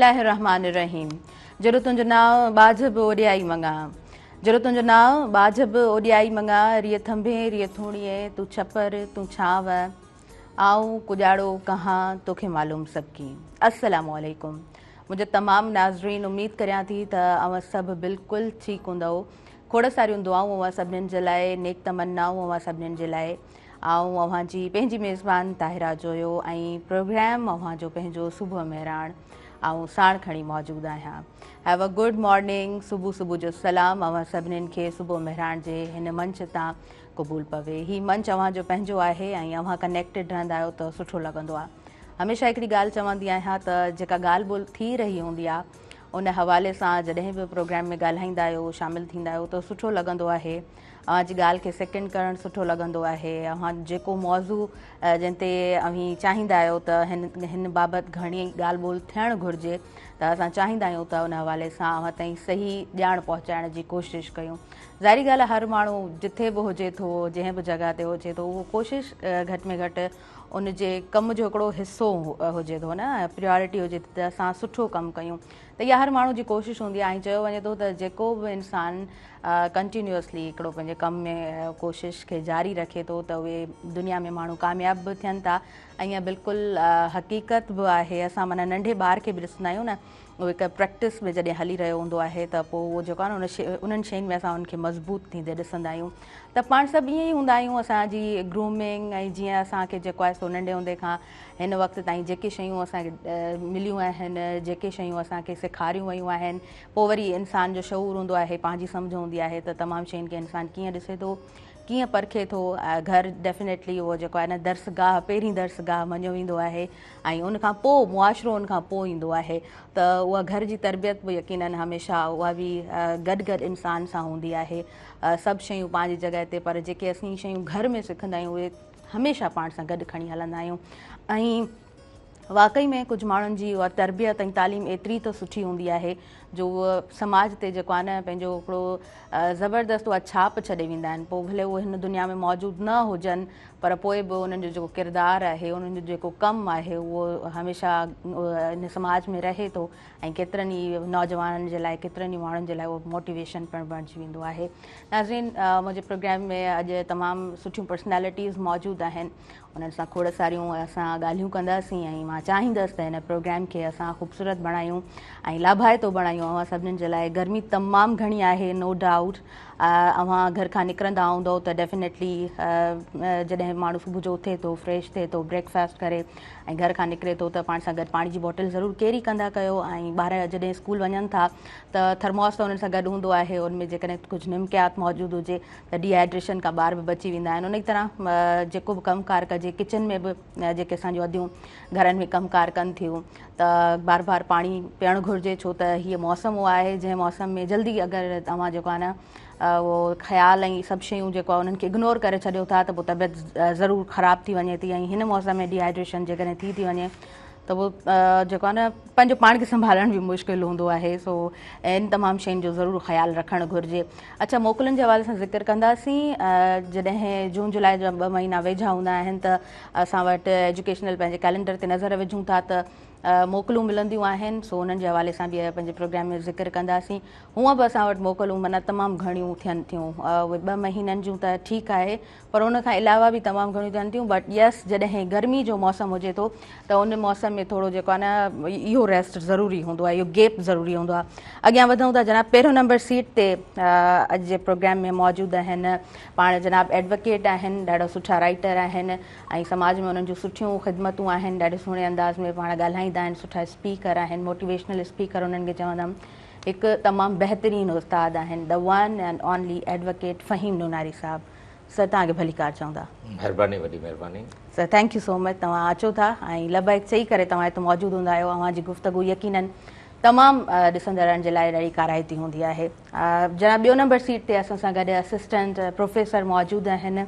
बिस्मिल्लाहिर्रहमानिर्रहीम। जरो तुंहिंजो नाव बाझ बि ओॾियाई मंगा, जरो तुंहिंजो नाव बाझ बि ओॾियाई मंगा, रिय थंभे रिय थोड़िए तूं छपर तूं छांव, आऊं कुॼाड़ो कहाँ तोखे मालूम सबकी। अस्सलामु अलैकुम मुंहिंजे तमामु नाज़रीन, उम्मीद करियां थी त अवां सभु बिल्कुलु ठीकु हूंदव। खोड़ सारियूं दुआऊं अवां सभिनीनि जे लाइ, नेक तमन्नाऊं अवां सभिनीनि जे लाइ। आऊं अवां जी पंहिंजी मेज़बान ताहिरा जोयो ऐं प्रोग्राम अवां जो पंहिंजो सुबुह मेहराण आऊं साण खणी मौजूदु आहियां। हैव अ गुड मॉर्निंग, सुबुह सुबुह जो सलाम अवां सभिनीनि खे सुबुह मेहराण जे हिन मंच तां क़बूल पवे। ही मंच अवां जो पंहिंजो आहे ऐं अवां कनेक्टेड रहंदा आहियो त सुठो लॻंदो आहे। हमेशह हिकिड़ी ॻाल्हि चवंदी आहियां त जेका ॻाल्हि ॿोल्हि थी रही हूंदी आहे उन हवाले सां जॾहिं बि प्रोग्राम में ॻाल्हाईंदा आहियो, शामिलु थींदा आहियो त सुठो लॻंदो आहे। अव्हां जी ॻाल्हि खे सेकेंड करणु सुठो लॻंदो आहे। अव्हां जेको मौज़ू जिन ते अव्हीं चाहींदा आहियो त हिन बाबति घणी ॻाल्हि ॿोल्हि थियणु घुरिजे त असां चाहींदा आहियूं त उन हवाले सां अव्हां ताईं सही ॼाण पहुचाइण जी कोशिशि कयूं। ज़ाहिरी ॻाल्हि आहे, हर माण्हू जिथे बि हुजे थो, जंहिं बि जॻह ते हुजे थो, उहो कोशिशि घटि में घटि उन जे कम जो हिकिड़ो हिसो हुजे थो न, प्रायोरिटी हुजे त असां सुठो कमु कयूं। त इहा हर माण्हू जी कोशिशि हूंदी आहे। ऐं चयो वञे थो त जेको बि इंसानु कंटिन्यूअसली हिकिड़ो पंहिंजे कम में कोशिशि खे जारी रखे थो त उहे दुनिया में माण्हू कामयाब बि थियनि था। ऐं इहा बिल्कुलु हक़ीक़त बि आहे। असां माना नंढे ॿार खे बि ॾिसंदा आहियूं न, उहो हिकु प्रैक्टिस में जॾहिं हली रहियो हूंदो आहे त पोइ उहो जेको आहे न उन्हनि शयुनि में असां उनखे मज़बूत थींदे ॾिसंदा आहियूं। त पाण सभु ईअं ई हूंदा आहियूं। असांजी ग्रूमिंग ऐं जीअं असांखे जेको आहे सो नंढे हूंदे खां हिन वक़्त ताईं जेके शयूं असांखे मिलियूं आहिनि, जेके शयूं असांखे सेखारियूं वयूं आहिनि, पोइ वरी इंसान जो शऊर हूंदो आहे, पंहिंजी सम्झ हूंदी आहे त तमामु शयुनि खे इंसानु कीअं ॾिसे थो, कीअं परखे थो। घर डेफिनेटली उहो जेको आहे न दर्सगाह, पहिरीं दर्सगाह मञियो वेंदो आहे ऐं उनखां पोइ मुआशिरो उनखां पोइ ईंदो आहे। त उहा घर जी तरबियत बि यकीनन हमेशह उहा बि गॾु गॾु इंसान सां हूंदी आहे। सभु शयूं पंहिंजी जॻह ते, पर जेके असीं शयूं घर में सिखंदा आहियूं उहे हमेशह पाण सां गॾु खणी हलंदा आहियूं। ऐं वाक़ई में कुझु माण्हुनि जी उहा तरबियत ऐं तालीम एतिरी त सुठी हूंदी आहे जो उहा समाज ते जेको आहे न पंहिंजो हिकिड़ो ज़बरदस्त उहा छाप छॾे वेंदा आहिनि। पोइ भले उहे हिन दुनिया में मौजूदु न हुजनि, पर पोइ बि उन्हनि जो जेको किरदारु आहे, उन्हनि जो जेको कमु आहे, उहो हमेशह इन समाज में रहे थो ऐं केतिरनि ई नौजवाननि जे लाइ, केतिरनि ई माण्हुनि जे लाइ उहो मोटिवेशन पिणु बणिजी वेंदो आहे। नाज़रीन, मुंहिंजे प्रोग्राम में अॼु तमामु सुठियूं पर्सनैलिटीज़ मौजूदु आहिनि। उन्हनि सां खोड़ सारियूं असां ॻाल्हियूं कंदासीं ऐं मां चाहींदसि त हिन प्रोग्राम खे असां ख़ूबसूरत बणायूं ऐं लाभाइतो बणायूं। अवां सभिनीनि जे लाइ गर्मी तमामु घणी आहे, नो डाउट। अवां घर खां निकिरंदा हूंदव त डेफिनेटली जॾहिं माण्हू सुबुह जो उथे थो, फ्रेश थिए थो, ब्रेकफास्ट करे ऐं घर खां निकिरे थो त पाण सां गॾु पाणी जी बॉटल ज़रूरु कैरी कंदा कयो। ऐं ॿार जॾहिं स्कूल वञनि था त थर्मोस त उन्हनि सां गॾु हूंदो आहे, उनमें जेकॾहिं कुझु निमकियात मौजूदु हुजे त डिहाइड्रेशन खां ॿार बि बची वेंदा आहिनि। उन ई तरह जेको बि कमकार कजे, किचन में बि जेके असांजूं अदियूं घरनि में कमकार कनि थियूं त बार बार पाणी पीअणु घुरिजे, छो त हीअ मौसम उहो आहे जंहिं मौसम में जल्दी अगरि तव्हां जेको आहे न उहो ख़्यालु ऐं सभु शयूं जेको आहे उन्हनि खे इग्नोर करे छॾियो था त पोइ तबियत ज़रूरु ख़राबु थी वञे थी। ऐं हिन मौसम में डिहाइड्रेशन जेकॾहिं थी वञे त उहो जेको आहे न पंहिंजो पाण खे संभालण बि मुश्किल हूंदो आहे। सो इन तमामु शयुनि जो ज़रूरु ख़्यालु रखणु घुरिजे। अच्छा, मोकलुनि जे हवाले सां ज़िक्र कंदासीं। जॾहिं जून जुलाई जा 2 महीना वेझा हूंदा आहिनि त असां वटि एजुकेशनल पंहिंजे कैलेंडर ते नज़र विझूं था त मोकलूं मिलंदियूं आहिनि। सो उन्हनि जे हवाले सां बि पंहिंजे प्रोग्राम में ज़िक्र कंदासीं। हूअं बि असां वटि मोकलूं माना तमामु घणियूं थियनि थियूं, उहे 2 महीननि जूं त ठीकु आहे, पर उन खां अलावा बि तमामु घणियूं थियनि थियूं। बट यस, जॾहिं गर्मी जो मौसम हुजे थो त उन मौसम में थोरो जेको आहे न इहो रेस्ट ज़रूरी हूंदो आहे, इहो गैप ज़रूरी हूंदो आहे। अॻियां वधूं था। जनाब पहिरियों नंबर सीट ते अॼु जे प्रोग्राम में मौजूदु आहिनि पाण जनाब एडवोकेट आहिनि, ॾाढा सुठा राइटर आहिनि ऐं समाज में उन्हनि जूं सुठियूं ख़िदमतूं आहिनि। ॾाढे सुहिणे अंदाज़ में पाण ॻाल्हाईंदा आहिनि, सुठा स्पीकर आहिनि, मोटिवेशनल स्पीकर उन्हनि खे चवंदमि। हिकु तमामु बहितरीनु उस्ताद आहिनि, the one and only advocate Faheem Noonari sahab. Sir, तव्हांखे भली कार चवंदा। महिरबानी, वॾी महिरबानी sir. Thank you so much. तव्हां अचो था ऐं लबैक चई करे तव्हां हिते मौजूदु हूंदा आहियो। अव्हांजी गुफ़्तगू यकीनन तमामु ॾिसंदड़नि जे लाइ ॾाढी काराइती हूंदी आहे। जनाब 2 नंबर सीट ते असां सां गॾु असिस्टेंट प्रोफेसर मौजूदु आहिनि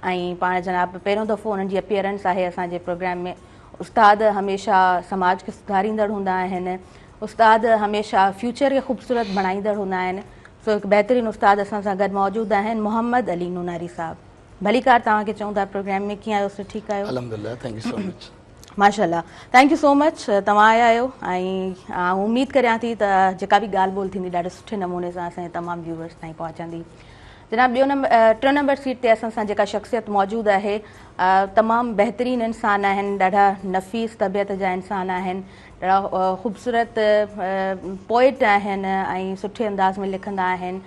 ऐं पाण जनाब पहिरियों दफ़ो उन्हनि जी अपीयरेंस आहे असांजे प्रोग्राम में। उस्ताद हमेशह समाज खे सुधारींदड़ हूंदा आहिनि, उस्ताद हमेशह फ्यूचर खे ख़ूबसूरत बणाईंदड़ हूंदा आहिनि। सो हिकु बहितरीनु उस्ताद असां सां गॾु मौजूदु आहिनि, मोहम्मद अली नूनारी साहब। भली कार तव्हांखे चऊं था प्रोग्राम में, कीअं आहियो? सर, ठीकु आहियो? अल्हम्दुलिल्लाह, थैंक यू सो मच। माशाल्लाह, थैंक यू सो मच। तव्हां आया आहियो ऐं उम्मीद करियां थी त जेका बि ॻाल्हि ॿोल थींदी ॾाढे सुठे नमूने सां असांजे तमामु व्यूवर्स ताईं पहुचंदी। जनाब, टियों नंबर सीट ते असां सां जेका शख़्सियत मौजूदु आहे, तमामु बहितरीनु इंसान आहिनि, ॾाढा नफ़ीस तबियत जा इंसान आहिनि, ॾाढा ख़ूबसूरत पोइट आहिनि ऐं सुठे अंदाज़ में लिखंदा आहिनि,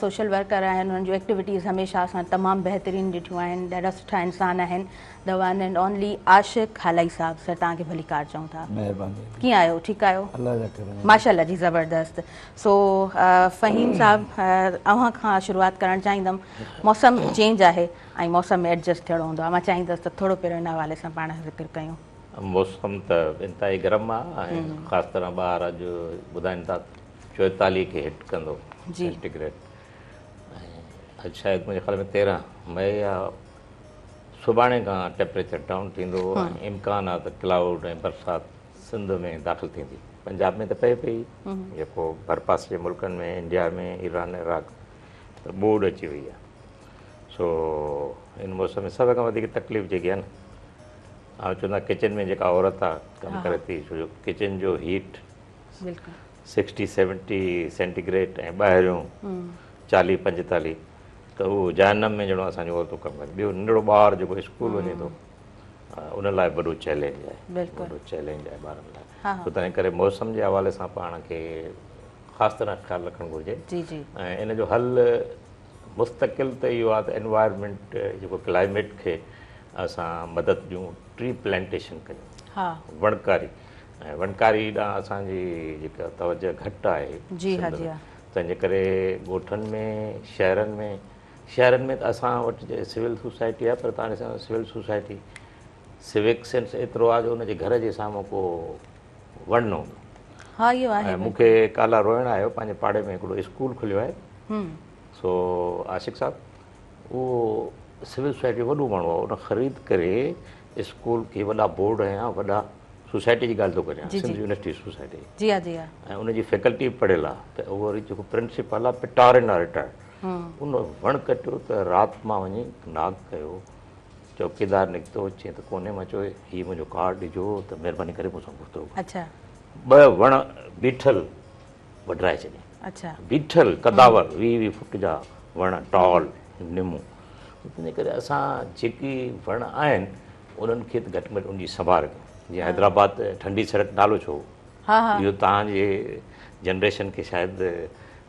सोशल वर्कर आहिनि, उन्हनि जूं एक्टिविटीज़ हमेशह असां तमामु बहितरीनु ॾिठियूं आहिनि, ॾाढा सुठा इंसान आहिनि। द वन एंड ओनली आशिक़ हालाई साहब, सर तव्हांखे भली कार चऊं था। महिरबानी। कीअं आहियो? ठीकु आहियो? अल्लाह जा करम। माशाल्लाह जी, ज़बरदस्त। सो फ़हीम साहब, अव्हां खां शुरूआत करणु चाहींदमि। मौसम चेंज आहे ऐं मौसम में एडजस्ट थियणो हूंदो आहे, मां चाहींदसि त थोरो पहिरियों इन हवाले सां पाण ज़िक्र कयूं। मौसम त इंतिहाई गरम आहे ऐं ख़ासि तरह ॿार अॼु ॿुधाइनि था 44 खे हिट कंदो सेंटीग्रेड, ऐं अॼु शायदि मुंहिंजे ख़्याल में 13 मई या सुभाणे खां टेम्परेचर डाउन थींदो ऐं इम्कान आहे त क्लाउड ऐं बरसाति सिंध में दाख़िल थींदी। पंजाब में त पए पई, जेको भरपासे जे मुल्कनि में इंडिया में ईरान इराक त ॿोॾ अची वई आहे। सो इन मौसम में सभ खां वधीक तकलीफ़ जेकी आहे न, ऐं चवंदा किचन में जेका औरत आहे कमु करे थी, छो जो किचन जो हीट 60-70 सेंटीग्रेड ऐं ॿाहिरियों 40-45, त उहो जहन्नम में ॼणो असांजो औरतूं कमु कनि। ॿियो नंढड़ो ॿारु जेको स्कूल वञे थो, उन लाइ वॾो चैलेंज आहे, वॾो चैलेंज आहे ॿारनि लाइ। छो तंहिं करे मौसम जे हवाले सां पाण खे ख़ासि तरह ख़्यालु रखणु घुरिजे। ऐं इन जो हल मुस्तक़िल त इहो आहे त एनवायरमेंट जेको क्लाइमेट खे असां मदद ॾियूं, ट्री प्लांटेशन कयूं, वणकारी। ऐं वणकारी ॾांहुं असांजी जेका तवजह घटि आहे, तंहिंजे करे ॻोठनि में शहरनि में त असां वटि सिविल सोसाइटी आहे, पर तव्हां ॾिसो सिविल सोसाइटी सिविक सेंस एतिरो आहे जो हुनजे घर जे साम्हूं को वण न हूंदो। ऐं मूंखे काला रोइण आयो, पंहिंजे पाड़े में हिकिड़ो स्कूल खुलियो आहे। सो आशिक़ साहब, उहो सिविल सोसाइटी वॾो माण्हू आहे, उन ख़रीद करे स्कूल खे वॾा बोर्ड ऐं वॾा सोसाइटी जी ॻाल्हि थो करियां, सिंध यूनिवर्सिटी सोसाइटी, ऐं उनजी फैकल्टी पढ़ियल आहे। त उहो वरी जेको प्रिंसिपल आहे पिटारिन आहे रिटायर्ड, उन वण कटियो त राति मां वञी नाग कयो, चौकीदार निकितो, चई त कोने मां चयो हीउ मुंहिंजो कार्ड ॾिजो, त महिरबानी करे मूंसां गुफ़्तगू। 2 वण बीठल वढराए छॾियईं, बीठल कदावर 20-20 फुट जा वण टॉल निमू। तंहिंजे करे असां जेकी वण आहिनि उन्हनि खे त घटि में घटि उनजी संभाल कयूं। जीअं हैदराबाद ठंडी सड़क नालो छो, इहो तव्हांजे जनरेशन खे शायदि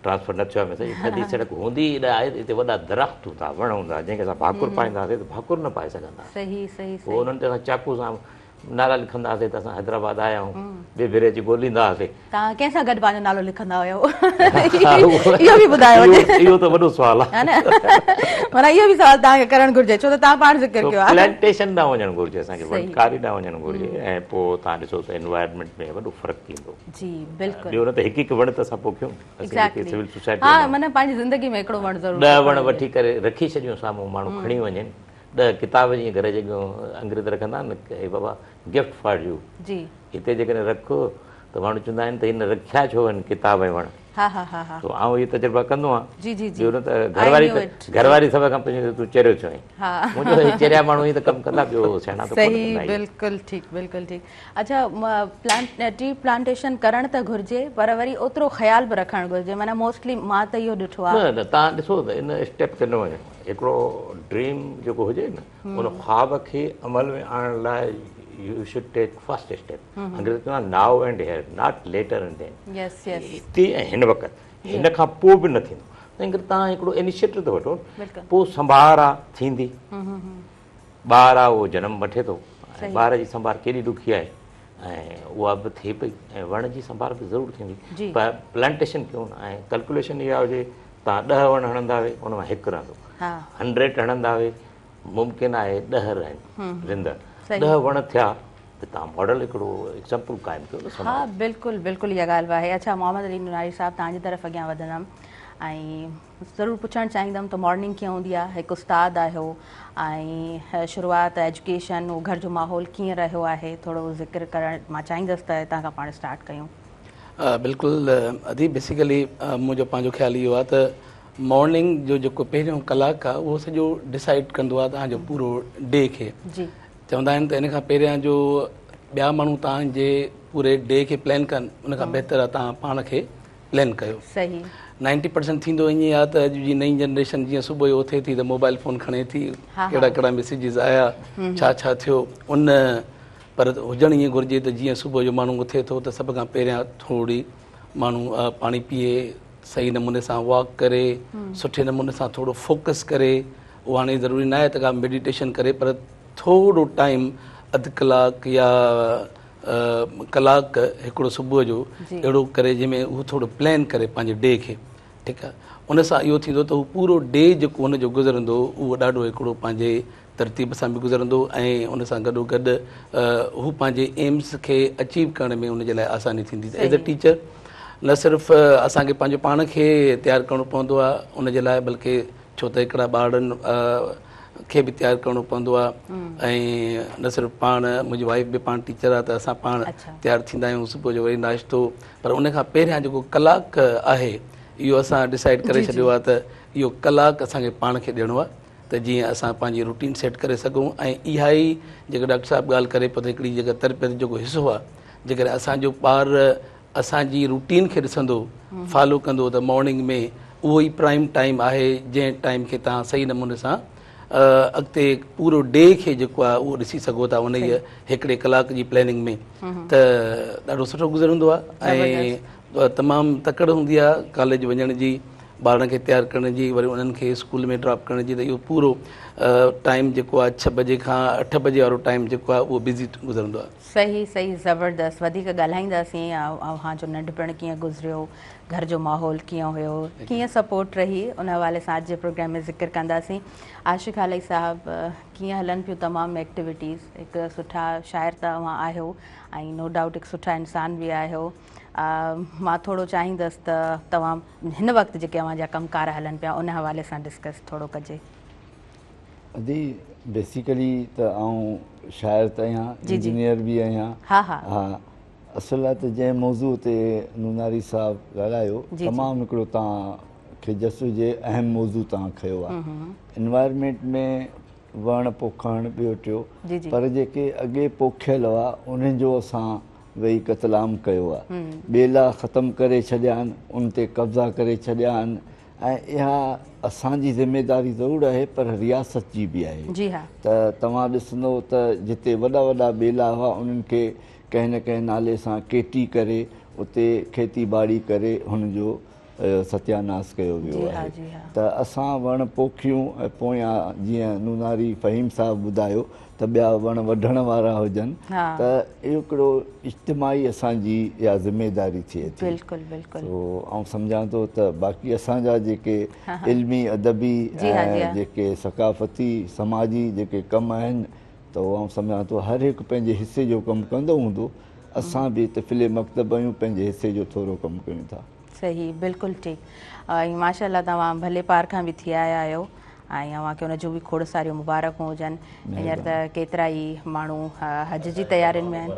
ट्रांसफर न थियो आहे। ठंडी सड़क हूंदी आहे, हिते वॾा दरख़्त हूंदा, वण हूंदा, जंहिंखे असां भाकुर पाईंदा हुआसीं त भाकुर न पाए सघंदा। पोइ उन्हनि ते असां चाकू सां नाला लिखंदा हुआसीं त असां हैदराबाद आया आहियूं, ॿिए भेरे अची ॻोल्हींदा हुआसीं। तव्हां कंहिंसां गॾु पंहिंजो नालो लिखंदा हुयो? इहो बि ॿुधायो। इहो त वॾो सुवालु आहे, माना इहो बि सवाल तव्हांखे करणु घुरिजे, छो त तव्हां पाण ज़िक्र कयो आहे। प्लांटेशन ॾांहुं वञणु घुरिजे असांखे, वणकारी ॾांहुं वञणु घुरिजे, ऐं पोइ तव्हां ॾिसो त एनवायरमेंट में वॾो फ़र्क़ु थींदो। जी बिल्कुलु। ॿियो न त हिकु वण त असां पोखियूं सिविल सोसाइटी, हा, माना पंहिंजी ज़िंदगी में हिकिड़ो वण ज़रूरु, 10 वण वठी करे रखी छॾियूं साम्हूं, माण्हू खणी वञनि। 10 किताब जीअं घर जेको अंग्रेज रखंदा न, बाबा गिफ्ट फॉर यू, हिते जेकॾहिं रखो त माण्हू चवंदा आहिनि त हिन रखिया छो आहिनि किताब ऐं वण। आउं इहो तजुर्बा कंदो आहियां। ॿियो न त घरवारी सभ खां पहिरियों तूं चरियो छो आहीं, मुंहिंजो चरिया माण्हू ई त कमु कंदा, ॿियो सियाणा त कोन कंदा। बिल्कुलु ठीकु, बिल्कुलु ठीकु। अच्छा, ट्री प्लांटेशन करणु त घुरिजे, पर वरी ओतिरो ख़्याल बि रखणु घुरिजे। माना मोस्टली मां त इहो ॾिठो आहे, न तव्हां ॾिसो त इन स्टेप ते न वञो। हिकिड़ो ड्रीम जेको हुजे न, उन ख़्वाब खे अमल में आणण लाइ you should take first step. अंग्रेज़ चवंदा now and here, not later and then. हिते ऐं हिन वक़्तु, हिन खां पोइ बि न थींदो। तंहिं करे तव्हां हिकिड़ो इनिशिएटिव त वठो, पोइ संभाल आहे थींदी। ॿार आहे उहो जनम वठे थो, ऐं ॿार जी संभाल केॾी ॾुखी आहे, ऐं उहा बि थिए पई, ऐं वण जी संभाल बि ज़रूरु थींदी। पर प्लांटेशन कयूं, ऐं कैलकुलेशन इहा हुजे तव्हां 10 वण हणंदा हुए, उन मां हिकु रहंदो, 100 हणंदा हुए, मुमकिन आहे 10 रहनि रिंदड़। 10 वण थिया त तव्हां मॉडल हिकिड़ो एग्ज़ाम्पल क़ाइमु कयो। हा बिल्कुलु, बिल्कुलु इहा ॻाल्हि बि आहे। अच्छा, मोहम्मद अली नुनारी साहब, तव्हांजी तरफ़ अॻियां वधंदमि ऐं ज़रूरु पुछणु चाहींदमि त मॉर्निंग कीअं हूंदी आहे? हिकु उस्ताद आहियो ऐं शुरूआति एजुकेशन, उहो घर जो माहौल कीअं रहियो आहे, थोरो ज़िक्र करणु मां चाहींदसि त हितां खां पाण स्टार्ट कयूं। बिल्कुलु अदी, बेसिकली मुंहिंजो पंहिंजो ख़्यालु इहो आहे त मॉर्निंग जो जेको पहिरियों कलाकु आहे उहो सॼो डिसाइड कंदो आहे तव्हांजो पूरो डे खे। चवंदा आहिनि त इन खां पहिरियां जो ॿिया माण्हू तव्हांजे पूरे डे खे प्लान कनि उनखां बहितर आहे तव्हां पाण खे प्लान कयो। सही 90% थींदो ईअं आहे त अॼु जी नई जनरेशन जीअं सुबुह जो उथे थी त मोबाइल फ़ोन खणे थी, कहिड़ा कहिड़ा मैसेजिस आया, छा थियो उन, पर हुजणु ईअं घुरिजे त जीअं सुबुह जो माण्हू उथे थो त सभ खां पहिरियां थोरी माण्हू पाणी पीए, सही नमूने सां वॉक करे, सुठे नमूने सां थोरो फोकस करे। उहो हाणे ज़रूरी न आहे त का मेडिटेशन करे, पर थोरो टाइम अधु कलाकु या कलाकु हिकिड़ो सुबुह जो अहिड़ो करे जंहिंमें उहो थोरो प्लान करे पंहिंजे डे खे। ठीकु आहे, उन सां इहो थींदो त हू पूरो डे जेको हुनजो गुज़रंदो उहो ॾाढो हिकिड़ो पंहिंजे तरतीब सां बि गुज़रंदो ऐं उन सां गॾोगॾु हू पंहिंजे एम्स खे अचीव करण में उनजे लाइ आसानी थींदी। एज़ अ टीचर न सिर्फ़ु असांखे पंहिंजो पाण खे तयारु करिणो पवंदो आहे उनजे लाइ, बल्कि छो त हिकिड़ा ॿारनि खे बि तयारु करिणो पवंदो आहे ऐं न सिर्फ़ु पाण, मुंहिंजी वाइफ बि पाण टीचर आहे त असां पाण तयारु थींदा आहियूं। सुबुह जो वरी नाश्तो, पर उनखां पहिरियां जेको कलाकु आहे इहो असां डिसाइड करे छॾियो आहे त इहो कलाकु असांखे पाण खे ॾियणो आहे त जीअं असां पंहिंजी रूटीन सेट करे सघूं। ऐं इहा ई जेका डॉक्टर साहिबु ॻाल्हि करे पियो त हिकिड़ी जेका तरबियत जेको हिसो आहे, जेकॾहिं असांजो ॿार असांजी रूटीन खे ॾिसंदो, फॉलो कंदो, त मॉर्निंग में उहो ई प्राइम टाइम आहे जंहिं टाइम खे तव्हां सही नमूने सां अॻिते पूरो डे खे जेको आहे उहो ॾिसी सघो था उन ई हिकिड़े कलाक जी प्लैनिंग में, त ॾाढो सुठो गुज़रंदो आहे ऐं तमामु तकड़ हूंदी आहे कॉलेज वञण जी, ॿारनि खे तयारु करण जी, वरी उन्हनि खे स्कूल में ड्रॉप करण जी, त इहो पूरो टाइम जेको आहे 6 बजे खां 8 बजे वारो टाइम जेको आहे उहो बिज़ी गुज़रंदो आहे। सही सही, ज़बरदस्त। वधीक ॻाल्हाईंदासीं अव्हां जो नंढपण कीअं गुज़रियो, घर जो माहौल कीअं हुयो, कीअं सपोर्ट रही, उन हवाले सां अॼु जे प्रोग्राम में ज़िक्र कंदासीं। आशिक़ हाली साहिबु कीअं हलनि पियूं तमामु एक्टिविटीज़, हिकु सुठा शाइर त अव्हां आहियो ऐं नो डाउट हिकु सुठा इंसान बि आहियो। मां थोरो चाहींदसि त तव्हां हिन वक़्तु जेके अव्हांजा कमकार हलनि पिया उन हवाले सां डिस्कस थोरो कजे। अदी बेसिकली त आउं शाइर त आहियां, इंजीनियर बि आहियां। हा असुल आहे त जंहिं मौज़ूअ ते नूनारी साहिबु ॻाल्हायो तमामु हिकिड़ो तव्हांखे जस हुजे अहम मौज़ू तव्हां खयो आहे। एनवायरमेंट में वण पोखणु ॿियो टियों, पर जेके अॻे पोखियल हुआ उन्हनि जो असां वेही कतलाम कयो आहे, ॿेला ख़तमु करे छॾिया आहिनि, उन ते कब्ज़ा करे छॾिया आहिनि ऐं इहा असांजी ज़िमेदारी ज़रूरु आहे पर रियासत जी बि आहे। त तव्हां ॾिसंदो त जिते वॾा वॾा ॿेला हुआ उन्हनि खे कंहिं न कंहिं नाले सां केटी करे उते खेती ॿाड़ी करे हुनजो सत्यानाश कयो वियो आहे। त असां वण पोखियूं ऐं पोयां जीअं नूनारी फ़हीम साहिबु ॿुधायो त ॿिया वण वढण वारा हुजनि, त इहो हिकिड़ो इज्तिमाही असांजी इहा ज़िमेदारी थिए थी। ऐं सम्झां थो त बाक़ी असांजा जेके इल्मी अदबी ऐं जेके सकाफ़ती समाजी जेके कम आहिनि त उहो आउं सम्झां थो हर हिकु पंहिंजे हिसे जो कमु कंदो हूंदो, असां बि तिफ़िले मकतब आहियूं, पंहिंजे हिसे जो थोरो कमु कयूं था। सही, बिल्कुलु ठीकु। ऐं माशाअल्लाह तव्हां भले पार खां बि थी आया आहियो ऐं अव्हांखे हुनजो बि खोड़ सारियूं मुबारकूं हुजनि। हींअर त केतिरा ई माण्हू हज जी तयारियुनि में आहिनि।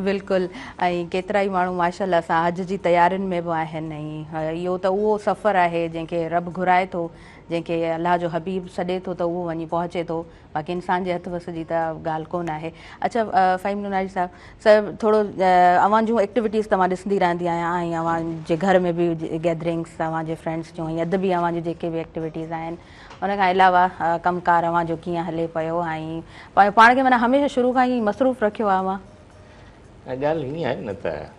बिल्कुलु, ऐं केतिरा ई माण्हू माशाअल्लाह सां हज जी तयारियुनि में बि आहिनि ऐं इहो त उहो सफ़रु आहे जंहिंखे रब घुराए थो, जंहिंखे अलाह जो हबीब सॾे थो त उहो वञी पहुचे थो, बाक़ी इंसान जे हथ वस जी त ॻाल्हि कोन आहे। अच्छा फ़हीम नूनारी साहिबु थोरो अव्हां जूं एक्टिविटीज़ तव्हां ॾिसंदी रहंदी आहियां ऐं अव्हांजे घर में बि गैदरिंग्स, तव्हांजे फ्रेंड्स जूं ऐं अदबी अव्हांजी जेके बि एक्टिविटीज़ आहिनि, उन खां अलावा कमकार अव्हांजो कीअं हले पियो ऐं पाण खे माना हमेशह शुरू खां ई मसरूफ़ रखियो आहे अव्हां? ॻाल्हि हीअं आहे न त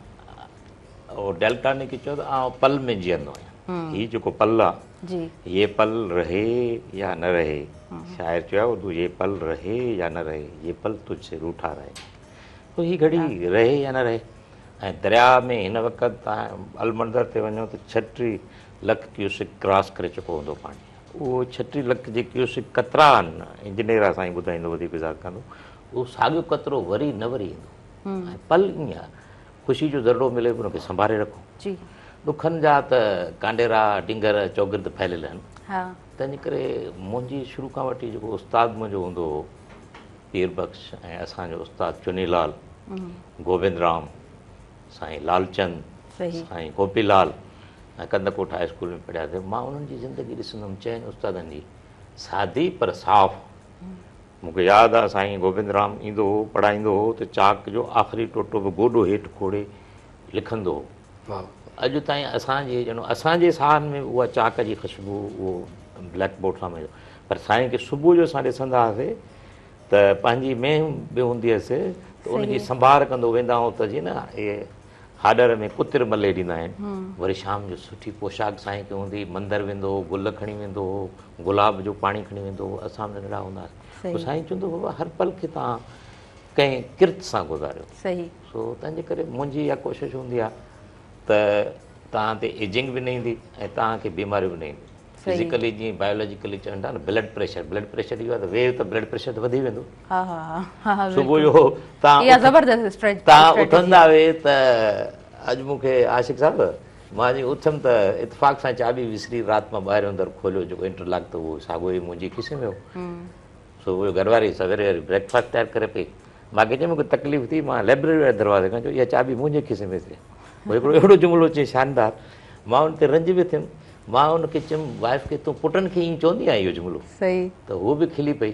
उहो डेल्टा ने चयो त आउं पल में जीअंदो आहियां, हीउ जेको पल आहे ये पल रहे या न रहे, शायर चयो उर्दू ये पल रहे या न रहे, ये पल तुझसे रूठा रहे, तो हीअ घड़ी रहे या न रहे। ऐं दरिया में हिन वक़्तु तव्हां अलमंदर ते वञो त 36 लख क्यूसिक क्रॉस करे चुको हूंदो पाणी, उहो 36 लख जे क्यूसिक कतरा आहिनि, इंजीनियर असांजी ॿुधाईंदो वधीक वज़ार कंदो, उहो साॻियो कतिरो वरी न वरी ईंदो। ऐं पल ईअं आहे, ख़ुशी जो ज़रियो मिले हुनखे संभाले रखो। दुखनि जा त कांडेरा डिंगर चौगिर्द फैलियल आहिनि, तंहिंजे करे मुंहिंजी शुरू खां वठी जेको उस्ताद मुंहिंजो हूंदो हो पीर बख़्श ऐं असांजो उस्ताद चुनीलाल, गोविंद राम, साईं लालचंद, साईं गोपीलाल ऐं कंदकोट हाई स्कूल में पढ़ियासीं। मां उन्हनि जी ज़िंदगी ॾिसंदुमि, चइनि उस्तादनि जी सादी पर साफ़, मूंखे यादि आहे साईं गोविंद राम ईंदो हो पढ़ाईंदो हो त चाक जो आख़िरी टोटो बि गोॾो हेठि खोड़े लिखंदो हो। अॼु ताईं असांजे ॼणो असांजे साहनि में उहा चाक जी ख़ुशबू उहो ब्लैक बोर्ड सां मिलियो। पर साईं खे सुबुह जो असां ॾिसंदा हुआसीं त पंहिंजी मेंहं बि हूंदी हुअसि त उनजी संभाल कंदो वेंदा आहियूं त जीअं न इहे हाडर में कुतिर मले ॾींदा आहिनि। वरी शाम जो सुठी पोशाक साईं खे हूंदी, मंदरु वेंदो हो, गुल खणी वेंदो हो, गुलाब जो पाणी खणी वेंदो हो, असां बि नंढड़ा हूंदासीं। पोइ साईं चवंदो बाबा हर पल खे तव्हां कंहिं किर्त सां गुज़ारियो। सही। सो तंहिंजे करे मुंहिंजी इहा कोशिशि हूंदी आहे त तव्हां ते एजिंग बि न ईंदी ऐं तव्हांखे बीमारियूं बि न ईंदियूं। फिज़िकली जीअं बायोलॉजिकली चवनि था न ब्लड प्रेशर इहो आहे त वेव त ब्लड प्रेशर त वधी वेंदो। सुबुह जो तव्हां उथंदा हुए त अॼु मूंखे आशिक़ साहिबु मां जीअं उथमि त इतफ़ाक़ सां चाबी विसरी राति मां ॿाहिरि अंदरि खोलियो जेको इंटरलॉक त उहो साॻियो ई मुंहिंजी खीसे में हो। सुबुह जो घरवारी सवेरे वरी ब्रेकफास्ट तयारु करे पई। मूंखे चयो मूंखे तकलीफ़ थी मां लाइब्रेरी वारे दरवाज़े खां चयो इहा चाबी मुंहिंजे खीसे में थी। पोइ हिकिड़ो अहिड़ो जुमिलो चई शानदार, मां हुन ते रंज बि थियुमि। मां हुनखे चयुमि वाइफ खे तूं पुटनि खे ईअं चवंदी आहीं इहो जुमिलो? सही। त उहो बि खिली पई।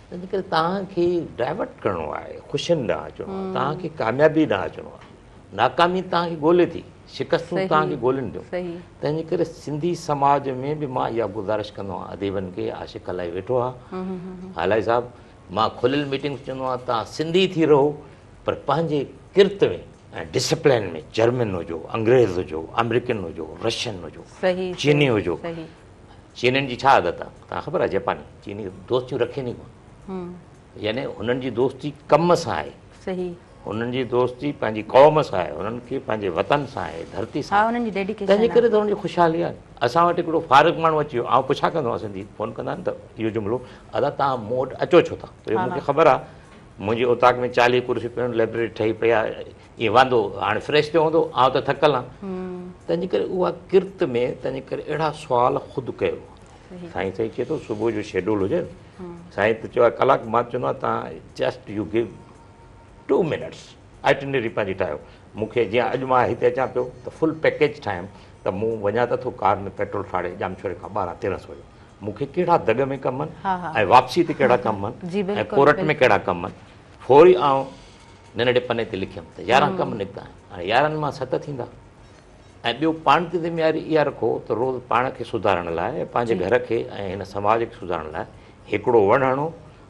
तंहिंजे करे तव्हांखे डाइवर्ट करिणो आहे, ख़ुशियुनि ॾांहुं अचिणो आहे, तव्हांखे कामयाबी ॾांहुं अचिणो आहे। नाकामी तव्हांखे ॻोल्हे थी, शिकस्तूं तव्हांखे ॻोल्हनि थियूं। तंहिंजे करे सिंधी समाज में बि मां इहा गुज़ारिश कंदो आहियां अदीबनि खे। आशिक़ हलाई वेठो आहे, हालाई साहिबु मां खुलियल मीटिंग चवंदो आहियां तव्हां सिंधी थी रहो पर पंहिंजे किर्त में ऐं डिसिप्लिन में जर्मन हुजो, अंग्रेज़ हुजो, अमेरिकन हुजो, रशियन हुजो, चीनी हुजो। चीनियुनि जी छा आदत आहे तव्हां ख़बर आहे? जापानी चीनी दोस्तियूं रखनि ई कोन, यानी हुननि जी दोस्ती कम सां आहे, हुननि जी दोस्ती पंहिंजी क़ौम सां आहे, हुननि खे पंहिंजे वतन सां आहे, धरती सां। तंहिंजे करे त हुनजी ख़ुशहाली आहे। असां वटि हिकिड़ो फारूक माण्हू अची वियो, आउं पुछा कंदो आहियां सिंधी फ़ोन कंदा आहिनि त इहो जुमिलो अदा तव्हां मूं वटि अचो छो था? त मूंखे ख़बर आहे मुंहिंजे उताक में 40 कुर्सियूं पियूं, लाइब्रेरी ठही पई आहे, ईअं वांदो हाणे फ्रेश थियो हूंदो, आउं त थकल आहियां। तंहिंजे करे उहा किर्त में तंहिंजे करे अहिड़ा सुवाल ख़ुदि कयो। साईं साईं चए थो सुबुह जो शेड्यूल हुजे, साईं त चयो आहे कलाकु, मां चवंदो आहियां तव्हां just U give 2 minutes itinerary पंहिंजी ठाहियो। मूंखे जीअं अॼु मां हिते अचां पियो त फुल पैकेज ठाहियमि त मूं वञा त थो कार में पेट्रोल फाड़े जामछोड़े खां 12-13 वजे मूंखे कहिड़ा दग में कम आहिनि ऐं वापसी ते कहिड़ा कम आहिनि ऐं कोरट में कहिड़ा कम आहिनि, फौरी आउं नंढड़े पने ते लिखियमि त 11 कम निकिता आहिनि। हाणे 11 मां 7 थींदा। ऐं ॿियो पाण ते ज़िमेवारी इहा रखो त रोज़ु पाण खे सुधारण लाइ, पंहिंजे घर खे ऐं हिन समाज खे सुधारण लाइ हिकिड़ो वणु हणो,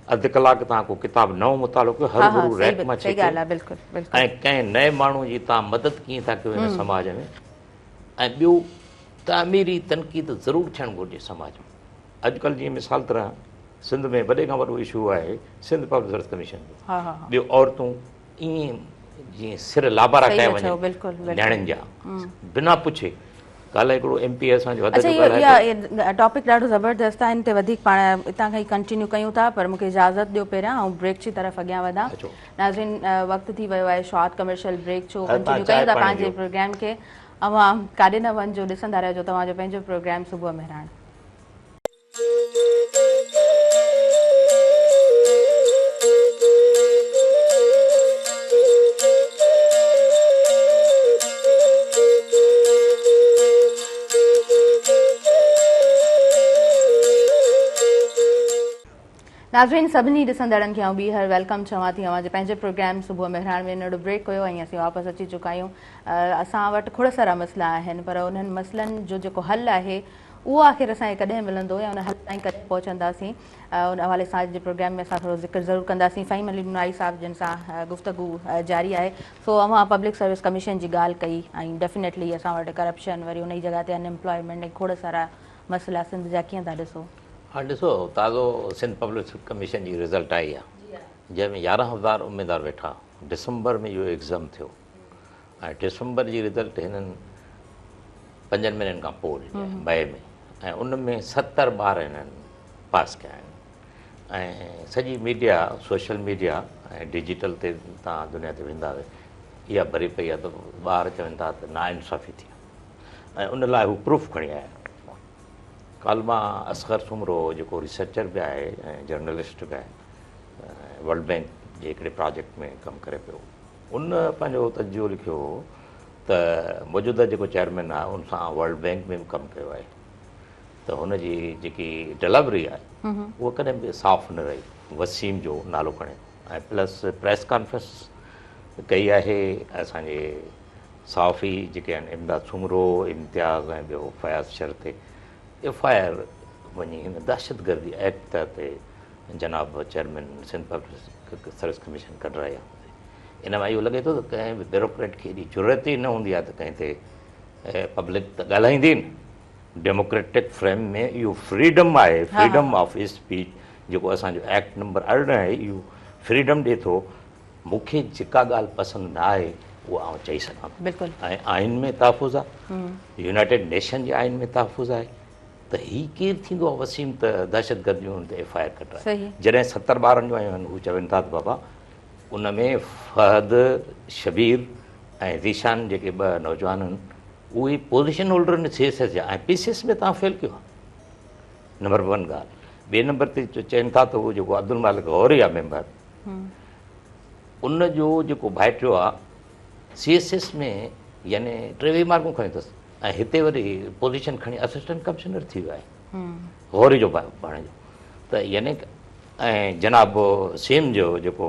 अधु कलाकु तव्हां को किताबु नओं मुतालो कयो, हर गुरू रैक मां छेके, ऐं कंहिं नए माण्हू जी तव्हां मदद कीअं था कयो हिन समाज में। ऐं ॿियो तामीरी तनक़ीद ज़रूरु थियणु घुरिजे समाज में। अॼुकल्ह जीअं मिसाल तरह सिंध में वॾे खां वॾो इशू आहे सिंध पब्लिक सर्विस कमीशन जो। ॿियो औरतूं ईअं जीअं सिर लाबारा कया वञनि न्याणियुनि जा बिना पुछे। कल्ह हिकिड़ो MP असांजो टॉपिक ॾाढो ज़बरदस्त आहे, हिन ते वधीक पाण हितां खां ई कंटिन्यू कयूं था, पर मूंखे इजाज़त ॾियो पहिरियां ऐं ब्रेक जी तरफ़ अॻियां वधां। नाज़रीन वक़्तु थी वियो आहे शॉर्ट कमर्शियल ब्रेक जो, कंटिन्यू कयूं था पंहिंजे प्रोग्राम खे। अवां काॾे न वञिजो, ॾिसंदा रहिजो तव्हांजो पंहिंजो प्रोग्राम सुबुह मेहरान। नाज़रीन सभिनी ॾिसंदड़नि खे आउं ॿीहर वेलकम चवां थी अवांजे पंहिंजे प्रोग्राम सुबुह मेहरान में। नंढो ब्रेक हुयो ऐं असीं वापसि अची चुका आहियूं। असां वटि खोड़ सारा मसइला आहिनि, पर उन्हनि मसइलनि जो जेको हल आहे उहो आख़िर असांखे कॾहिं मिलंदो या उन हल ताईं कॾहिं पहुचंदासीं, उन हवाले सां अॼु जे प्रोग्राम में असां थोरो ज़िक्र ज़रूरु कंदासीं। फ़हीम अली नुनाई साहिब जिन सां गुफ़्तगू जारी आहे। सो अवां पब्लिक सर्विस कमीशन जी ॻाल्हि कई ऐं डेफिनेटली असां वटि करप्शन, वरी उन जी जॻह ते अनएम्प्लॉयमेंट ऐं खोड़ सारा मसइला सिंध जा कीअं था ॾिसो? हाँ ॾिसो, ताज़ो सिंध पब्लिक कमीशन जी रिज़ल्ट आई आहे जंहिंमें 11,000 उमेदवार वेठा। डिसंबर में इहो एग्ज़ाम थियो ऐं डिसंबर जी रिज़ल्ट हिननि 5 महीननि खां पोइ ॾिनी मई में, ऐं उन में 70 ॿार हिननि पास कया आहिनि। ऐं सॼी मीडिया, सोशल मीडिया ऐं डिजिटल ते तव्हां दुनिया ते वेंदा इहा भरी पई आहे त ॿार चवनि था त नाइंसाफ़ी थी ऐं उन लाइ हू प्रूफ खणी आया। कल्ह मां असगर सुमरो जेको रिसर्चर बि आहे ऐं जर्नलिस्ट बि आहे, वर्ल्ड बैंक जे हिकिड़े प्रोजेक्ट में कमु करे पियो, उन पंहिंजो तजुर्बो लिखियो त मौजूदा जेको चेयरमैन आहे उन सां वर्ल्ड बैंक में बि कमु कयो आहे, त हुनजी जेकी डिलीवरी आहे उहा कॾहिं बि साफ़ न रही। वसीम जो नालो खणे ऐं प्लस प्रेस कॉन्फ्रेंस कई आहे असांजे साफ़ी जेके आहिनि इमदाद सुमरो इम्तियाज़ ऐं ॿियो फयाज़ शर्ते FIR वञी हिन दहशतगर्दी एक्ट ते जनाब chairman Sindh public service commission कढाई आहे। इन मां इहो लॻे थो त कंहिं बि ब्यूरोक्रेट खे एॾी ज़रूरत ई न हूंदी आहे त कंहिं ते पब्लिक त ॻाल्हाईंदी न। डेमोक्रेटिक फ्रेम में इहो फ्रीडम आहे, फ्रीडम ऑफ स्पीच जेको असांजो एक्ट नंबर 18 आहे इहो फ्रीडम ॾिए थो। मूंखे जेका ॻाल्हि पसंदि न आहे उहा आउं चई सघां ऐं आइन में तहफ़ुज़ आहे, यूनाइटेड नेशन जे आइन में तहफ़ुज़ आहे। त हीउ केरु थींदो आहे वसीम त दहशतगर्दियूं ते FIR कढाए। जॾहिं 70 ॿारनि जो आयूं आहिनि हू चवनि था त बाबा उन में फहद शबीर ऐं ज़ीशान जेके 2 नौजवान आहिनि उहे पोज़ीशन होल्डर आहिनि CSS जा ऐं PCS में तव्हां फेल कयो आहे। नंबर 1 ॻाल्हि। ॿिए नंबर ते चवनि था त उहो जेको अब्दुल मालिक गौरी आहे मेंबर उन जो जेको भाइटियो आहे CSS में यानी 23 मार्कूं खणी अथसि ऐं हिते वरी पोज़ीशन खणी असिस्टेंट कमिश्नर थी वियो आहे गौरी जो पाण जो। त यानी ऐं जनाब सेम जो जेको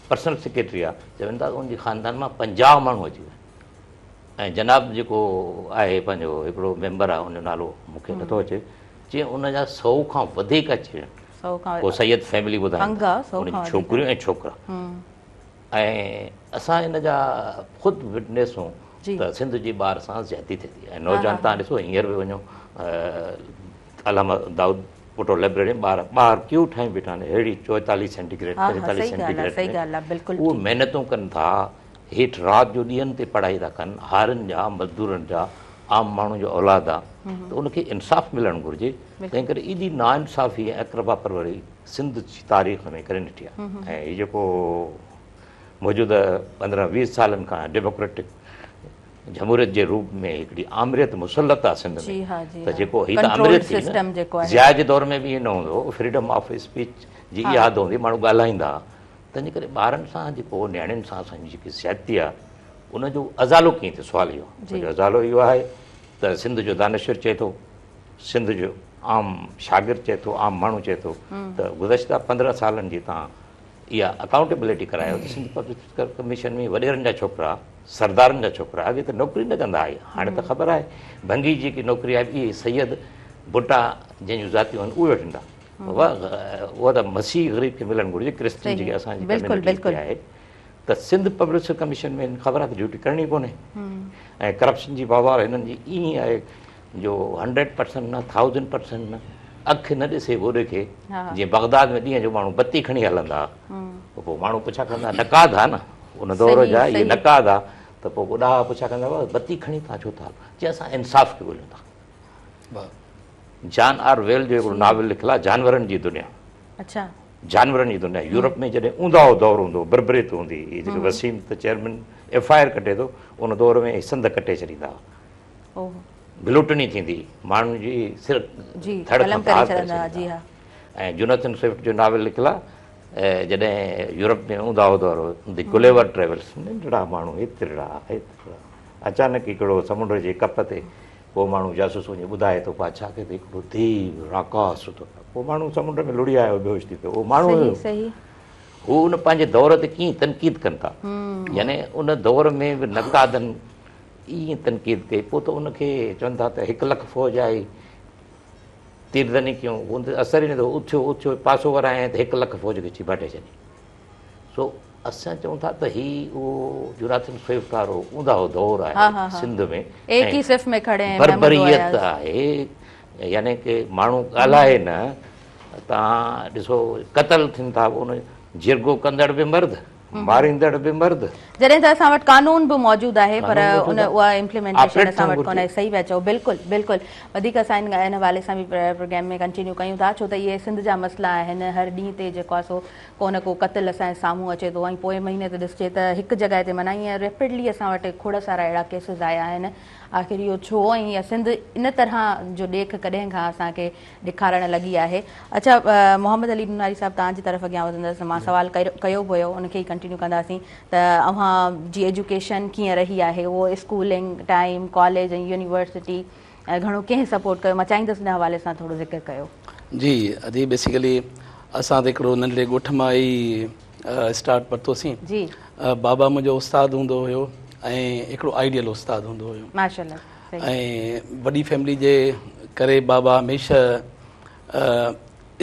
पर्सनल सेक्रेटरी आहे चवनि था उनजे ख़ानदान मां 50 माण्हू अची विया ऐं जनाब जेको आहे पंहिंजो हिकिड़ो मेंबर आहे उनजो नालो मूंखे नथो अचे जीअं उनजा 100 खां वधीक अची विया पोइ सैयद फैमिली ॿुधाईंदी छोकिरियूं ऐं छोकिरा। ऐं असां हिन जा ख़ुदि विटनेसूं त सिंध जी ॿार सां ज़्यादती थिए थी ऐं नौजवान तव्हां ॾिसो हींअर बि वञो अलामा दाऊद पुटो लाइब्रेरी ॿार क्यों ठाही बीठा आहिनि अहिड़ी 44 सेंटीग्रेड 45 सेंटीग्रेड उहे महिनतूं कनि था हेठि राति जो ॾींहंनि ते पढ़ाई था कनि हारनि जा मज़दूरनि जा आम माण्हू जो औलाद आहे त उनखे इंसाफ़ मिलणु घुरिजे। तंहिं करे एॾी नाइंसाफ़ी ऐं अक़रबा परवरी सिंध जी तारीख़ में करे ॾिठी आहे। ऐं हीअ जेको मौजूदा 15-20 सालनि खां डेमोक्रेटिक जमहूरियत जे रूप में हिकिड़ी आमरियत मुसलत आहे सिंध में त जेको हीअ त आमरियत थी ज़िया जे दौर में बि ईअं न हूंदो फ्रीडम ऑफ स्पीच जी इहा हद हूंदी माण्हू ॻाल्हाईंदा। तंहिंजे करे ॿारनि सां जेको नियाणियुनि सां असांजी जेकी ज़्यादती आहे उनजो अज़ालो कीअं थियो सुवाल इहो अज़ालो इहो आहे त सिंध जो दानिश्वर चए थो सिंध जो आम शागिर्द चए थो आम माण्हू चए थो त गुज़िश्ता 15 सालनि जी तव्हां इहा अकाउंटेबिलिटी करायो त सिंध पब्लिक कमीशन में वॾेरनि जा छोकिरा सरदारनि जा छोकिरा अॻे त नौकिरी न कंदा हुआ हाणे त ख़बर आहे भंगी जेकी नौकिरी आहे इहे सैयद भुटा जंहिंजूं ज़ातियूं आहिनि उहे वठंदा उहा त मसीह ग़रीब खे मिलणु घुरिजे क्रिश्चन जेकी असांजी कम्युनिटी आहे त सिंध पब्लिक कमीशन में ख़बर आहे त ड्यूटी करणी कोन्हे ऐं करप्शन जी वाहवार हिननि जी ईअं आहे जो 100% न 1000% न अखि न ॾिसे गोॾे खे जीअं बगदाद में ॾींहं जो माण्हू बत्ती खणी हलंदा पोइ माण्हू पुछा कंदा नकाद आहे न उन दौर जा इहे नकाद आहे त पोइ ॿुढा पुछा कंदा बत्ती खणी तव्हां छो था हलो जीअं असां इंसाफ़ खे ॻोल्हियूं था। जॉन ऑरवेल जो हिकिड़ो नॉवल लिखियलु आहे जानवरनि जी दुनिया। जानवरनि जी दुनिया यूरोप में जॾहिं ऊंदाहो दौरु हूंदो बर्बरीत हूंदी जेके वसीम त चेयरमैन FIR कटे थो उन दौर में सिंध कटे छॾींदा हुआ ग्लूटनी थींदी माण्हुनि जी सिर ऐं जोनाथन स्विफ्ट जो नॉवल लिखियलु आहे जॾहिं यूरोप में ऊंदाहो दौरु हूंदी गुलेवर ट्रेवल्स नंढड़ा माण्हू हेतिरा अचानक हिकिड़ो समुंड जे कप ते पोइ माण्हू जासूस वञी ॿुधाए थो पाछा खे त हिकिड़ो देव आकाश सुठो पोइ माण्हू समुंड में लुड़ी आयो बेहोश थी पियो उहो माण्हू हू उन पंहिंजे दौर ते कीअं तनक़ीद कनि था यानी उन दौर में बि नकादनि ईअं तनक़ीद कई पोइ त उनखे चवनि था त 1 लख फ़ौज आई तीरदनी कयूं असर ई न थियो उथियो उथियो पासो वराए त 1 लख फ़ौज खे अची बाटे छॾी। सो असां चऊं था त हीउ उहो जोनाथन स्विफ्ट वारो ऊंदाहो दौरु आहे सिंध में बर्बरियत आहे यानी की माण्हू ॻाल्हाए न तव्हां ॾिसो क़तल थियनि था उन जिरगो कंदड़ बि मर्द मारींदड़ बि मर्द जॾहिं त असां वटि कानून बि मौजूदु आहे पर उन उहा इम्प्लीमेंटेशन असां वटि कोन्हे। सही पिया चओ बिल्कुलु बिल्कुलु वधीक असां हिन हवाले सां बि प्रोग्राम में कंटिन्यू कयूं था छो त इहे सिंध जा मसइला आहिनि हर ॾींहं ते जेको आहे सो को न को क़तल असांजे साम्हूं अचे थो ऐं पोइ महीने ते ॾिसिजे त हिकु जॻह ते माना ईअं रेपिडली असां वटि खोड़ सारा अहिड़ा केसिस आया आहिनि आख़िर इहो छो ऐं इहा सिंध इन तरह जो ॾेख कॾहिं खां असांखे ॾेखारणु लॻी आहे। अच्छा मोहम्मद अली नुनारी साहिबु तव्हांजी तरफ़ अॻियां वधंदसि मां सुवाल कयो बि हुयो उनखे ई कंटिन्यू कंदासीं त अव्हां जी एजुकेशन कीअं रही आहे उहो स्कूलिंग टाइम कॉलेज ऐं यूनिवर्सिटी घणो कंहिं सपोर्ट कयो मां चाहींदसि हिन हवाले सां थोरो ज़िक्र कयो। जी अजी बेसिकली असां त हिकिड़ो नंढड़े ॻोठ मां ई स्टार्ट पहुतोसीं। जी बाबा मुंहिंजो उस्तादु हूंदो हुयो ऐं हिकिड़ो आइडियल उस्तादु हूंदो हुयो माशाल्लाह। ऐं वॾी फैमिली जे करे बाबा हमेशह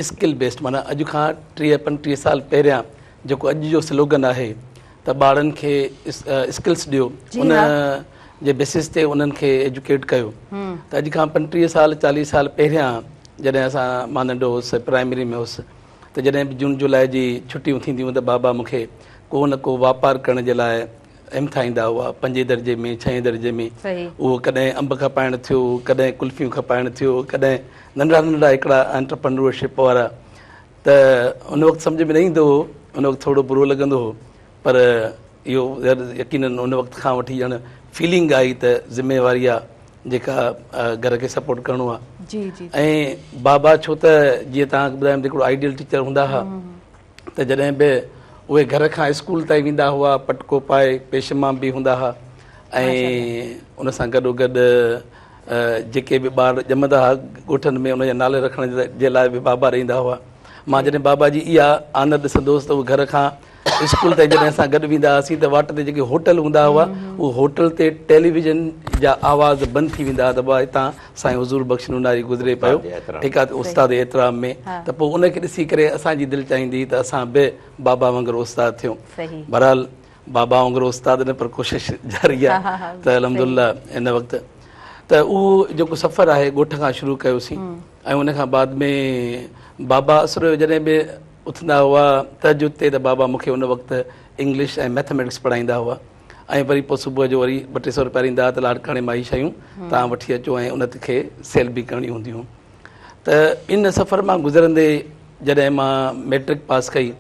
स्किल बेस्ड माना अॼु खां 30-35 साल पहिरियां जेको अॼु जो स्लोगन आहे त ॿारनि खे स्किल्स ॾियो उन जे बेसिस ते उन्हनि खे एजुकेट कयो। त अॼु खां 35 साल 40 साल पहिरियां जॾहिं मां नंढो हुउसि प्राइमरी में हुउसि त जॾहिं बि जून जुलाई जी छुटियूं थींदियूं त बाबा मूंखे को न को वापारु करण जे लाइ हिमथाईंदा हुआ। 5 दर्जे में 6 दर्जे में उहो कॾहिं अंब खपाइण थियो, कॾहिं कुल्फियूं खपाइण थियो, कॾहिं नंढड़ा नंढड़ा हिकिड़ा एंटरप्रेन्योरशिप वारा। त उन वक़्तु सम्झ में न ईंदो हो, उन वक़्तु थोरो बुरो लॻंदो हो, पर इहो यकीननि उन वक़्तु खां वठी ॼण फीलिंग आई त ज़िम्मेवारी आहे जेका घर खे सपोर्ट करिणो आहे। जी जी ऐं बाबा छो त जीअं तव्हांखे ॿुधायमि हिकिड़ो आइडियल टीचर हूंदा हुआ त जॾहिं बि उहे घर खां स्कूल ताईं वेंदा हुआ पटको पाए पेशमा बि हूंदा हुआ ऐं उन सां गॾोगॾु जेके बि ॿार ॼमंदा हुआ ॻोठनि में उनजा नाले रखण जे लाइ बि बाबा रहंदा हुआ। मां जॾहिं बाबा जी इहा आनंद ॾिसंदो हुउसि त उहे घर खां स्कूल ताईं जॾहिं असां गॾु वेंदा हुआसीं त वाट ते जेके होटल हूंदा हुआ उहो होटल ते टेलीविज़न जा आवाज़ बंदि थी वेंदा हुआ त भाउ हितां साईं हुज़ूर बख़्श नूनारी गुज़रे पियो, ठीकु आहे, उस्ताद एतिराम में। त पोइ उनखे ॾिसी करे असांजी दिलि चाहींदी त असां बि बाबा वांगुरु उस्ताद थियूं। बहरहाल बाबा वांगुरु उस्ताद न पर कोशिशि जारी आहे। त अलहमदुल्ला इन वक़्तु त उहो जेको सफ़र आहे ॻोठ खां शुरू कयोसीं ऐं उन खां बाद में बाबा असुर जॾहिं बि उथंदा हुआ तहजुद ते त बाबा मूंखे उन वक़्तु इंग्लिश ऐं मैथमेटिक्स पढ़ाईंदा हुआ ऐं वरी पोइ सुबुह जो वरी 200-300 रुपया ॾींदा हुआ त लाड़काणे मां ई शयूं तव्हां वठी अचो ऐं उन खे सेल बि करणी हूंदियूं। त इन सफ़र मां गुज़रंदे जॾहिं मां मैट्रिक पास कई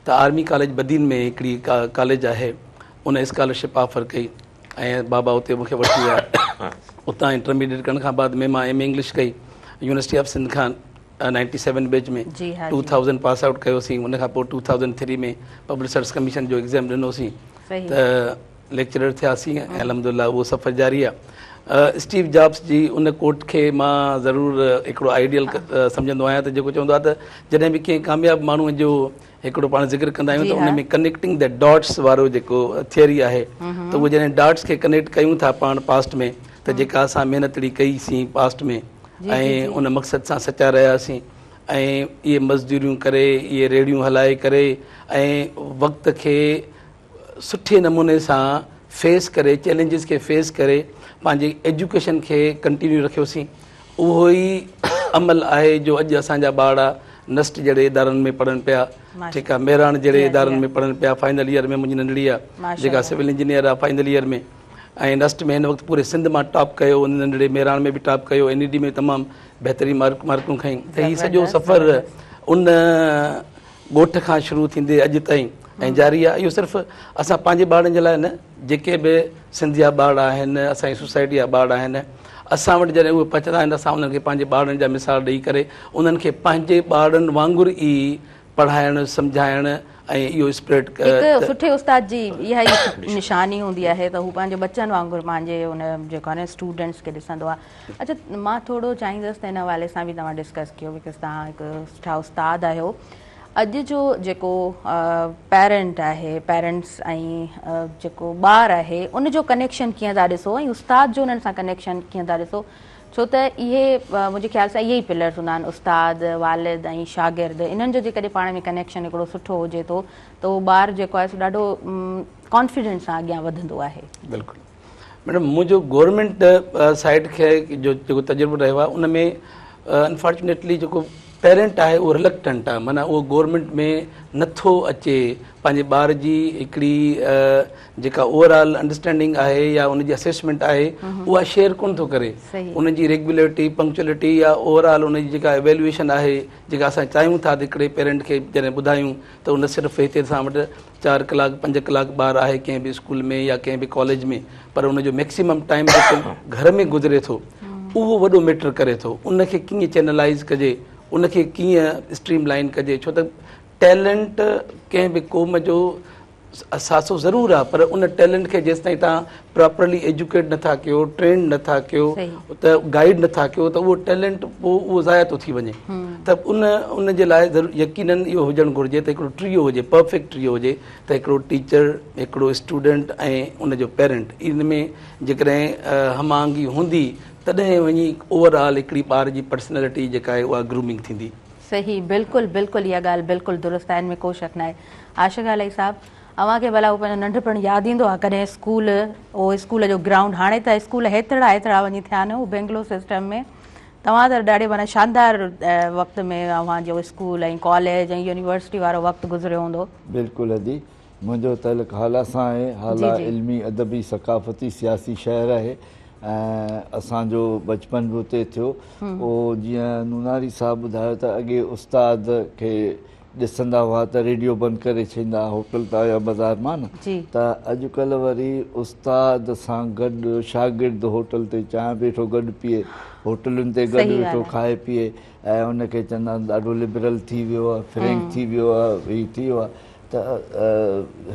त आर्मी कॉलेज बदीन में हिकिड़ी कॉलेज आहे उन स्कॉलरशिप ऑफर कई ऐं बाबा उते मूंखे वठी विया। उतां इंटरमीडिएट करण खां बाद में मां MA इंग्लिश कई यूनिवर्सिटी ऑफ सिंध खां 97 बैच में 2000 पास आउट कयोसीं। उन खां पोइ 2003 में पब्लिक सर्विस कमीशन जो एग्ज़ाम ॾिनोसीं त लेक्चरर थियासीं ऐं अलहमदुल्ला उहो सफ़र जारी आहे। स्टीव जॉब्स जी उन कोट खे मां ज़रूरु हिकिड़ो आइडियल सम्झंदो आहियां त जेको चवंदो आहे त जॾहिं बि कंहिं कामयाबु माण्हूअ जो हिकिड़ो पाण ज़िक्र कंदा आहियूं त उन में कनेक्टिंग द डॉट्स वारो जेको थियरी आहे त उहे जॾहिं डॉट्स खे कनेक्ट कयूं था पाण पास्ट में त जेका असां महिनतड़ी कईसीं पास्ट में ऐं उन मक़सद सां सचा रहियासीं ऐं इहे मज़दूरियूं करे इहे रेड़ियूं हलाए करे ऐं वक़्त खे सुठे नमूने सां फेस करे चैलेंजिस खे फेस करे पंहिंजी एजुकेशन खे कंटिन्यू रखियोसीं। उहो ई अमल आहे जो अॼु असांजा ॿार नस्ट जहिड़े इदारनि में पढ़नि पिया, ठीकु आहे, मेराण जहिड़े इदारनि में पढ़नि पिया। फाइनल ईयर में मुंहिंजी नंढड़ी आहे जेका सिविल इंजीनियर आहे फाइनल ईयर में ऐं नस्ट में हिन वक़्तु पूरे सिंध मां टॉप कयो, उन नंढड़े मेराण में बि टॉप कयो, NED में तमामु बहितरीन मार्कूं खयूं। त हीउ सॼो सफ़र उन ॻोठ खां शुरू थींदे अॼु ताईं ऐं जारी आहे। इहो सिर्फ़ु असां पंहिंजे ॿारनि जे लाइ न, जेके बि सिंधिया ॿार आहिनि असांजी सोसाइटी जा ॿार आहिनि, असां वटि जॾहिं उहे पहुचंदा आहिनि असां उन्हनि खे पंहिंजे ॿारनि जा मिसाल ॾेई करे उन्हनि खे पंहिंजे ॿारनि वांगुरु ई पढ़ाइणु सम्झाइणु ऐं इहो स्प्रेड हिकु सुठे उस्ताद जी इहा ई निशानी हूंदी आहे त हू पंहिंजे बच्चनि वांगुरु पंहिंजे उन जेको आहे न स्टूडेंट्स खे ॾिसंदो आहे। अच्छा, मां थोरो चाहींदसि त हिन हवाले सां बि तव्हां डिस्कस कयो बिकॉज़ तव्हां हिकु सुठा उस्ताद आहियो। अॼु जो जेको पेरेंट आहे, पेरेंट्स ऐं जेको ॿारु आहे उनजो कनेक्शन कीअं था ॾिसो ऐं उस्ताद जो उन्हनि सां कनेक्शन कीअं था ॾिसो? छो त इहे मुंहिंजे ख़्याल सां इहे ई पिलर्स हूंदा आहिनि, उस्ताद, वालिद ऐं शागिर्द। इन्हनि जो जेकॾहिं पाण में कनेक्शन हिकिड़ो सुठो हुजे थो त उहो ॿारु जेको आहे सो ॾाढो कॉन्फिडेंस सां अॻियां वधंदो आहे। बिल्कुलु मैडम, मुंहिंजो गवर्नमेंट साइड खे जो जेको तजुर्बो रहियो आहे उन में अनफॉर्चुनेटली जेको पेरेंट आहे उहो रिलक्टेंट आहे, माना उहो गवर्नमेंट में नथो अचे। पंहिंजे ॿार जी हिकिड़ी जेका ओवरऑल अंडरस्टैंडिंग आहे या उनजी असेसमेंट आहे उहा शेयर कोन थो करे। उनजी रेगुलरिटी, पंक्चुअलिटी या ओवरऑल उनजी जेका एवेल्युएशन आहे जेका असां चाहियूं था त हिकिड़े पेरेंट खे जॾहिं ॿुधायूं त उन सिर्फ़ु हिते असां वटि 4 कलाक 5 कलाक ॿारु आहे कंहिं बि स्कूल में या कंहिं बि कॉलेज में, पर उनजो मैक्सिमम टाइम जेको घर में गुज़रे थो उहो वॾो मैटर करे थो। उनखे कीअं चैनलाइज़ कजे, उनखे कीअं स्ट्रीम लाइन कजे, छो त टैलेंट कंहिं बि क़ौम जो असासो ज़रूरु आहे, पर उन टैलेंट खे जेसि ताईं तव्हां प्रॉपरली एजुकेट नथा कयो, ट्रेन नथा कयो, त गाइड नथा कयो, त उहो टैलेंट पोइ उहो ज़ाया थो थी वञे। त उन जे लाइ यकीनन इहो हुजणु घुरिजे त हिकिड़ो ट्रियो हुजे, परफेक्ट ट्रियो हुजे, त हिकिड़ो टीचर, हिकिड़ो स्टूडेंट ऐं उनजो पेरेंट, इन में जेकॾहिं हमाहंगी हूंदी तॾहिं वञी ओवरऑल हिकिड़ी ॿार जी पर्सनैलिटी जेका आहे उहा ग्रूमिंग थींदी। सही, बिल्कुलु बिल्कुलु, इहा ॻाल्हि बिल्कुलु दुरुस्त आहे, हिन में को शक न आहे। आशिक़ अलाई साहब, अव्हांखे भला उहो पंहिंजो नंढपण यादि ईंदो आहे कॾहिं स्कूल, उहो स्कूल जो ग्राउंड, हाणे त स्कूल हेतिरा वञी थिया आहिनि, उहो बेंगलोर सिस्टम में, तव्हां त ॾाढे माना शानदार वक़्त में अव्हांजो स्कूल ऐं कॉलेज ऐं यूनिवर्सिटी वारो वक़्तु गुज़रियो हूंदो। बिल्कुलु अदी, मुंहिंजो तइल्लुक़ु हाला सां आहे। हाला इल्मी अदबी सकाफ़ती सियासी शहर आहे ऐं असांजो बचपन बि उते थियो। उहो जीअं नूनारी साहब ॿुधायो त अॻे उस्ताद खे ॾिसंदा हुआ त रेडियो बंदि करे छॾींदा होटल तां या बाज़ार मां न, त अॼुकल्ह वरी उस्ताद सां गॾु शागिर्द होटल ते चांहि वेठो गॾु पीए, होटलुनि ते गॾु वेठो खाए पीए, ऐं उनखे चवंदा आहिनि ॾाढो लिबरल थी वियो आहे, फ्रैंक थी वियो आहे, हीअ थी वियो आहे। त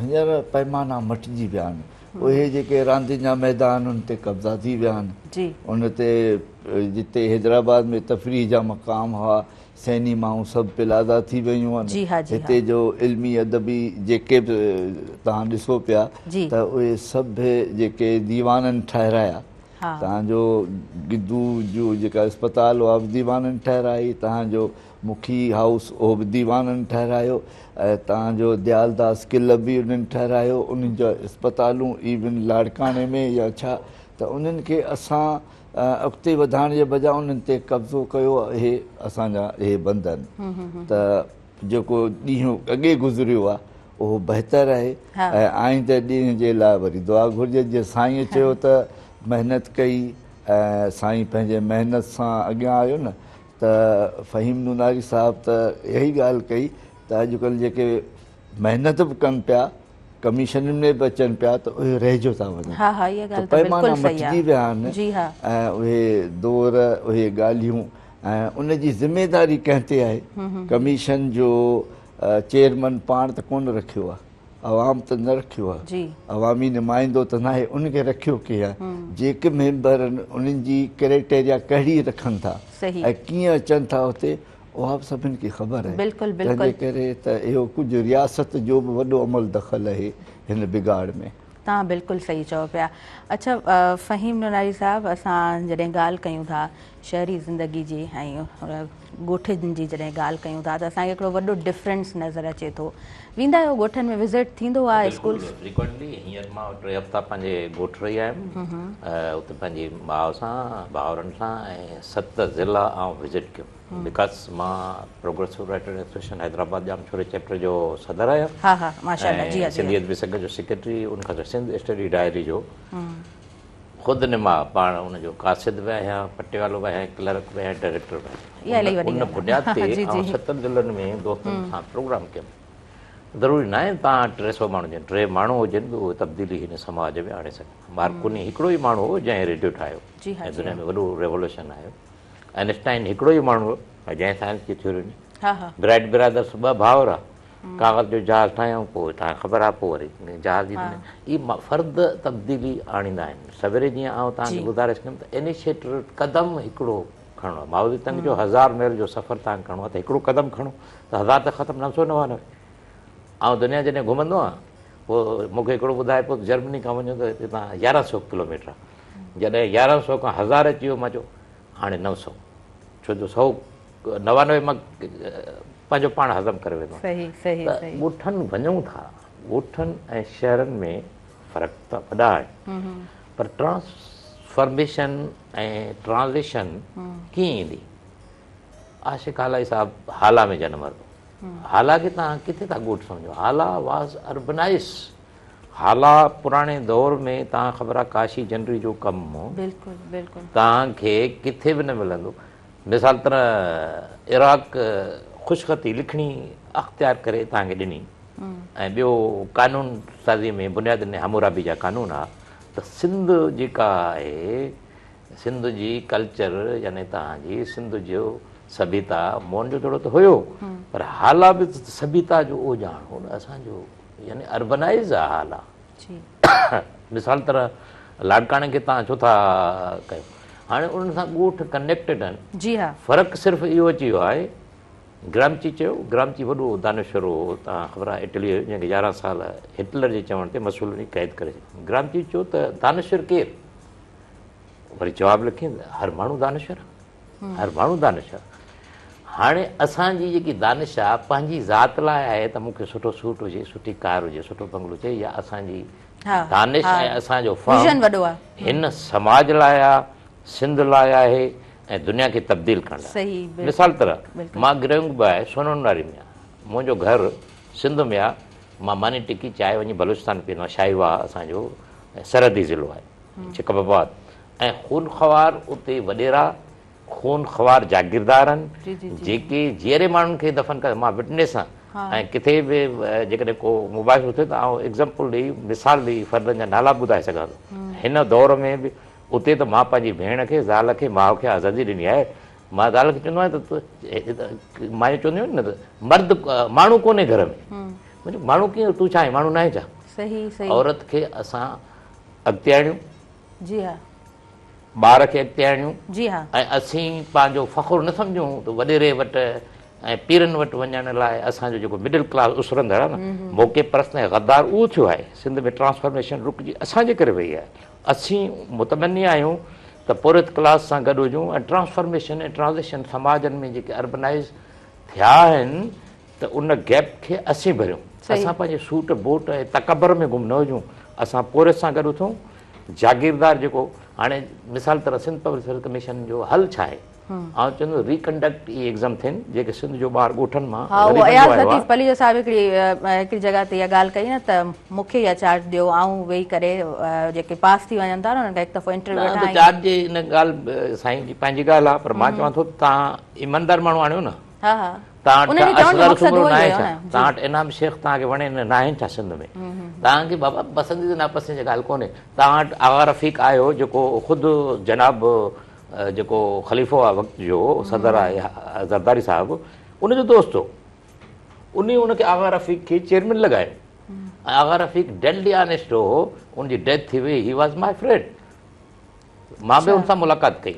हींअर पैमाना मटिजी विया आहिनि। उहे जेके रांदियुनि जा मैदान उन ते कब्ज़ा थी विया आहिनि। उन ते जिते हैदराबाद में तफ़रीह जा मक़ाम हुआ, सैनी माण्हू सभु पिलादा थी वियूं आहिनि। हिते जो इल्मी अदबी जेके बि तव्हां ॾिसो पिया त उहे सभु जेके दीवाननि ठहिराया, तव्हांजो गिदू जो जेका अस्पताल उहा बि दीवाननि ठहिराई, तव्हांजो मुखी हाउस उहो बि दीवाननि ठहिरायो, ऐं तव्हांजो दयालदास क़िलो बि उन्हनि ठहिरायो, उन्हनि जा अस्पतालूं इवन लाड़काणे में या छा, त उन्हनि खे असां अॻिते वधाइण जे बजाय उन्हनि ते कब्ज़ो कयो। इहे असांजा इहे बंद आहिनि। त जेको ॾींहुं अॻे गुज़रियो आहे उहो बहितरु आहे ऐं आईंदे ॾींहं जे लाइ वरी दुआ घुरिजे। जीअं साईं चयो त महिनत कई ऐं साईं पंहिंजे महिनत सां अॻियां आयो न, त फ़हीम नूनारी साहब त इहा ई ॻाल्हि कई त अॼुकल्ह जेके महिनत बि कनि पिया, कमीशनुनि में बि अचनि पिया, त उहे रहिजो था वञनि, पैमाना मटिजी विया आहिनि ऐं उहे दौर, उहे ॻाल्हियूं ऐं उनजी ज़िमेदारी कंहिं ते आहे। कमीशन जो चेयरमैन पाण त कोन रखियो आहे, अवाम त न रखियो आहे, अवामी नुमाइंदो त न आहे, उनखे रखियो केरु आहे? जेके मेंबर आहिनि उन्हनि जी क्राइटेरिया कहिड़ी रखनि था ऐं कीअं अचनि था उते, उहा बि सभिनि खे ख़बर आहे। तंहिंजे करे त इहो कुझु रियासत जो बि वॾो अमल दख़ल आहे हिन बिगाड़ में। तव्हां बिल्कुलु सही चओ पिया। अच्छा फ़हीम नूनारी साहब, असां जॾहिं ॻाल्हि कयूं था शहरी ज़िंदगी जी ऐं ॻोठनि जी जॾहिं ॻाल्हि कयूं था, त असांखे हिकिड़ो वॾो डिफरेंस नज़र अचे थो। वेंदा आहियो ॻोठनि में, विज़िट थींदो आहे स्कूल? फ्रीक्वेंटली हींअर मां 2 हफ़्ता पंहिंजे ॻोठ रही आयुमि, उते पंहिंजी माउ सां, भाउरनि सां ऐं 7 ज़िला आउं विज़िट कयो। बिकॉज़ मां प्रोग्रेसिव राइटर एसोसिएशन हैदराबाद जाम छोरे चैप्टर जो सदर आहियां, सिंधियत विसंग जो सेक्रेटरी, उनखां सिंध स्टडी डायरी जो ख़ुदि ने मां पाण उनजो कासिद बि आहियां, पटेवालो बि आहियां, क्लर्क बि आहियां, डायरेक्टर बि आहियां। उन बुनियाद ते 7 ज़िलनि में दोस्तनि सां प्रोग्राम कयुमि। ज़रूरी न आहे तव्हां 300 माण्हू हुजनि, 3 माण्हू हुजनि बि उहे तब्दीली हिन समाज में आणे सघनि। मार्कोनी हिकिड़ो ई माण्हू हो जंहिं रेडियो ठाहियो ऐं दुनिया में वॾो रेवोल्यूशन आयो। आइनस्टाइन हिकिड़ो ई माण्हू हो जंहिं साइंस जी थ्योरी, राइट ब्रदर्स 2 भाउर आहे, कागज़ जो जहाज़ ठाहियूं, पोइ तव्हांखे ख़बर आहे पोइ वरी जहाज़ जी इहा फ़र्द तब्दीली आणींदा आहिनि। सवेरे जीअं आउं तव्हांखे गुज़ारिश कयुमि त इनिशिएटिव क़दम हिकिड़ो खणणो आहे। माओ तंग जो 1000 मील जो सफ़र तव्हांखे खणणो आहे, त हिकिड़ो क़दम खणो त 1000 त ख़तमु, 999। ऐं दुनिया जॾहिं घुमंदो आहे पोइ मूंखे हिकिड़ो ॿुधाए पोइ जर्मनी खां वञो त हिते तव्हां 1100 किलोमीटर आहे। जॾहिं 1100 खां 1000 अची वियो, मां चयो हाणे 900, छो जो 199 मां पंहिंजो पाण हज़म करे वेंदो। त ॻोठनि वञूं था, ॻोठनि ऐं शहरनि में फ़र्क़ु त वॾा आहिनि, पर ट्रांसफॉर्मेशन ऐं ट्रांज़िशन कीअं ईंदी? आशिक़ अलाई साहब हाला में जनम वरितो। हाला खे तव्हां किथे था ॻोठ सम्झो? हाला वाज़ अर्बनाइज़। हाला पुराणे दौर में तव्हां ख़बर आहे काशी जनरी जो कमु तव्हांखे किथे बि न मिलंदो। मिसाल तरह इराक ख़ुशख़ती लिखणी अख़्तियार करे तव्हांखे ॾिनी, ऐं ॿियो कानून साज़ी में बुनियादी ने हमूराबी जा कानून आहे, त सिंध जेका आहे, सिंध जी कल्चर यानी तव्हांजी सिंध जो सभ्यता मोहन जो थोरो त हुयो, पर हाला बि सभ्यता जो ओजाण हो न असांजो यानी अर्बनाइज़ आहे हाल आहे। जी मिसाल तरह लाडकाणे खे तव्हां छो था कयो, हाणे उन्हनि सां ॻोठ कनेक्टेड आहिनि। जी हा फ़र्क़ु सिर्फ़ु इहो अची वियो आहे, ग्रामची चयो, ग्रामची वॾो दानिश्वर हो, तव्हां ख़बर आहे इटली जंहिंखे 11 साल हिटलर जे चवण ते मसूलनी क़ैद करे छॾियो। ग्रामची चयो त दानिश्वर केरु, वरी जवाबु लिखी हर माण्हू दानिश्वर, हर माण्हू दानिश्वर। हाणे असांजी जेकी दानिश आहे पंहिंजी ज़ात लाइ आहे त मूंखे सुठो सूट हुजे, सुठी कार हुजे, सुठो बंगलो हुजे, या असांजी दानिश ऐं असांजो विजन वॾो आहे, हिन समाज लाइ आहे, सिंध लाइ आहे ऐं दुनिया खे तब्दील करण लाइ। सही मिसाल तरह मां गिरंग बि आहे सोननवारी में आहे, मुंहिंजो घर सिंध में आहे, मां मानी टिकी चांहि वञी बलूचिस्तान पीअंदो आहियां, शाहीवा असांजो सरहदी ज़िलो आहे चिकबाबाद, ऐं खून ख़वार उते वॾेरा खून ख़वार जागीरदार आहिनि जेके जहिड़े माण्हुनि खे दफ़न करे। मां विटनेस आहियां, ऐं किथे बि जेकॾहिं को मुबाहिलो थिए त आउं एग्ज़ाम्पल ॾेई मिसाल ॾेई फर्दनि जा नाला ॿुधाए सघां थो। हिन दौर में बि उते त मां पंहिंजी भेण खे, ज़ाल खे, माउ खे आज़ादी ॾिनी आहे। मां ज़ाल खे चवंदो आहियां त मायूं चवंदियूं आहिनि न त मर्द माण्हू कोन्हे घर में, मुंहिंजो माण्हू कीअं, तूं छा आहे माण्हू न आहे छा? सही सही औरत खे असां अॻिते आणियूं, जी हा ॿार खे अॻिते आणियूं, जी हा ऐं असीं पंहिंजो फ़ख़ुरु न सम्झूं त वॾेरे वटि ऐं पीरनि वटि वञण लाइ असांजो जेको मिडिल क्लास उसरंदड़ आहे न, मौक़े परस्त ऐं गद्दार उहो थियो आहे। सिंध में ट्रांसफॉर्मेशन रुकिजी असांजे करे वई आहे। असीं मुतमनी आहियूं त पुरत क्लास सां गॾु हुजूं ऐं ट्रांसफॉर्मेशन ऐं ट्रांज़िशन समाजनि में जेके अर्बनाइज़ थिया आहिनि त उन गैप खे असीं भरियूं। असां पंहिंजे सूट बूट ऐं तकबर में गुम न हुजूं, असां पुरत सां गॾु उथूं। जागीरदार जेको हाणे मिसाल तरह सिंध पब्लिक सर्विस कमीशन जो हल छा आहे, आउं चवंदो रिकंडक्ट इहे एग्ज़ाम थियनि जेके सिंध जो ॿार ॻोठनि मां हिकिड़ी जॻह ते इहा ॻाल्हि कई न त मूंखे इहा चार्ज ॾियो, ऐं वेही करे जेके पास थी वञनि था न हुननि हिकु दफ़ो इंटरव्यू चार्ज जी इन ॻाल्हि साईं जी पंहिंजी ॻाल्हि आहे, पर मां चवां थो तव्हां ईमानदार माण्हू आणियो न, तव्हां वटि इनाम शेख तव्हांखे वणे न आहिनि छा सिंध में? तव्हांखे बाबा पसंदीदा नापसंदी जी ॻाल्हि कोन्हे। तव्हां वटि आगा रफ़ीक आयो जेको ख़ुदि जनाब जेको ख़लीफ़ो आहे वक़्त जो सदर आहे ज़रदारी साहिबु, उनजो दोस्त हो, उनखे आगा रफ़ीक खे चेयरमैन लॻायो, ऐं आगा रफ़ीक डेडली ऑनेस्ट हो, उनजी डेथ थी वई, ही वॉज़ माई फ्रेंड। मां बि हुन सां मुलाक़ात कई,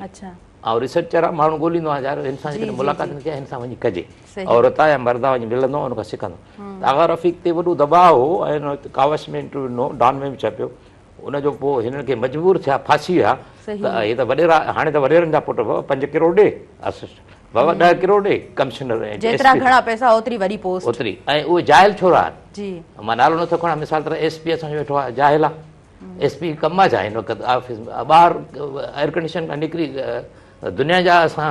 ऐं रिसर्चर आहे, माण्हू ॻोल्हींदो आहे यार हिन सां जेकॾहिं मुलाक़ात न कया हिन सां वञी कजे, औरत आहे या मर्द आहे वञी मिलंदो हुन खां सिखंदो। आगा रफ़ीक ते वॾो दबाव हो, ऐं कावस में इंटरव्यू ॾिनो, डॉन में बि छपियो, उनजो पोइ हिननि खे मजबूर थिया, फांसी विया त हे त वॾेरा, हाणे त वॾेरनि जा पुट 5 करोड़ ॾे असिस्टेंट, बाबा 10 करोड़ ॾे कमिशनर, ओतिरी, ऐं उहे जाहिल छोरा आहिनि। मां नालो नथो खणां, मिसाल तरह SP असांजो वेठो आहे जाहिल आहे, SP कम आहे छा हिन वक़्तु ऑफिस में? ॿाहिरि एयर कंडीशन खां निकिरी दुनिया जा असां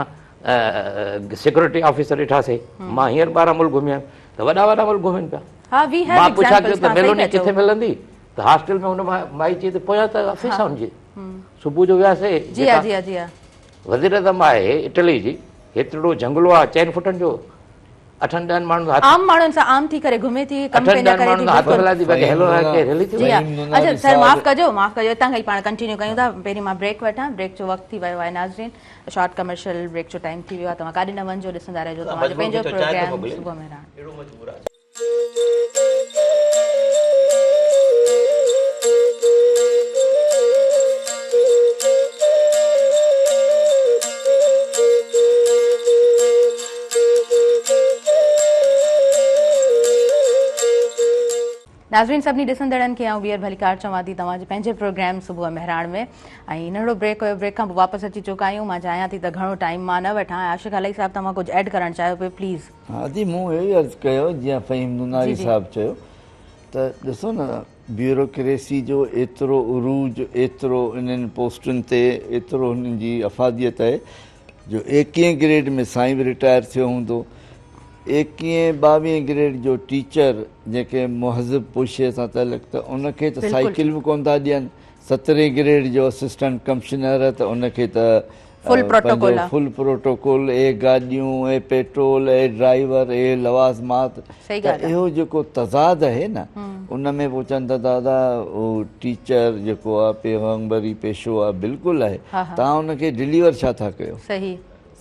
सिक्योरिटी ऑफिसर ॾिठासीं। मां हींअर 12 मुल्क घुमी आयुमि त वॾा वॾा मुल्क घुमनि पिया। मां पुछां कयो त मेलोनी किथे मिलंदी, त हॉस्टल में हुन माई चई त पोयां त ऑफिस आहे हुनजी। सुबुह जो वियासीं, वज़ीर आज़म आहे इटली जी, हेतिरो जंगलो आहे 4 फुटनि जो, 8-10 माण्हू आम माण्हुनि सां आम थी करे घुमे थी, कम पे न करे थी, हथ मिलाए थी बाक़ी हेलो के रेली थी। अच्छा सर माफ़ कजो हितां खां ई पाण कंटिन्यू कयूं था। पहिरीं मां ब्रेक वठां, ब्रेक जो वक़्तु थी वियो आहे नाज़रीन, शॉर्ट कमर्शियल ब्रेक जो टाइम थी वियो आहे। तव्हां काॾे न वञिजो, ॾिसंदा रहिजो तव्हांजो पंहिंजो प्रोग्राम सुबुह में रहण। नाज़रीन सभिनी ॾिसंदड़नि खे आउं वीर भलीकार चवां थी तव्हांजे पंहिंजे प्रोग्राम सुबुह मेहराण में, ऐं नंढिड़ो ब्रेक हुयो, ब्रेक खां पोइ वापसि अची चुका आहियूं। मां चाहियां थी त घणो टाइम मां न वठां। आशिक़ अलाई साहिबु तव्हां कुझु ऐड करणु चाहियो पियो प्लीज़? हा जी, मूं इहो ई अर्ज़ु कयो जीअं फ़हीम नुनारी साहिबु चयो त ॾिसो न, ब्यूरोक्रेसी जो एतिरो उरूज, एतिरो इन्हनि पोस्टुनि ते एतिरो हुननि जी अफ़ादियत आहे जो 21 ग्रेड में साईं बि रिटायर थियो हूंदो, 21-22 ग्रेड जो टीचर जेके मुहज़िब पोशीअ सां तलक त उनखे त साइकिल बि कोन था ॾियनि, 17 ग्रेड जो असिस्टेंट कमिश्नर त उनखे त फुल प्रोटोकॉल, ए गाॾियूं, ए पेट्रोल, ए ड्राइवर, ए लवाज़मात। त इहो जेको तज़ाद आहे न, उन में पोइ चवनि था दादा उहो टीचर जेको आहे पैगंबरी पेशो आहे, बिल्कुलु आहे, तव्हां उनखे डिलीवर छा था कयो?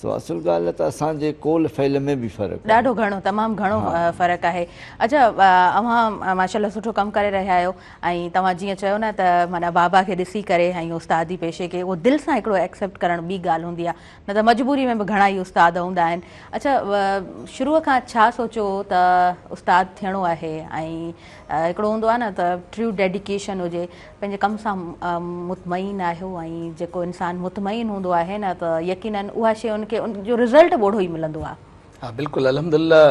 सो असुल ॻाल्हि त असांजे कोल फैल में बि फ़र्क़ु ॾाढो घणो तमामु घणो फ़र्क़ु आहे। अच्छा, अव्हां माशाल्लाह सुठो कमु करे रहिया आहियो ऐं तव्हां जीअं चयो न त माना बाबा खे ॾिसी करे ऐं उस्तादी पेशे खे उहो दिलि सां हिकिड़ो एक्सेप्ट करणु ॿी ॻाल्हि हूंदी आहे, न त मजबूरी में बि घणा ई उस्ताद हूंदा आहिनि। अच्छा, शुरूअ खां छा सोचियो त उस्ताद थियणो आहे ऐं हिकिड़ो हूंदो आहे न त ट्रू डेडिकेशन हुजे, पंहिंजे कम सां मुतमईन आहियो ऐं जेको इंसानु मुतमईन हूंदो आहे न त यकीनन उहा शइ उनखे उनजो रिज़ल्ट ओढ़ो ई मिलंदो आहे। हा बिल्कुलु, अल्हम्दुलिल्लाह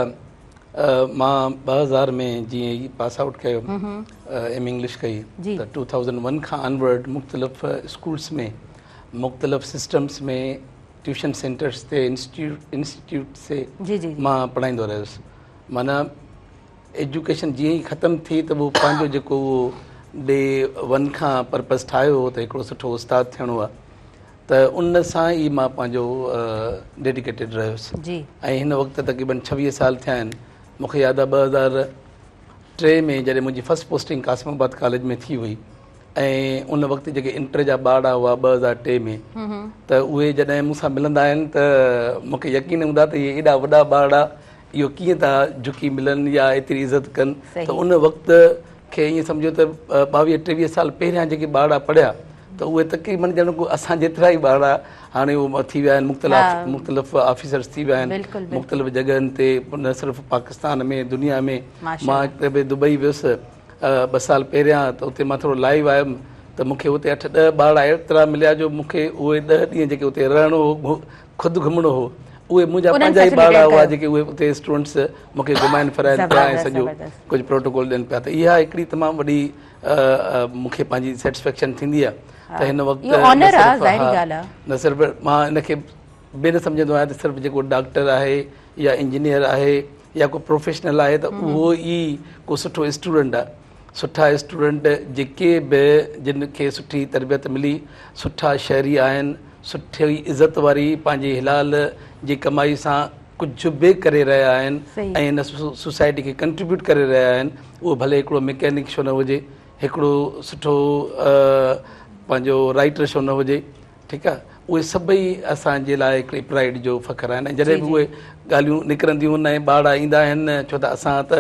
मां 2000 में जीअं ई पास आउट कयो एम इंग्लिश कई त 2001 खां अनवर्ड मुख़्तलिफ़ स्कूल्स में मुख़्तलिफ़ सिस्टम्स में ट्यूशन सेंटर्स ते इंस्टीट्यूट से मां पढ़ाईंदो रहियुसि। माना एजुकेशन जीअं ई ख़तमु थी त उहो पंहिंजो जेको उहो डे 1 खां पर्पज़ ठाहियो हो त हिकिड़ो सुठो उस्ताद थियणो आहे, त उन सां ई मां पंहिंजो डेडिकेटेड रहियुसि। ऐं हिन वक़्तु तक़रीबन 26 साल थिया आहिनि। मूंखे यादि आहे 2003 में जॾहिं मुंहिंजी फस्ट पोस्टिंग कासिमाबाद कॉलेज में थी हुई ऐं उन वक़्तु जेके इंटर जा ॿार हुआ 2003 में, त उहे जॾहिं मूंसां मिलंदा आहिनि त मूंखे यकीन हूंदा त इहे एॾा वॾा ॿार इहो कीअं था झुकी मिलनि या एतिरी इज़त कनि। त उन वक़्तु खे ईअं सम्झो त 22-23 साल पहिरियां जेके ॿार पढ़िया त उहे तक़रीबन ॼण को असां जेतिरा ई ॿार हाणे उहे थी विया आहिनि, मुख़्तलिफ़ ऑफिसर्स थी विया आहिनि मुख़्तलिफ़ जॻहनि ते, न सिर्फ़ु पाकिस्तान में दुनिया में। मां हिकु दफ़े दुबई वियुसि 2 साल पहिरियां, त उते मां थोरो लाइव आयुमि त मूंखे उते 8-10 ॿार एतिरा मिलिया जो मूंखे उहे 10 ॾींहं जेके उते रहणो हो, ख़ुदि घुमणो हो, उहे मुंहिंजा पंहिंजा ई ॿार हुआ जेके उहे उते स्टूडेंट्स मूंखे घुमाइनि फिराइनि पिया ऐं सॼो कुझु प्रोटोकॉल ॾियनि पिया। त इहा हिकिड़ी तमामु वॾी मूंखे पंहिंजी सेटिस्फेक्शन थींदी आहे त हिन वक़्तु न सिर्फ़ु मां हिनखे बि न सम्झंदो आहियां त सिर्फ़ु जेको डॉक्टर आहे या इंजीनियर आहे या को प्रोफेशनल आहे त उहो ई को सुठो स्टूडेंट आहे। सुठा स्टूडेंट जेके बि जिन खे सुठी तरबियत मिली, सुठा शहरी आहिनि, सुठी इज़त वारी पंहिंजी हिलाल जी कमाई सां कुझु बि करे रहिया आहिनि ऐं हिन सोसाइटी खे कंट्रीब्यूट करे रहिया आहिनि, उहो भले हिकिड़ो मैकेनिक छो न हुजे, हिकिड़ो सुठो पंहिंजो राइटर छो न हुजे, ठीकु आहे, उहे सभई असांजे लाइ हिकिड़ी प्राइड जो फ़ख़्रु आहिनि। ऐं जॾहिं बि उहे ॻाल्हियूं निकिरंदियूं आहिनि ऐं ॿार ईंदा आहिनि, छो त असां त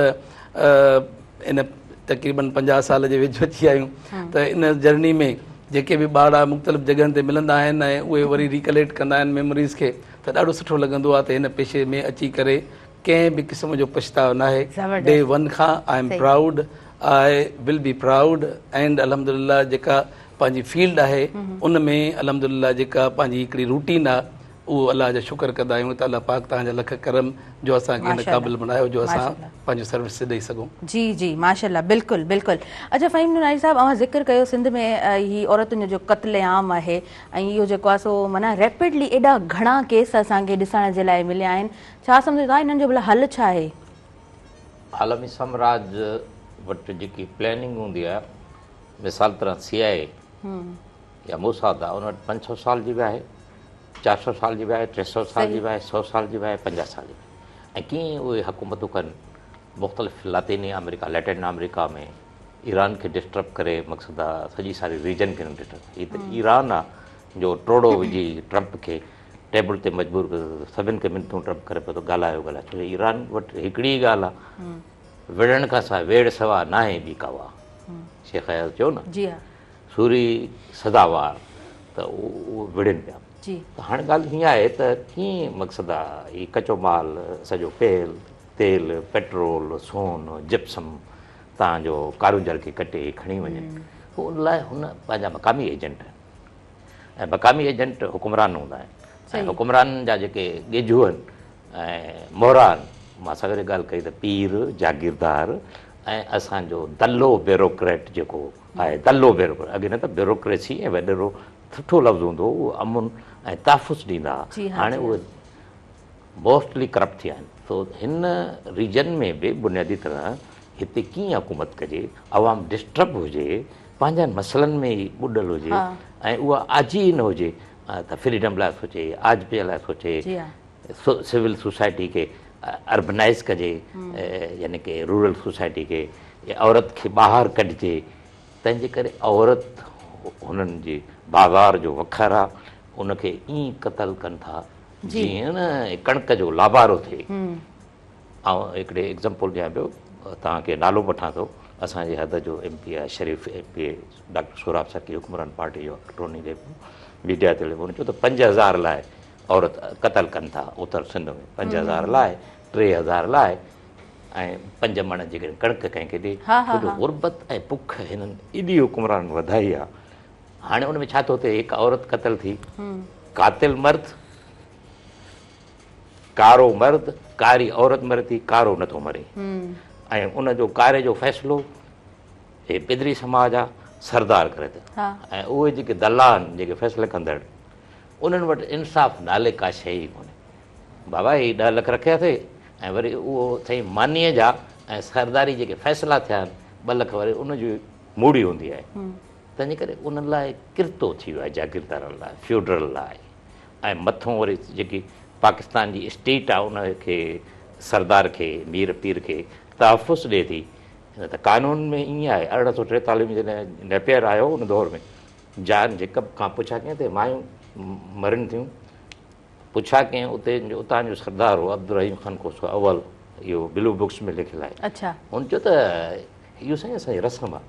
इन तक़रीबन 50 साल जे विच अची आहियूं, त इन जर्नी में जेके बि ॿार मुख़्तलिफ़ जॻहनि ते मिलंदा आहिनि ऐं उहे वरी रिकलेक्ट कंदा आहिनि मेमोरीज़ खे, त ॾाढो सुठो लॻंदो आहे त हिन पेशे में अची करे कंहिं बि क़िस्म जो पछताव न आहे। डे 1 खां I am proud, I will be proud and अल्हम्दुलिल्लाह जेका पंहिंजी फील्ड आहे उन में अल्हम्दुलिल्लाह जेका पंहिंजी हिकिड़ी रूटीन आहे उहो अलाह जा शुक्र कंदा आहियूं त अलाह पाक तव्हांजा लख करम जो असांखे हिन क़ाबिल बणायो जो असां पंहिंजो सर्विस ॾेई सघूं। जी जी माशाल्लाह, बिल्कुलु बिल्कुलु। अच्छा फ़हीम नुनारी साहिबु, अव्हां ज़िक्र कयो सिंध में ही औरतुनि जो क़त्ल आम आहे ऐं इहो जेको आहे सो माना रैपिडली एॾा घणा केस असांखे ॾिसण जे लाइ मिलिया आहिनि, छा सम्झो था इन्हनि जो भला हल छा आहे? आलमी साम्राज्य वटि जेकी प्लैनिंग हूंदी आहे, मिसाल तरह CIA या मोसाद आहे, उन वटि 500 साल जी बि आहे, 400 साल जी बि आहे, 300 साल जी बि आहे, 100 साल जी बि आहे, 50 साल जी बि आहे। ऐं कीअं उहे हुकूमतूं कनि मुख़्तलिफ़ लातीनी अमेरिका, लैटिन अमेरिका में ईरान खे डिस्टर्ब करे, मक़सदु आहे सॼी सारी रीजन खे न डिस्टर्ब। हीअ त ईरान आहे जो ट्रोड़ो विझी ट्रंप खे टेबल ते मजबूर करे सभिनि खे मिनतूं ट्रंप करे पियो थो ॻाल्हायो छो जो ईरान वटि हिकिड़ी ॻाल्हि आहे, विढ़ण खां सवाइ वेड़ सवा न आहे ॿी का वाह, शेख हयात चयो न, सूरी सदावार, त उहो विढ़नि पिया। त हाणे ॻाल्हि हीअं आहे त कीअं मक़सदु आहे हीउ कचो माल सॼो तेल पेट्रोल सोन जिप्सम तव्हांजो कारूंजल खे कटे खणी वञे, पोइ उन लाइ हुन पंहिंजा मक़ामी एजेंट आहिनि ऐं मक़ामी एजेंट हुकुमरान हूंदा आहिनि ऐं हुकुमराननि जा जेके ॻेझू आहिनि ऐं मोहरान, मां सवेरे ॻाल्हि कई त पीर जागीरदार ऐं असांजो दल्लो ब्यूरोक्रेट जेको आहे, दल्लो ब्यूरोक्रेट, अॻे न त ब्यूरोक्रेसी ऐं वॾो सुठो लफ़्ज़ हूंदो उहो अमुन ऐं तहफ़ुज़ ॾींदा हुआ, हाणे उहे मोस्टली करप्ट थिया आहिनि। सो हिन रीजन में बि बुनियादी तरह हिते कीअं हुकूमत कजे, अवाम डिस्टर्ब हुजे, पंहिंजनि मसइलनि में ई ॿुॾल हुजे ऐं उहा आजी न हुजे त फ्रीडम लाइ सोचे, आजपे लाइ सोचे, सिविल सोसाइटी खे अर्बनाइज़ कजे, यानी कि रूरल सोसाइटी खे, औरत खे ॿाहिरि कढिजे, तंहिंजे करे औरत हुननि जी बाज़ार जो वखर आहे, उनखे ईअं क़तल कनि था जीअं न कणिक जो लाभारो थिए। ऐं हिकिड़े एग्ज़ाम्पल ॾियां पियो, तव्हांखे नालो वठां थो, असांजे हद जो MP आहे शरीफ़ MP डॉक्टर सोराब सकी हुकुमरान पार्टी जो टोनी ॾे मीडिया ते उन चयो त 5000 लाइ औरत क़तल कनि था उत्तर सिंध में, 5000 लाइ, 3000 लाइ, ऐं 5 मण जेके कणिक कंहिंखे ॾे। छो गुरबत ऐं बुख हिननि एॾी हुकुमरान वधाई आहे। हाणे उन में छा थो थिए, हिकु औरत क़तल थी, कातिल मर्द, कारो मर्द, कारी औरत मरे थी, कारो नथो मरे। ऐं उनजो कारे जो फ़ैसिलो हे पिदरी समाज आहे, सरदार करे थो। ऐं उहे जेके दलाल जेके फ़ैसिले कंदड़, उन्हनि वटि इंसाफ़ नाले का शइ ई कोन्हे। बाबा ही 10 लख रखिया थिए ऐं वरी उहो साईं मानीअ जा ऐं सरदारी जेके फ़ैसिला थिया आहिनि 2 लख वरी उनजी मूड़ी हूंदी आहे। तंहिंजे करे उन्हनि लाइ किरतो थी वियो आहे, जागीरदारनि लाइ, फ्यूडरल लाइ। ऐं मथां वरी जेकी पाकिस्तान जी स्टेट आहे उनखे सरदार खे, मीर पीर खे तहफ़ुज़ ॾिए थी। त कानून में ईअं आहे, 1843 में जॾहिं नेपियर आयो उन दौर में, जान जे कब खां पुछा कयईं त मायूं मरनि थियूं, पुछा कयईं उतां जो सरदार हो अब्दुल रहीम ख़ान कोसो अव्वल, इहो ब्लू बुक्स में लिखियलु आहे। हुन चयो त इहो साईं असांजी रस्म आहे।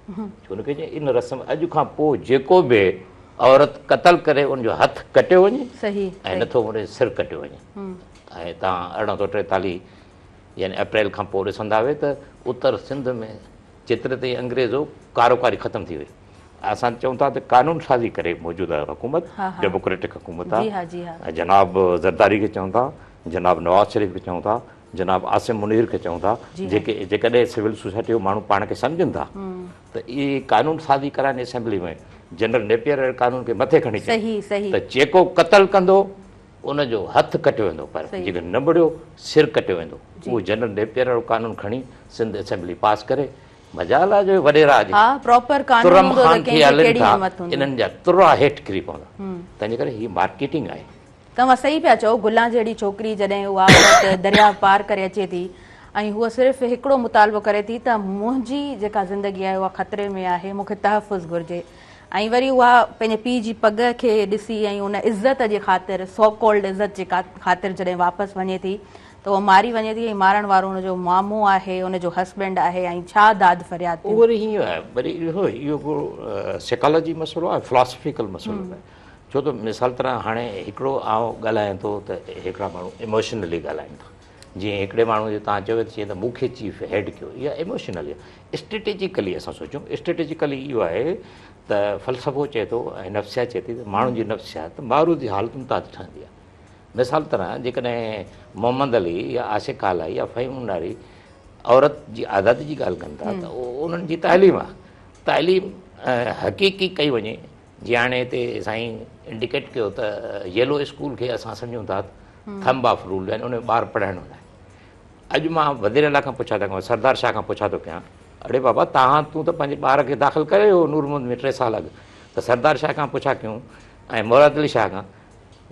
छो हुनखे चई इन रस्म अॼु खां पोइ जेको बि औरत क़तल करे उनजो हथु कटियो वञे ऐं नथो उनजो सिर कटियो वञे। ऐं तव्हां 1843 यानी अप्रैल खां पोइ ॾिसंदा हुए त उत्तर सिंध में जेतिरे ताईं अंग्रेज़ो कारोकारी ख़तमु थी वई। असां चऊं था त कानून साज़ी करे मौजूदा हुकूमत, डेमोक्रेटिक हुकूमत आहे। जनाब ज़रदारी खे चऊं था, जनाब नवाज़ शरीफ़ खे चऊं था, जनाब आसिम मुनीर खे चऊं था, जेके जेकॾहिं सिविल सोसाइटी जो माण्हू पाण खे सम्झनि था त इहे कानून साज़ी कराइनि असेंबली में। जनरल नेपियर कानून खे मथे खणी अचे त जेको क़तल कंदो उनजो हथु कटियो वेंदो, पर जेको नबड़ियो सिर कटियो वेंदो। उहो जनरल नेपियर वारो कानून खणी सिंध असेंबली पास करे मजाला जो वॾेरा तुरम ख़ान खे हलनि था, इन्हनि जा तुरा हेठि किरी पवंदा। तंहिंजे करे हीअ मार्केटिंग आहे। तव्हां सही पिया चओ, गुलां जहिड़ी छोकिरी जॾहिं उहा दरिया पार करे अचे थी ऐं हूअ सिर्फ़ु हिकिड़ो मुतालबो करे थी त मुंहिंजी जेका ज़िंदगी आहे उहा ख़तरे में आहे, मूंखे तहफ़ुज़ घुरिजे। ऐं वरी उहा पंहिंजे पीउ जी पग खे ॾिसी ऐं उन इज़त जे ख़ातिर, सो कॉल्ड इज़त जे ख़ातिर जॾहिं वापसि वञे थी त उहो मारी वञे थी। ऐं मारण वारो हुनजो मामो आहे, हुनजो हस्बैंड आहे, ऐं छा दाद फरियाद। उहो वरी हीअं आहे, वरी इहो साइकोलॉजी मसइलो आहे, फिलॉसफिकल मसइलो आहे। छो त मिसाल तरह हाणे हिकिड़ो आउं ॻाल्हायां थो त हिकिड़ा माण्हू इमोशनली ॻाल्हाइनि था। जीअं हिकिड़े माण्हू जो तव्हां चयो जीअं त मूंखे चीफ हेड कयो, इहा इमोशनली आहे। स्ट्रेटेजिकली असां सोचूं, स्ट्रेटेजिकली इहो आहे त फ़लसफ़ो चए थो ऐं नफ़्सियात चए थी त माण्हुनि जी नफ़्सियात मारू जी हालतुनि तां ठहंदी आहे। मिसाल तरह जेकॾहिं मोहम्मद अली या आशिक़ आलाई या फ़हीम मुनारी औरत जी आज़ादी जी ॻाल्हि कनि था त उन्हनि जी तालीम आहे। तालीम हक़ीक़ी कई वञे। जीअं हाणे हिते साईं इंडिकेट कयो त येलो स्कूल खे असां सम्झूं था थंब ऑफ रूल आहिनि, उन में ॿार पढ़ाइणो आहे। अॼु मां वज़ीर खां पुछा थो कयां, सरदार शाह खां पुछा थो कयां, अड़े बाबा तूं त पंहिंजे ॿार खे दाख़िल करे हो नूरमंद में 3 साल अॻु। त सरदार शाह खां पुछा कयूं ऐं मुराद अली शाह खां।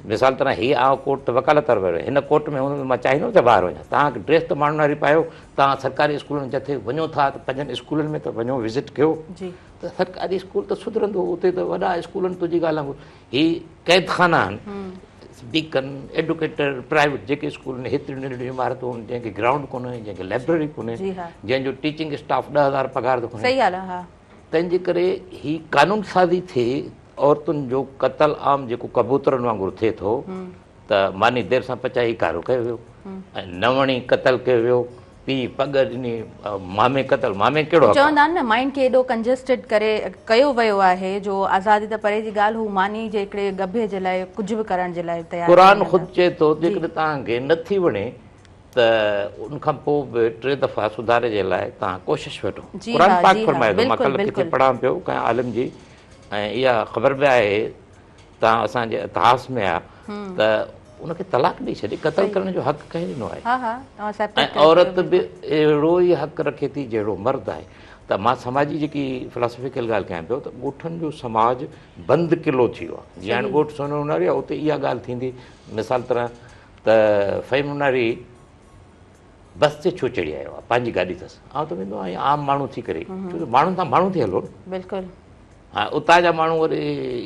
मिसाल तरह हीअ आउं कोर्ट त वकालत वियो, हिन कोर्ट में हूंदो मां चाहींदुमि त ॿाहिरि वञा। तव्हांखे ड्रेस त माण्हुनि वारी पायो, तव्हां सरकारी स्कूलनि जिथे वञो था त 5 स्कूलनि में त वञो, विज़िट कयो। त सरकारी स्कूल त सुधरंदो, उते त वॾा स्कूलनि तुंहिंजी ॻाल्हि आहे। हीअ क़ैदखाना आहिनि, बीकन, एडुकेटर, प्राइवेट जेके स्कूल आहिनि, हेतिरियूं नंढियूं इमारतूं आहिनि जंहिंखे ग्राउंड कोन्हे, जंहिंखे लाइब्रेरी कोन्हे, जंहिंजो टीचिंग स्टाफ 10,000 पघार थो खणे। तंहिंजे करे हीअ कानून साज़ी थिए, औरतुनि जो क़तल आम जेको कबूतरनि वांगुरु थिए थो त मानी देरि सां पचाई कारो कयो वियो ऐं नवणी क़तल कयो वियो, पीउ पग ॾिनी, मामे क़तल, मामे कहिड़ो चवंदा आहिनि न माइंड खे एॾो कंजेस्टेड करे कयो वियो आहे जो आज़ादी त परे जी ॻाल्हि, हू मानी जे हिकिड़े गभे जे लाइ कुझु बि करण जे लाइ तयारु। क़ुरान ख़ुदि चए थो जेकॾहिं तव्हांखे नथी वणे त उनखां पोइ बि 3 दफ़ा सुधारे जे लाइ तव्हां कोशिशि वठो। क़ुरान पाक फरमाए थो। मां कल्ह किथे पढ़ां पियो कंहिं आलिम जी, ऐं इहा ख़बर बि आहे तव्हां असांजे इतिहास में आहे त उनखे तलाक ॾेई छॾे, क़तल करण जो हक़ कंहिं ॾिनो आहे। ऐं औरत बि अहिड़ो ई हक़ रखे थी जहिड़ो मर्द आहे। त मां समाजी जेकी फिलॉसफिकल ॻाल्हि कयां पियो त ॻोठनि जो समाज बंदि किलो थी वियो आहे। जीअं हाणे ॻोठु सोनो मुनारी आहे, उते इहा ॻाल्हि थींदी। मिसाल तरह त फ़हीम मुनारी बस ते छो चढ़ी आयो आहे, पंहिंजी गाॾी अथसि, आउं त वेंदो आहियां आम माण्हू थी करे, छो त माण्हुनि सां माण्हू थी हलो। बिल्कुलु हाँ उतां जा माण्हू वरी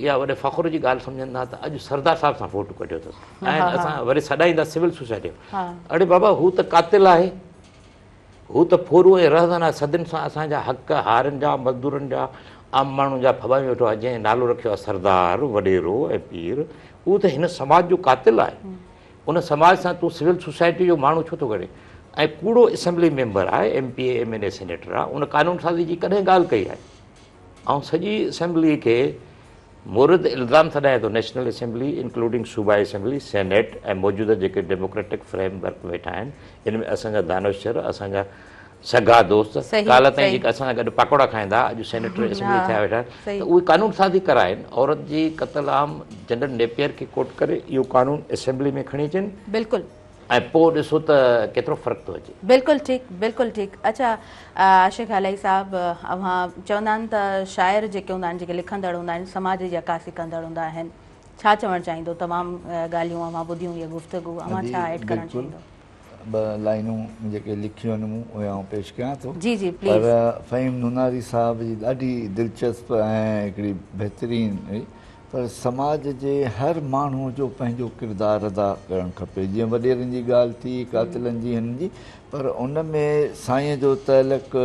इहा वॾे फ़ख़ुर जी ॻाल्हि सम्झंदा त अॼु सरदार साहिब सां फ़ोटो कढियो अथसि ऐं असां वरी सॾाईंदा सिविल सोसाइटी अड़े बाबा हू त कातिल आहे, हू त फोरू ऐं रहंदड़ आहे, सदियुनि सां असांजा हक़ हारनि जा मज़दूरनि जा आम माण्हुनि जा फबाए वेठो आहे, जंहिं नालो रखियो आहे सरदार वॾेरो ऐं पीर, उहो त हिन समाज जो कातिल आहे। उन समाज सां तूं सिविल सोसाइटी जो माण्हू छो थो करे? ऐं कूड़ो असेंबली मेंबर आहे, MP MLA सेनेटर आहे, उन कानून साज़ी जी कॾहिं ॻाल्हि कई आहे? ऐं सॼी असेंबली खे मुर्द इल्ज़ाम सॾाए थो, नेशनल असेंबली इंक्लूडिंग सूबाई असेंबली सेनेट ऐं मौजूदा जेके डेमोक्रेटिक फ्रेमवर्क वेठा आहिनि, इन में असांजा दानश्वर, असांजा सगा दोस्त काल्ह ताईं जेके असां गॾु पकोड़ा खाईंदा, अॼु सेनेटर असेंबली थिया वेठा आहिनि, त उहे कानून साज़ी कराइनि, औरत जी क़त्ल आम जनरल नेपियर खे कोट करे इहो कानून असेंबली में खणी अचनि। बिल्कुलु। ऐं पोइ ॾिसो त केतिरो फ़र्क़ु थो अचे। बिल्कुलु ठीकु, बिल्कुलु ठीकु। अच्छा आशिक़ अलाई साहब, अव्हां चवंदा आहिनि त शाइर जेके हूंदा आहिनि, जेके लिखंदड़ हूंदा आहिनि, समाज जी अकासी कंदड़ हूंदा आहिनि, छा चवणु चाहींदो? तमामु ॻाल्हियूं अव्हां ॿुधियूं, इहा गुफ़्तगू, अव्हां छा ऐड करणु चाहींदो? ॿ लाइनूं जेके लिखियूं आहिनि मूं उहे आउं पेश कयां थो। जी जी प्लीज़। पर फ़हीम नुनारी साहब जी ॾाढी दिलचस्प ऐं हिकिड़ी बहितरीनु हुई। पर समाज जे हर माण्हू जो पंहिंजो किरदारु अदा करणु खपे। जीअं वॾेरनि जी ॻाल्हि थी, कातिलनि जी, हिन जी, पर उन में साईं जो तअलुक़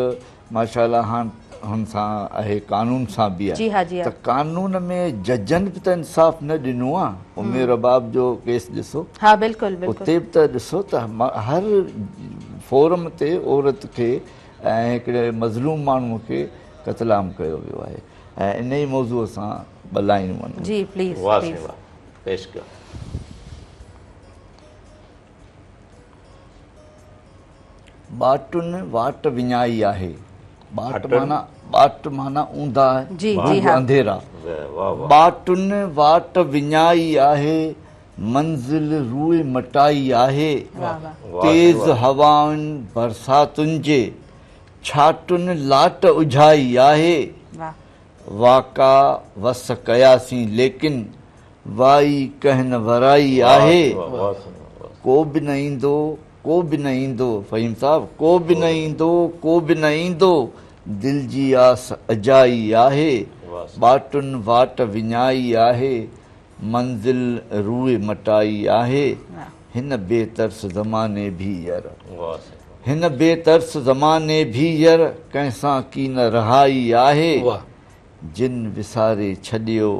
माशाअल्लाह हाणे हुन सां आहे, कानून सां बि आहे। त कानून में जजनि बि त इंसाफ़ न ॾिनो आहे। उमेर रबाब जो केस ॾिसो, हा बिल्कुलु, उते बि त ॾिसो त हर फोरम ते औरत खे ऐं हिकिड़े मज़लूम माण्हूअ खे क़त्लाम कयो वियो आहे। ऐं इन ई मौज़ूअ सां ॿ लाइनूं वञूं। जी प्लीज़ पेश कयो। ॿाटुनि वाट विञाई आहे, ॿाट माना ऊंधा अंधेरा, ॿाटुनि वाट विञाई आहे, मंज़िल रूए मटाई आहे, तेज़ हवाउनि बरसातुनि जे छाटुनि लाट उझाई आहे, वाका वस कयासीं लेकिन वाई कहन वराई आहे, को बि न ईंदो, को बि न ईंदो, फ़हीम साहब, को बि न ईंदो, को बि न ईंदो, दिल जी आस अजाई आहे, ॿाटुनि वाट विञाई आहे, मंज़िल रूए मटाई आहे, हिन बेतरस ज़माने भी यर, हिन बेतरस ज़माने भी यर, कंहिंसां की न रहाई आहे, जिन विसारे छॾियो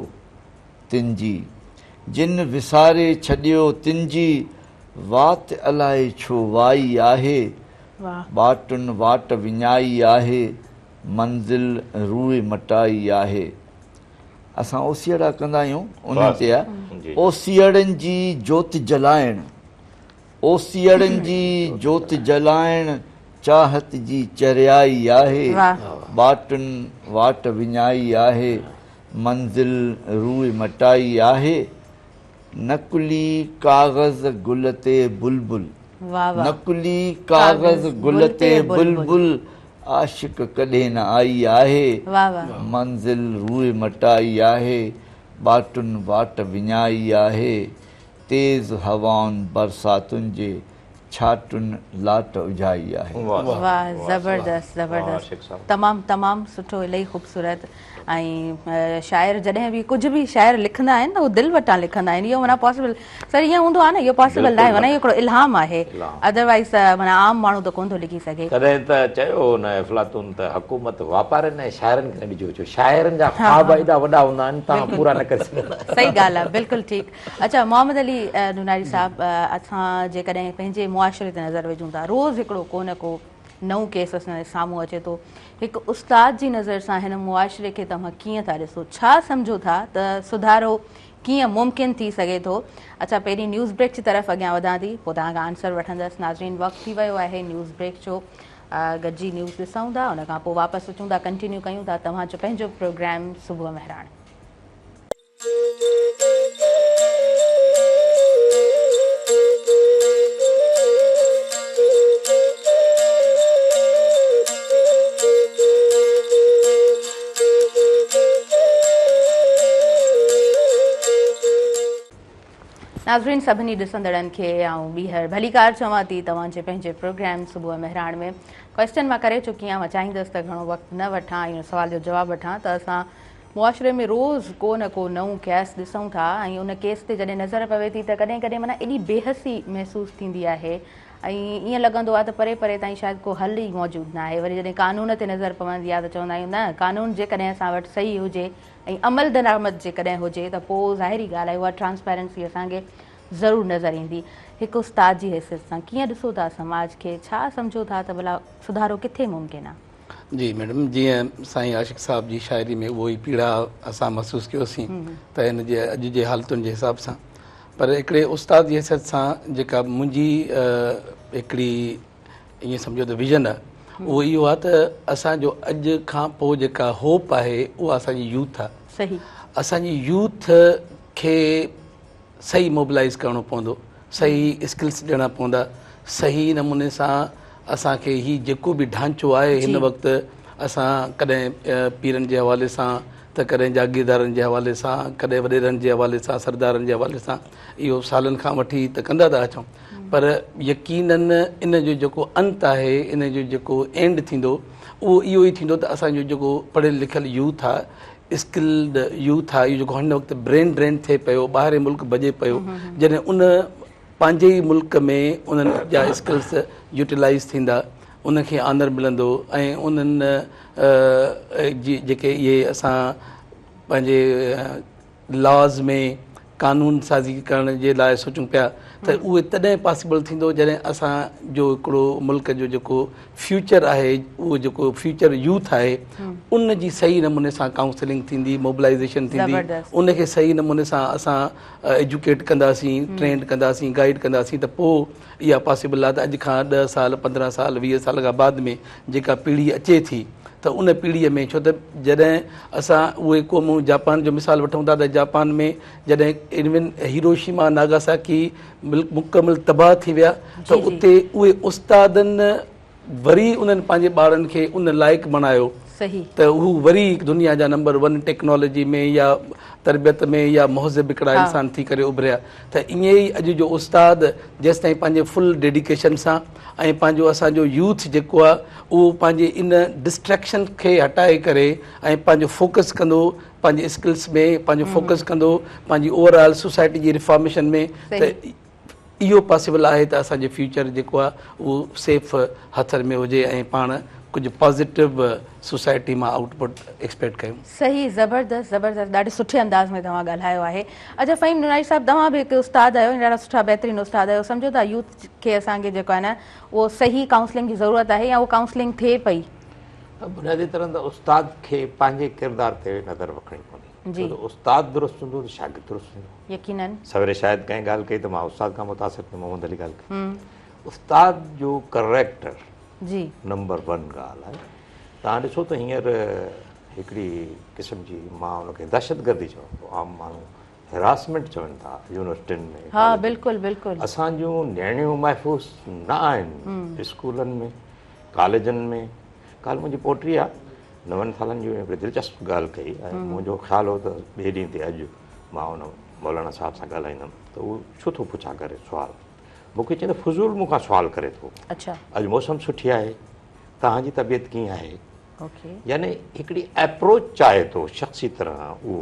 तिनजी, जिन विसारे छॾियो तिनजी, वात अलाए छो वाई आहे, ॿाटुनि वाट विञाई आहे, मंज़िल रूए मटाई आहे। असां ओसियड़ा कंदा आहियूं, उन ते आहे ओसियड़नि जी जोति जलाइण, ओसियड़नि जी जोति जलाइण, चाहत जी चरियाई आहे, ॿाटुनि वाट विञाई आहे, मंज़िल रूए मटाई आहे, नकुली काग़ज़ गुल ते बुलबुल, नकुली काग़ज़ गुल ते बुलबुल, आशिक़ कॾहिं न आई आहे, मंज़िल रूए मटाई आहे, ॿाटुनि वाट विञाई आहे, तेज़ हवाउनि बरसातुनि जे छाटुनि लाट उझाई आहे। वाह, ज़बरदस्त ज़बरदस्त, तमामु तमामु सुठो, इलाही ख़ूबसूरत। ऐं शाइर जॾहिं बि कुझु बि शाइर लिखंदा आहिनि त उहो दिलि वटां लिखंदा आहिनि। इहो माना पॉसिबल सर ईअं हूंदो आहे न, इहो पॉसिबल न आहे, माना इहो हिकिड़ो इल्हाम आहे, अदरवाइज़ माना आम माण्हू त कोन थो लिखी सघे। कॾहिं त चयो हुन अफ़लातून त हुकूमत वापारनि ऐं शाइरनि खे न ॾिजो, छो शाइरनि जा ख़्वाब एॾा वॾा हूंदा आहिनि, तव्हां पूरा न करे सघंदा। सही ॻाल्हि आहे, बिल्कुलु ठीकु। अच्छा मोहम्मद अली नुनारी साहब, असां जेकॾहिं पंहिंजे मुआशिरे ते नज़र विझूं था, रोज़ हिकिड़ो को न को नओं केस असांजे साम्हूं अचे थो, हिकु उस्ताद जी नज़र सां हिन मुआशिरे खे तव्हां कीअं था ॾिसो? छा सम्झो था त सुधारो कीअं मुमकिन थी सघे थो? अच्छा पहिरीं न्यूज़ ब्रेक जी तरफ़ अॻियां वधां थी, पोइ तव्हांखां आंसर वठंदसि। नाज़रीन वक़्तु थी वियो आहे न्यूज़ ब्रेक जो, गॾिजी न्यूज़ ॾिसूं था, उन खां पोइ वापसि अचूं था, कंटिन्यू कयूं था तव्हांजो पंहिंजो प्रोग्राम सुबुह महिराण। नाज़रीन सभिनी ॾिसंदड़नि खे आऊं ॿीहर भलीकार चवां थी तव्हांजे पंहिंजे प्रोग्राम सुबुह महिराण में। क्वेश्चन मां करे चुकी आहियां, मां चाहींदसि त घणो वक़्तु न वठां, इहो सुवाल जो जवाबु वठां त असां मुआशरे में रोज़ को न को नओं केस ॾिसूं था ऐं उन केस ते जॾहिं नज़र पवे थी त कॾहिं कॾहिं माना एॾी बेहसी महसूसु थींदी आहे ऐं ईअं लॻंदो आहे त परे परे ताईं शायदि को हल ई मौजूदु न आहे। वरी जॾहिं कानून ते नज़र पवंदी आहे त चवंदा आहियूं न कानून जेकॾहिं असां वटि सही हुजे ऐं अमल दरामद जेकॾहिं हुजे त पोइ ज़ाहिरी ॻाल्हि आहे उहा ट्रांसपेरेंसी असांखे ज़रूरु नज़र ईंदी। हिकु उस्ताद जी हैसियत सां कीअं ॾिसो था समाज खे, छा सम्झो था त भला सुधारो किथे मुमकिन आहे? जी मैडम, जीअं साईं आशिक़ साहब जी शाइरी में उहो ई पीड़ा असां महसूसु कयोसीं त हिन जे अॼु जे हालतुनि जे हिसाब सां, पर हिकिड़े उस्ताद जी हैसियत सां जेका मुंहिंजी हिकिड़ी ईअं सम्झो त विज़न आहे उहो इहो आहे त असांजो अॼु खां पोइ जेका होप आहे उहा असांजी यूथ आहे। सही, असांजी यूथ खे सही मोबिलाइज़ करिणो पवंदो, सही स्किल्स ॾियणा पवंदा, सही नमूने सां असांखे ही जेको बि ढांचो आहे हिन वक़्तु असां कॾहिं पीरनि जे हवाले सां त कॾहिं जागीरदारनि जे हवाले सां, कॾहिं वॾेरनि जे हवाले सां, सरदारनि जे हवाले सां इहो सालनि खां वठी त कंदा था अचूं, पर यकीनन इन जो जेको अंत आहे, इन जो जेको एंड थींदो उहो इहो ई थींदो त असांजो जेको पढ़ियलु लिखियलु यूथ आहे, स्किल्ड यूथ आहे, इहो जेको हिन वक़्तु ब्रेन ड्रेन थिए पियो, ॿाहिरि मुल्क भॼे पियो, जॾहिं उन पंहिंजे ई मुल्क में उन्हनि जा स्किल्स यूटिलाइज़ थींदा, उनखे आनर मिलंदो ऐं उन्हनि जेके इहे असां पंहिंजे लॉज़ में कानून साज़ी करण जे लाइ सोचूं पिया त उहे तॾहिं पॉसिबल थींदो जॾहिं असांजो हिकिड़ो मुल्क जो जेको फ्यूचर आहे, उहो जेको फ्यूचर यूथ आहे उन जी सही नमूने सां काउंसलिंग थींदी, मोबिलाइज़ेशन थींदी, उनखे सही नमूने सां असां एजुकेट कंदासीं, ट्रेंड कंदासीं, गाइड कंदासीं त पोइ इहा पॉसिबल आहे त अॼु खां 10 साल 15 साल 20 साल खां बाद में जेका पीढ़ी अचे थी त उन पीढ़ीअ में, छो त जॾहिं असां उहे क़ौमूं जापान जो मिसाल वठूं था त जापान में जॾहिं इवन हिरोशिमा नागासाकी मुकमल तबाह थी विया त उते उहे उस्तादनि वरी उन्हनि पंहिंजे ॿारनि खे उन लाइक़ु बणायो त हू वरी दुनिया जा नंबर 1 टेक्नोलॉजी में या तरबियत में या महज़ब हिकिड़ा इंसान थी करे उभरिया। त ईअं ई अॼु जो उस्ताद जेसि ताईं पंहिंजे फुल डेडिकेशन सां ऐं पंहिंजो असांजो यूथ जेको आहे उहो पंहिंजे इन डिस्ट्रैक्शन खे हटाए करे ऐं पंहिंजो फोकस कंदो पंहिंजे स्किल्स में, पंहिंजो फोकस कंदो पंहिंजी ओवरऑल सोसाइटी जी रिफॉर्मेशन में, त इहो पॉसिबल आहे त असांजो फ्यूचर जेको आहे उहो सेफ हथनि में हुजे ऐं पाण कुझु पॉज़िटिव सोसाइटी मां आउटपुट एक्सपेक्ट कयूं। सही, ज़बरदस्त ज़बरदस्त, ॾाढे सुठे अंदाज़ में तव्हां ॻाल्हायो आहे। अच्छा फ़हीम नुनारी साहब, तव्हां बि हिकु उस्ताद आहियो, ॾाढा सुठा बहितरीनु उस्ताद आहियो, सम्झो था यूथ खे असांखे जेको आहे न उहो सही काउंसलिंग जी ज़रूरत आहे या उहो काउंसलिंग थिए पई? बुनियादी तरह त उस्ताद खे पंहिंजे किरदार ते नज़र रखणी पवंदी। उस्ताद दुरुस्त हूंदो त शागिर्द दुरुस्त हूंदो। यकीनन सवेरे शायदि कंहिं ॻाल्हि कई त मां उस्ताद खां मुतासिर थियुमि, मोहम्मद अली ॻाल्हि कई। उस्ताद जो करेक्टर जी नंबर 1 ॻाल्हि आहे। तव्हां ॾिसो त हींअर हिकिड़ी क़िस्म जी, मां हुनखे दहशतगर्दी चवां थो, आम माण्हू हिरासमेंट चवनि था यूनिवर्सिटियुनि में। हा बिल्कुलु बिल्कुलु, असां जूं नियाणियूं महफ़ूज़ न आहिनि स्कूलनि में, कॉलेजनि में। कल्ह मुंहिंजी पोटी आहे 9 सालनि जी, हिकिड़ी दिलचस्प ॻाल्हि कई ऐं मुंहिंजो ख़्यालु हो त ॿिए ॾींहं ते अॼु मां हुन मौलाना साहिब सां ॻाल्हाईंदुमि त उहो छो थो पुछा करे सुवालु, मूंखे चवंदो फुज़ूल मूंखां सुवालु करे थो। अच्छा, अॼु मौसम सुठी आहे, तव्हांजी तबियत कीअं आहे? ओके, यानी हिकिड़ी अप्रोच चाहे थो शख़्सी तरह उहो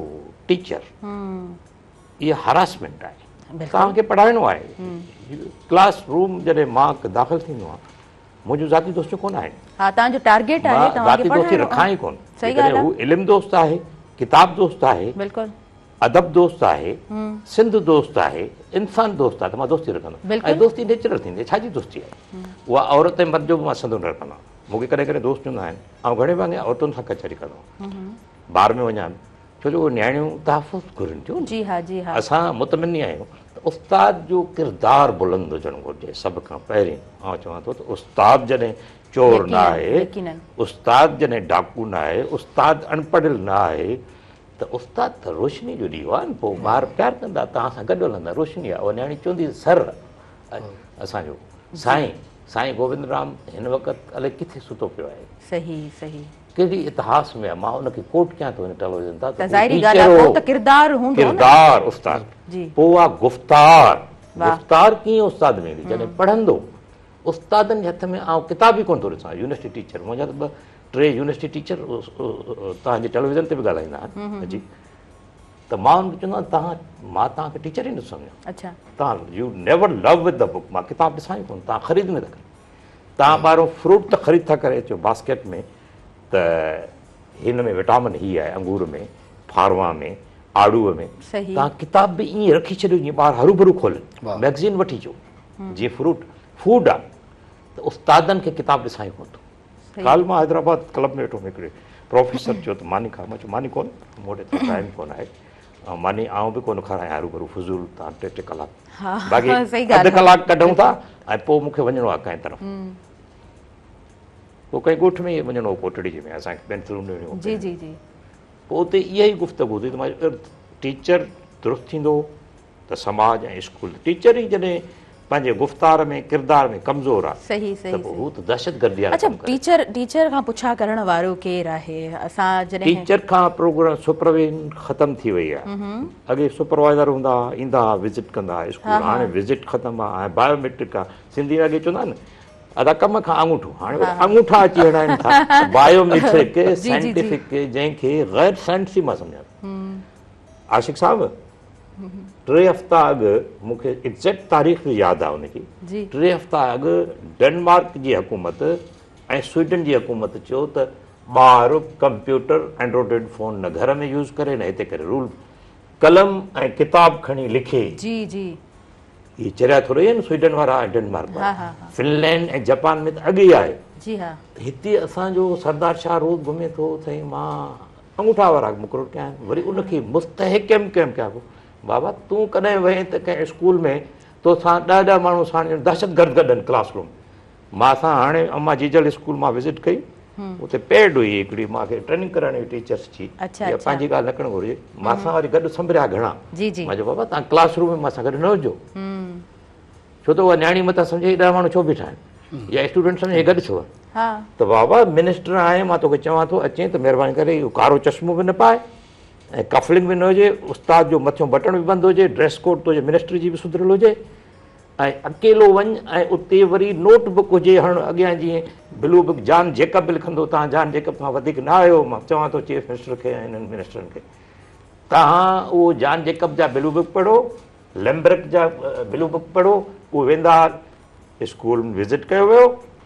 टीचर, इहा हरासमेंट आहे। तव्हांखे पढ़ाइणो आहे, क्लास रूम जॾहिं मां दाख़िल थींदो आहियां, मुंहिंजूं ज़ाती दोस्तियूं कोन आहिनि। हा, तव्हांजो टारगेट आहे ज़ाती दोस्ती रखां ई कोन। हू इल्मु दोस्त आहे, किताब दोस्त आहे, बिल्कुलु अदब दोस्त आहे, सिंध दोस्त आहे, इंसान दोस्त आहे, त मां दोस्ती रखंदुमि। ऐं दोस्ती नेचुरल थींदी, छाजी दोस्ती आहे? उहा औरत ऐं मर्द जो बि मां संदो न रखंदो आहियां। मूंखे कॾहिं कॾहिं दोस्त हूंदा आहिनि, ऐं घणे भाङे औरतुनि सां कचहरी कंदो आहियां, ॿार में वञा, छो जो उहे नियाणियूं तहफ़ुज़ घुरनि थियूं। जी हा, जी हा। असां मुतमनी आहियूं त उस्ताद जो किरदारु बुलंद हुजणु घुरिजे सभ खां पहिरीं। आउं चवां थो त उस्ताद जॾहिं चोर न आहे, उस्ताद जॾहिं डाकू न आहे, उस्ताद अनपढ़ियल न आहे, त उस्ताद त रोशनी जो ॾीओ आहे न। पोइ ॿार प्यारु कंदा, तव्हां सां गॾु हलंदा, रोशनी आहे। उहा नियाणी चवंदी सर असांजो साईं गोविंद राम हिन वक़्तु अलाए किथे सुतो पियो आहे। सही सही, कहिड़ी इतिहास में आहे, मां हुनखे कोट कयां थो हिन टेलीविज़न तां। किरदार उस्ताद, पोइ आहे गुफ़्तार कीअं उस्ताद में जॾहिं पढ़ंदो। उस्तादनि जे हथ में आउं किताब ई कोन थो ॾिसां, यूनिवर्सिटी टीचर मुंहिंजा त 3 यूनिवर्सिटी टीचर तव्हांजे टेलीविज़न ते बि ॻाल्हाईंदा आहिनि अॼु त मां हुनखे चवंदो आहियां मां तव्हांखे टीचर ई न सम्झां अच्छा तव्हां U never love with the book मां किताब ॾिसां ई कोन तव्हां ख़रीद में था कयो तव्हां ॿाहिरों फ्रूट त ख़रीद था करे अचो बास्केट में त हिन में विटामिन ही आहे अंगूर में फारवा में आड़ूअ में सही तव्हां किताब बि ईअं रखी छॾियो जीअं ॿार हरू भरू खोलनि मैगज़ीन वठी अचो जीअं फूड आहे त उस्तादनि खे किताब ॾिसां ई कोन थो काल मां हैदराबाद क्लब में वेठो हिकिड़े प्रोफेसर चयो त मानी खा मां चयो मानी कोन मूं वटि एतिरो टाइम कोन आहे ऐं मानी आउं बि कोन खारायां हरू भरू फुज़ूल तव्हां 3 कलाक बाक़ी अधु कलाक कढूं था ऐं पोइ मूंखे वञिणो आहे कंहिं तरफ़ पोइ कंहिं ॻोठ में ई वञिणो हो कोटड़ी में असांखे पेंसिलूं ॾियणियूं जी जी जी पोइ उते इहा ई गुफ़्तगू थी त मां टीचर दुरुस्त थींदो त समाज ऐं स्कूल टीचर ई जॾहिं पंहिंजे गुफ़्तार में किरदार में कमज़ोर आहे सही त सही पोइ हू त दहशतगर्दी आहे अच्छा टीचर खां पुछा करण वारो केरु आहे असां जॾहिं टीचर खां प्रोग्राम सुपरविजन ख़तम थी वई आहे अॻे सुपरवाइज़र हूंदा ईंदा विज़िट कंदा स्कूल हाणे विज़िट ख़तम आहे ऐं बायोमेट्रिक आहे सिंधी अॻे चवंदा न अदा कम खां अंगूठो हाणे अंगूठा अची वेंदा आहिनि बायोमेट्रिक साइंटिफिक जंहिंखे गैर साइंसी मां सम्झां आशिक़ साहब 3 हफ़्ता अॻु मूंखे एग्ज़ैक्ट तारीख़ बि यादि आहे हुनजी 3 हफ़्ता अॻु डेनमार्क जी हुकूमत ऐं स्वीडन जी हुकूमत चयो त ॿार कंप्यूटर एंड्रॉइड फ़ोन न घर में यूज़ करे न हिते करे रूल कलम ऐं किताब खणी लिखे जी जी इहे चरिया थोरी आहिनि स्वीडन वारा ऐं डेनमार्क वारा फिनलैंड ऐं जापान में त अॻु ई आहे जी हा हिते असांजो सरदार शाह रोज़ घुमे थो साईं मां अंगूठा वारा मुक़ररु कया आहिनि वरी उनखे मुस्तहकम कया पोइ बाबा तूं कॾहिं वहीं त कंहिं स्कूल में तोसां 10 माण्हू साण दहशतगर्द गॾनि क्लासरूम मां असां हाणे अम्मा जीजल स्कूल मां विज़िट कई उते पेड हुई हिकिड़ी मूंखे ट्रेनिंग कराइणी हुई टीचर्स जी पंहिंजी ॻाल्हि न करणु घुरिजे मां सां वरी गॾु संभरिया घणा मां चयो बाबा तव्हां क्लासरूम में मां सां गॾु न हुजो छो त उहा न्याणी मथां सम्झे 10 माण्हू छो बीठा आहिनि या स्टूडेंट सम्झे गॾु छो आहे त बाबा मिनिस्टर आहे मां तोखे चवां थो अचे त महिरबानी करे इहो कारो चश्मो बि न पाए ऐं कफलिंग बि न हुजे उस्ताद जो मथियों बटण बि बंदि हुजे ड्रेस कोड तुंहिंजे मिनिस्टर जी बि सुधरियल हुजे ऐं अकेलो वञ ऐं उते वरी नोटबुक हुजे हण अॻियां जीअं ब्लू बुक जॉन जेकब लिखंदो तव्हां जॉन जेकब खां वधीक न आहियो मां चवां थो चीफ मिनिस्टर खे ऐं हिननि मिनिस्टरनि खे तव्हां उहो जॉन जेकब जा ब्लू बुक पढ़ो लैम्ब्रक जा ब्लू बुक पढ़ो उहे वेंदा स्कूल में विज़िट कयो वियो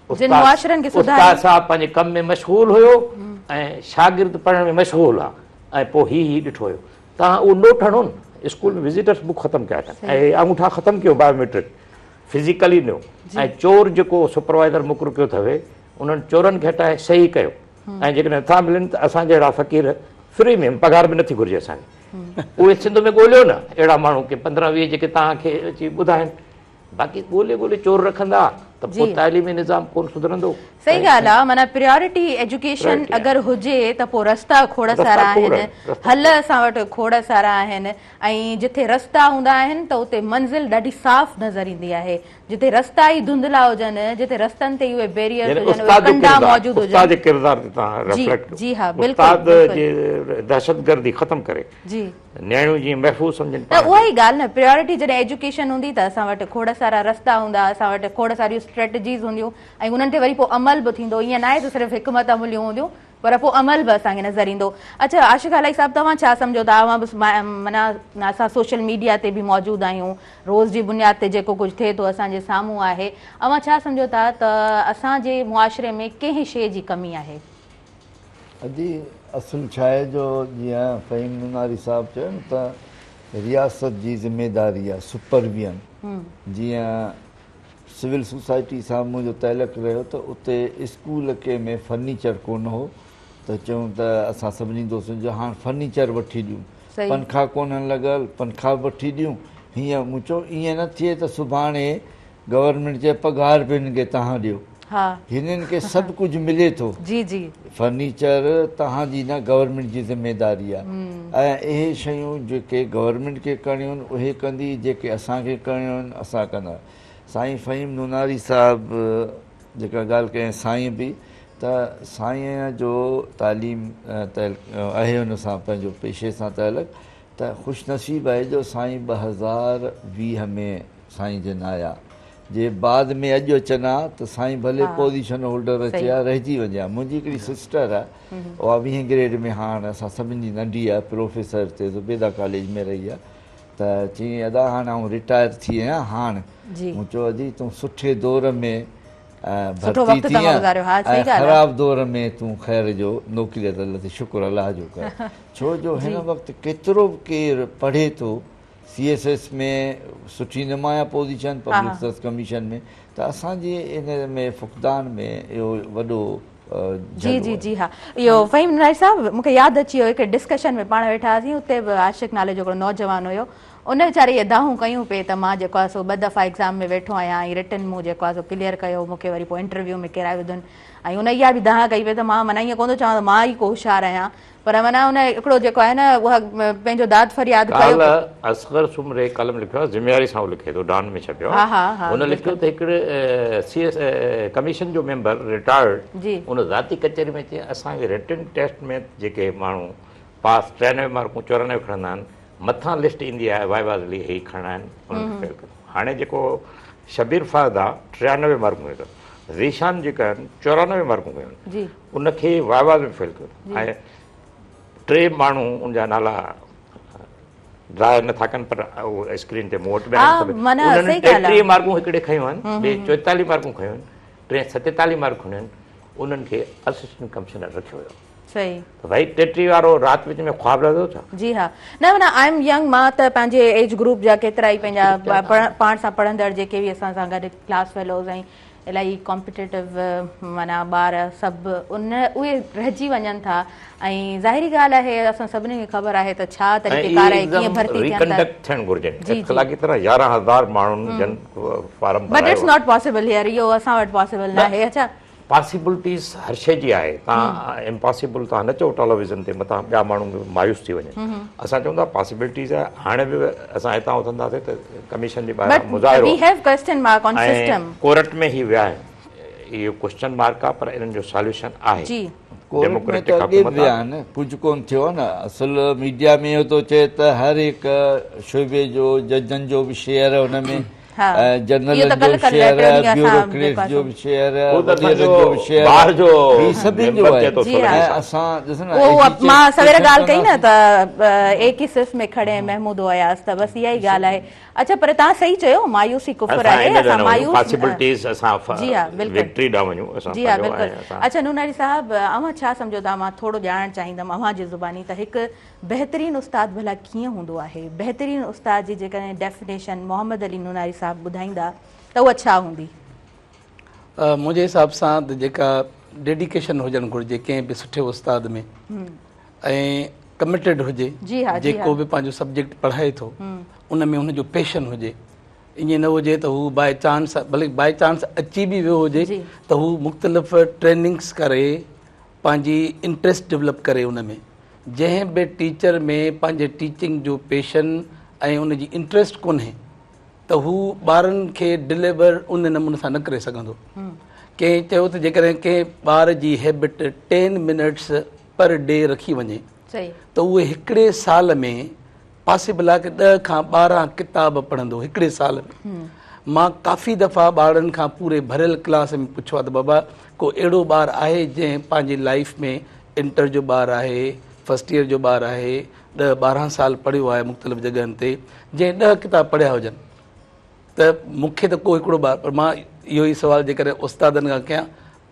उस्ताद साहब पंहिंजे कम में मशगूल हुयो ऐं शागिर्द पढ़ण में मशगूल आहे ऐं पोइ ही ॾिठो हुयो तव्हां उहो नोट हणो न स्कूल में विज़िटर्स बुक ख़तमु कया अथनि ऐं अंगूठा ख़तमु कयो बायोमेट्रिक फिज़िकली ॾियो ऐं चोर जेको सुपरवाइज़र मुक़ररु कयो अथव उन्हनि चोरनि खे हटाए सही कयो ऐं जेकॾहिं नथा मिलनि त असां जहिड़ा फ़क़ीर फ्री में पघार बि नथी घुरिजे असांखे उहे सिंध में ॻोल्हियो न अहिड़ा माण्हू के 15-20 जेके तव्हांखे अची ॿुधाइनि बाक़ी ॻोल्हे चोर रखंदा त पोइ तालीमी निज़ाम कोन सुधरंदो सही ॻाल्हि आहे माना प्रियोरिटी एजुकेशन अगरि हुजे त पोइ रस्ता खोड़ सारा आहिनि हल असां वटि खोड़ सारा आहिनि ऐं जिथे रस्ता हूंदा आहिनि त उते मंज़िल ॾाढी साफ़ नज़र ईंदी आहे जिथे रस्ता ई धुंधला हुजनि जिथे रस्तनि ते उहे बैरियर हुजनि कंडा मौजूदु हुजनि जी हा बिल्कुलु दहशतगर्दी ख़तमु करे जी न्याणियूं जीअं महफ़ूज़ सम्झनि त उहा ई ॻाल्हि न प्रियोरिटी जॾहिं एजुकेशन हूंदी त असां वटि खोड़ सारा रस्ता हूंदा असां वटि खोड़ सारियूं स्ट्रेटजीज़ हूंदियूं ऐं उन्हनि ते वरी पोइ अमल बि थींदो ईअं न आहे त सिर्फ़ु हिकमत अमलियूं हूंदियूं पर पोइ अमल बि असांखे नज़र ईंदो अच्छा आशिक़ अलाई साहिबु तव्हां छा सम्झो था अवां बि माना असां सोशल मीडिया ते बि मौजूदु आहियूं रोज़ जी बुनियाद ते जेको कुझु थिए थो असांजे साम्हूं आहे अवां छा सम्झो था त असांजे मुआशिरे में कंहिं शइ जी कमी आहे अॼु असुल छा आहे जो जीअं फ़हीम नुनारी साहिबु चयो न त रियासत जी ज़िमेदारी आहे सुपरविजन जीअं सिविल सोसाइटी सां मुंहिंजो तइलक रहियो त उते स्कूल के में फर्नीचर कोन हो त चयूं त असां सभिनी दोस्तनि जो हाणे फर्नीचर वठी ॾियूं पंखा कोन्हनि लॻल पंखा वठी ॾियूं हीअं मूं चयो ईअं न थिए त सुभाणे गवर्नमेंट जे पघार बि हिननि खे तव्हां ॾियो हिननि खे सभु कुझु मिले थो जी जी फर्नीचर तव्हांजी न गवर्नमेंट जी ज़िमेदारी आहे ऐं इहे शयूं जेके गवर्नमेंट खे करणियूं आहिनि उहे कंदी जेके असांखे करणियूं आहिनि असां कंदा साईं फ़हीम नुनारी साहिबु जेका ॻाल्हि कयईं साईं बि त साईं जो तालीम आहे हुन सां पंहिंजो पेशे सां तइलक त ख़ुशनसीबु आहे जो साईं 2020 में साईं जन आया जे बाद में अॼु अचनि हा त साईं भले पोज़ीशन होल्डर अचे हा रहिजी वञे हा। मुंहिंजी हिकिड़ी सिस्टर आहे, उहा 20 ग्रेड में हाणे असां सभिनी जी नंढी आहे, प्रोफेसर ते ज़ुबैदा कॉलेज में रही आहे, त चई अदा हाणे आउं रिटायर थी आहियां हाणे। मूं चयो अजी तूं सुठे दौर में भर्ती थी ऐं ख़राब दौर में तूं ख़ैर जो नौकिरी त लथी, शुक्र अलाह जो कर। छो जो हिन वक़्तु केतिरो बि केरु पढ़े थो CSS में सुठी नुमाया पोज़ीशन, पब्लिक सर्विस कमीशन में, त असांजे इन में फ़ुक़दान में इहो वॾो जी जी जी हा। इहो फ़हीम नुनारी साहब मूंखे यादि अची वियो, हिकु डिस्कशन में पाण वेठा हुआसीं, उते बि आशिक़ नाले जो हिकिड़ो नौजवान हुयो, उन वीचारे इहे दाहूं कयूं पिए त मां जेको आहे सो 2 दफ़ा एग्ज़ाम में वेठो आहियां ऐं रिटन मूं जेको आहे सो क्लियर कयो, मूंखे वरी पोइ इंटरव्यू में किराए विधुनि ऐं उन इहा बि दाह कई पई त मां माना ईअं कोन थो चवां त मां ई को होशियारु आहियां, पर माना उन हिकिड़ो जेको आहे न उहा पंहिंजो दाद फरियाद कयो। असगर सुमरे कलम लिखियो आहे, ज़िम्मेवारी सां लिखे थो, डॉन में छपियो, हुन लिखियो त हिकिड़े CS कमीशन जो मेंबर रिटायर्ड उन ज़ाती कचहरी में चई असांखे रिटन टेस्ट में जेके माण्हू पास 93 मार्कूं 94 खणंदा आहिनि, मथां लिस्ट ईंदी आहे वाइवाज़ली ही खणणा आहिनि, उन्हनि खे फेल कयो। हाणे जेको शबीर फ़ाद आहे 93 मार्कूं कयो, ज़ीशान जेका आहिनि 94 मार्कूं कयूं आहिनि, उनखे वाइवाज़ में फेल कयो। ऐं 3 माण्हू उनजा नाला ज़ाहिर नथा कनि पर उहो स्क्रीन ते मूं वटि बि उन्हनि 33 मार्कूं हिकिड़े खयूं आहिनि, ॿिए 44 मार्कूं खयूं आहिनि, 3 47 मार्कूं खयूं आहिनि, उन्हनि खे असिस्टेंट कमिश्नर रखियो हुयो। सही त भई 33 वारो राति विच में ख्वाब रहंदो छा? जी हा, न माना आई एम यंग, मां त पंहिंजे एज ग्रुप जा केतिरा ई पंहिंजा पाण सां पढ़ंदड़ जेके बि असां सां गॾु क्लास फेलोज़ ऐं इलाही कॉम्पिटेटिव माना ॿार सभु उहे रहिजी वञनि था ऐं ज़ाहिरी ॻाल्हि आहे असां सभिनी खे ख़बर आहे त छा तरीक़ेकार आहे, कीअं भर्ती थियण घुरिजे। इख़्तिलाक़ी तरह 11,000 माण्हुनि जन form, but it's not possible here, इहो असां वटि पॉसिबल न आहे। अच्छा पॉसिबिलिटीज़ हर शइ जी आहे, तव्हां इम्पॉसिबल तव्हां न चओ टेलीविज़न ते मथां ॿिया माण्हू मायूस थी वञे, असां चवंदा पॉसिबिलिटीज़ आहे। हाणे बि असां हितां उथंदासीं त कमीशन जे ॿाहिरां मुज़ाहिरो ऐं कोर्ट में ई विया आहिनि, इहो क्वेश्चन मार्क आहे पर इन्हनि जो सॉल्यूशन आहे। कोर्ट में त अॻे बि विया आहिनि, कुझु कोन थियो आहे न। असुलु मीडिया में इहो थो चए त हर हिकु शोबे जो जजनि जो बि शेयर हुन में, जनरल जो शेयर आहे, ब्यूरोक्रेट जो बि शेयर आहे, जो बि शेयर आहे, सभिनि जो आहे। ऐं असां ॾिस न, मां सवेर ॻाल्हि कई न त एक ही सिर्फ़ में खड़े महमूद हुयासीं, त बसि इहा ई ॻाल्हि आहे। अच्छा पर तव्हां सही चयो, मायूसी कुफर आहे, असां मायूस पॉसिबिलिटीज़ असां जी हा विक्ट्री ॾांहुं वञूं असां। जी हा बिल्कुलु। अच्छा नुनारी साहब, अव्हां छा सम्झो था, मां थोरो ॼाणणु चाहींदमि अव्हां जी ज़ुबानी, त हिकु बहितरीनु उस्ताद भला कीअं हूंदो आहे? बहितरीनु उस्ताद जी जेकॾहिं डेफिनेशन मोहम्मद अली नुनारी साहब ॿुधाईंदा त उहा छा हूंदी? मुंहिंजे हिसाब सां त जेका डेडिकेशन हुजणु घुरिजे कंहिं बि सुठे उस्ताद में, ऐं कमिटेड हुजे, जेको बि पंहिंजो सब्जेक्ट पढ़ाए थो उन में हुनजो पैशन हुजे। ईअं न हुजे त हू बाए चांस, भले बाए चांस अची बि वियो हुजे त हू मुख़्तलिफ़ ट्रेनिंग्स करे पंहिंजी इंट्रस्ट डेवलप करे उन में। जंहिं बि टीचर में पंहिंजे टीचिंग जो पैशन ऐं उनजी इंट्रस्ट कोन्हे त हू ॿारनि खे डिलीवर उन नमूने सां न करे सघंदो। कंहिं चयो त जेकॾहिं कंहिं ॿार जी हैबिट 10 मिनट्स पर डे रखी वञे त उहे हिकिड़े साल में पॉसिबल आहे कि 10 खां 12 किताब पढ़ंदो हिकिड़े साल में। मां काफ़ी दफ़ा ॿारनि खां पूरे भरियल क्लास में पुछो आहे त बाबा को अहिड़ो ॿारु आहे जंहिं पंहिंजी लाइफ में इंटर जो ॿारु आहे, फस्ट ईयर जो ॿारु आहे, 10-12 साल पढ़ियो आहे मुख़्तलिफ़ जॻहनि ते, जंहिं 10 किताब पढ़िया हुजनि। त मूंखे त को हिकिड़ो ॿारु, पर मां इहो ई सुवालु जेकॾहिं उस्तादनि खां कयां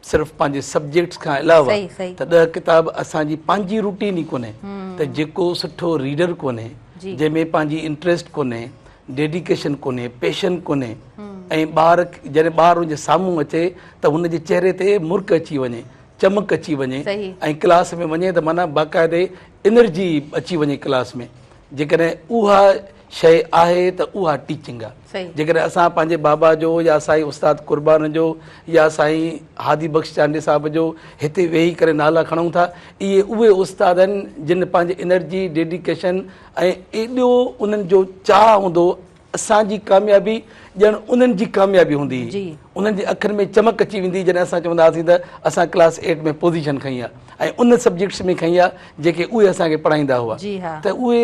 सिर्फ़ु पंहिंजे सब्जेक्ट्स खां अलावा त 10 किताब असांजी पंहिंजी रूटीन ई कोन्हे। त जेको सुठो रीडर कोन्हे, जंहिंमें पंहिंजी इंट्रस्ट कोन्हे, डेडिकेशन कोन्हे, पैशन कोन्हे, ऐं जॾहिं ॿारु हुनजे साम्हूं अचे त हुनजे चहिरे ते मुर्क अची वञे, चमक अची वञे, ऐं क्लास में वञे त माना बाक़ाइदे एनर्जी अची वञे क्लास में। जेकॾहिं उहा शइ आहे त उहा टीचिंग आहे। जेकॾहिं असां पंहिंजे बाबा जो या साईं उस्ताद कुर्बान जो या साईं हादी बख़्श चांडे साहिब जो हिते वेही करे नाला खणूं था, इहे उहे उस्ताद आहिनि जिन पंहिंजे एनर्जी, डेडिकेशन ऐं एॾो उन्हनि जो चाह हूंदो असांजी कामयाबी ॼण उन्हनि जी कामयाबी हूंदी, उन्हनि जे अखियुनि में चमक अची वेंदी जॾहिं असां चवंदासीं त असां क्लास 8 में पोज़ीशन खई आहे ऐं उन सब्जेक्ट्स में खई आहे जेके उहे असांखे पढ़ाईंदा हुआ। त उहे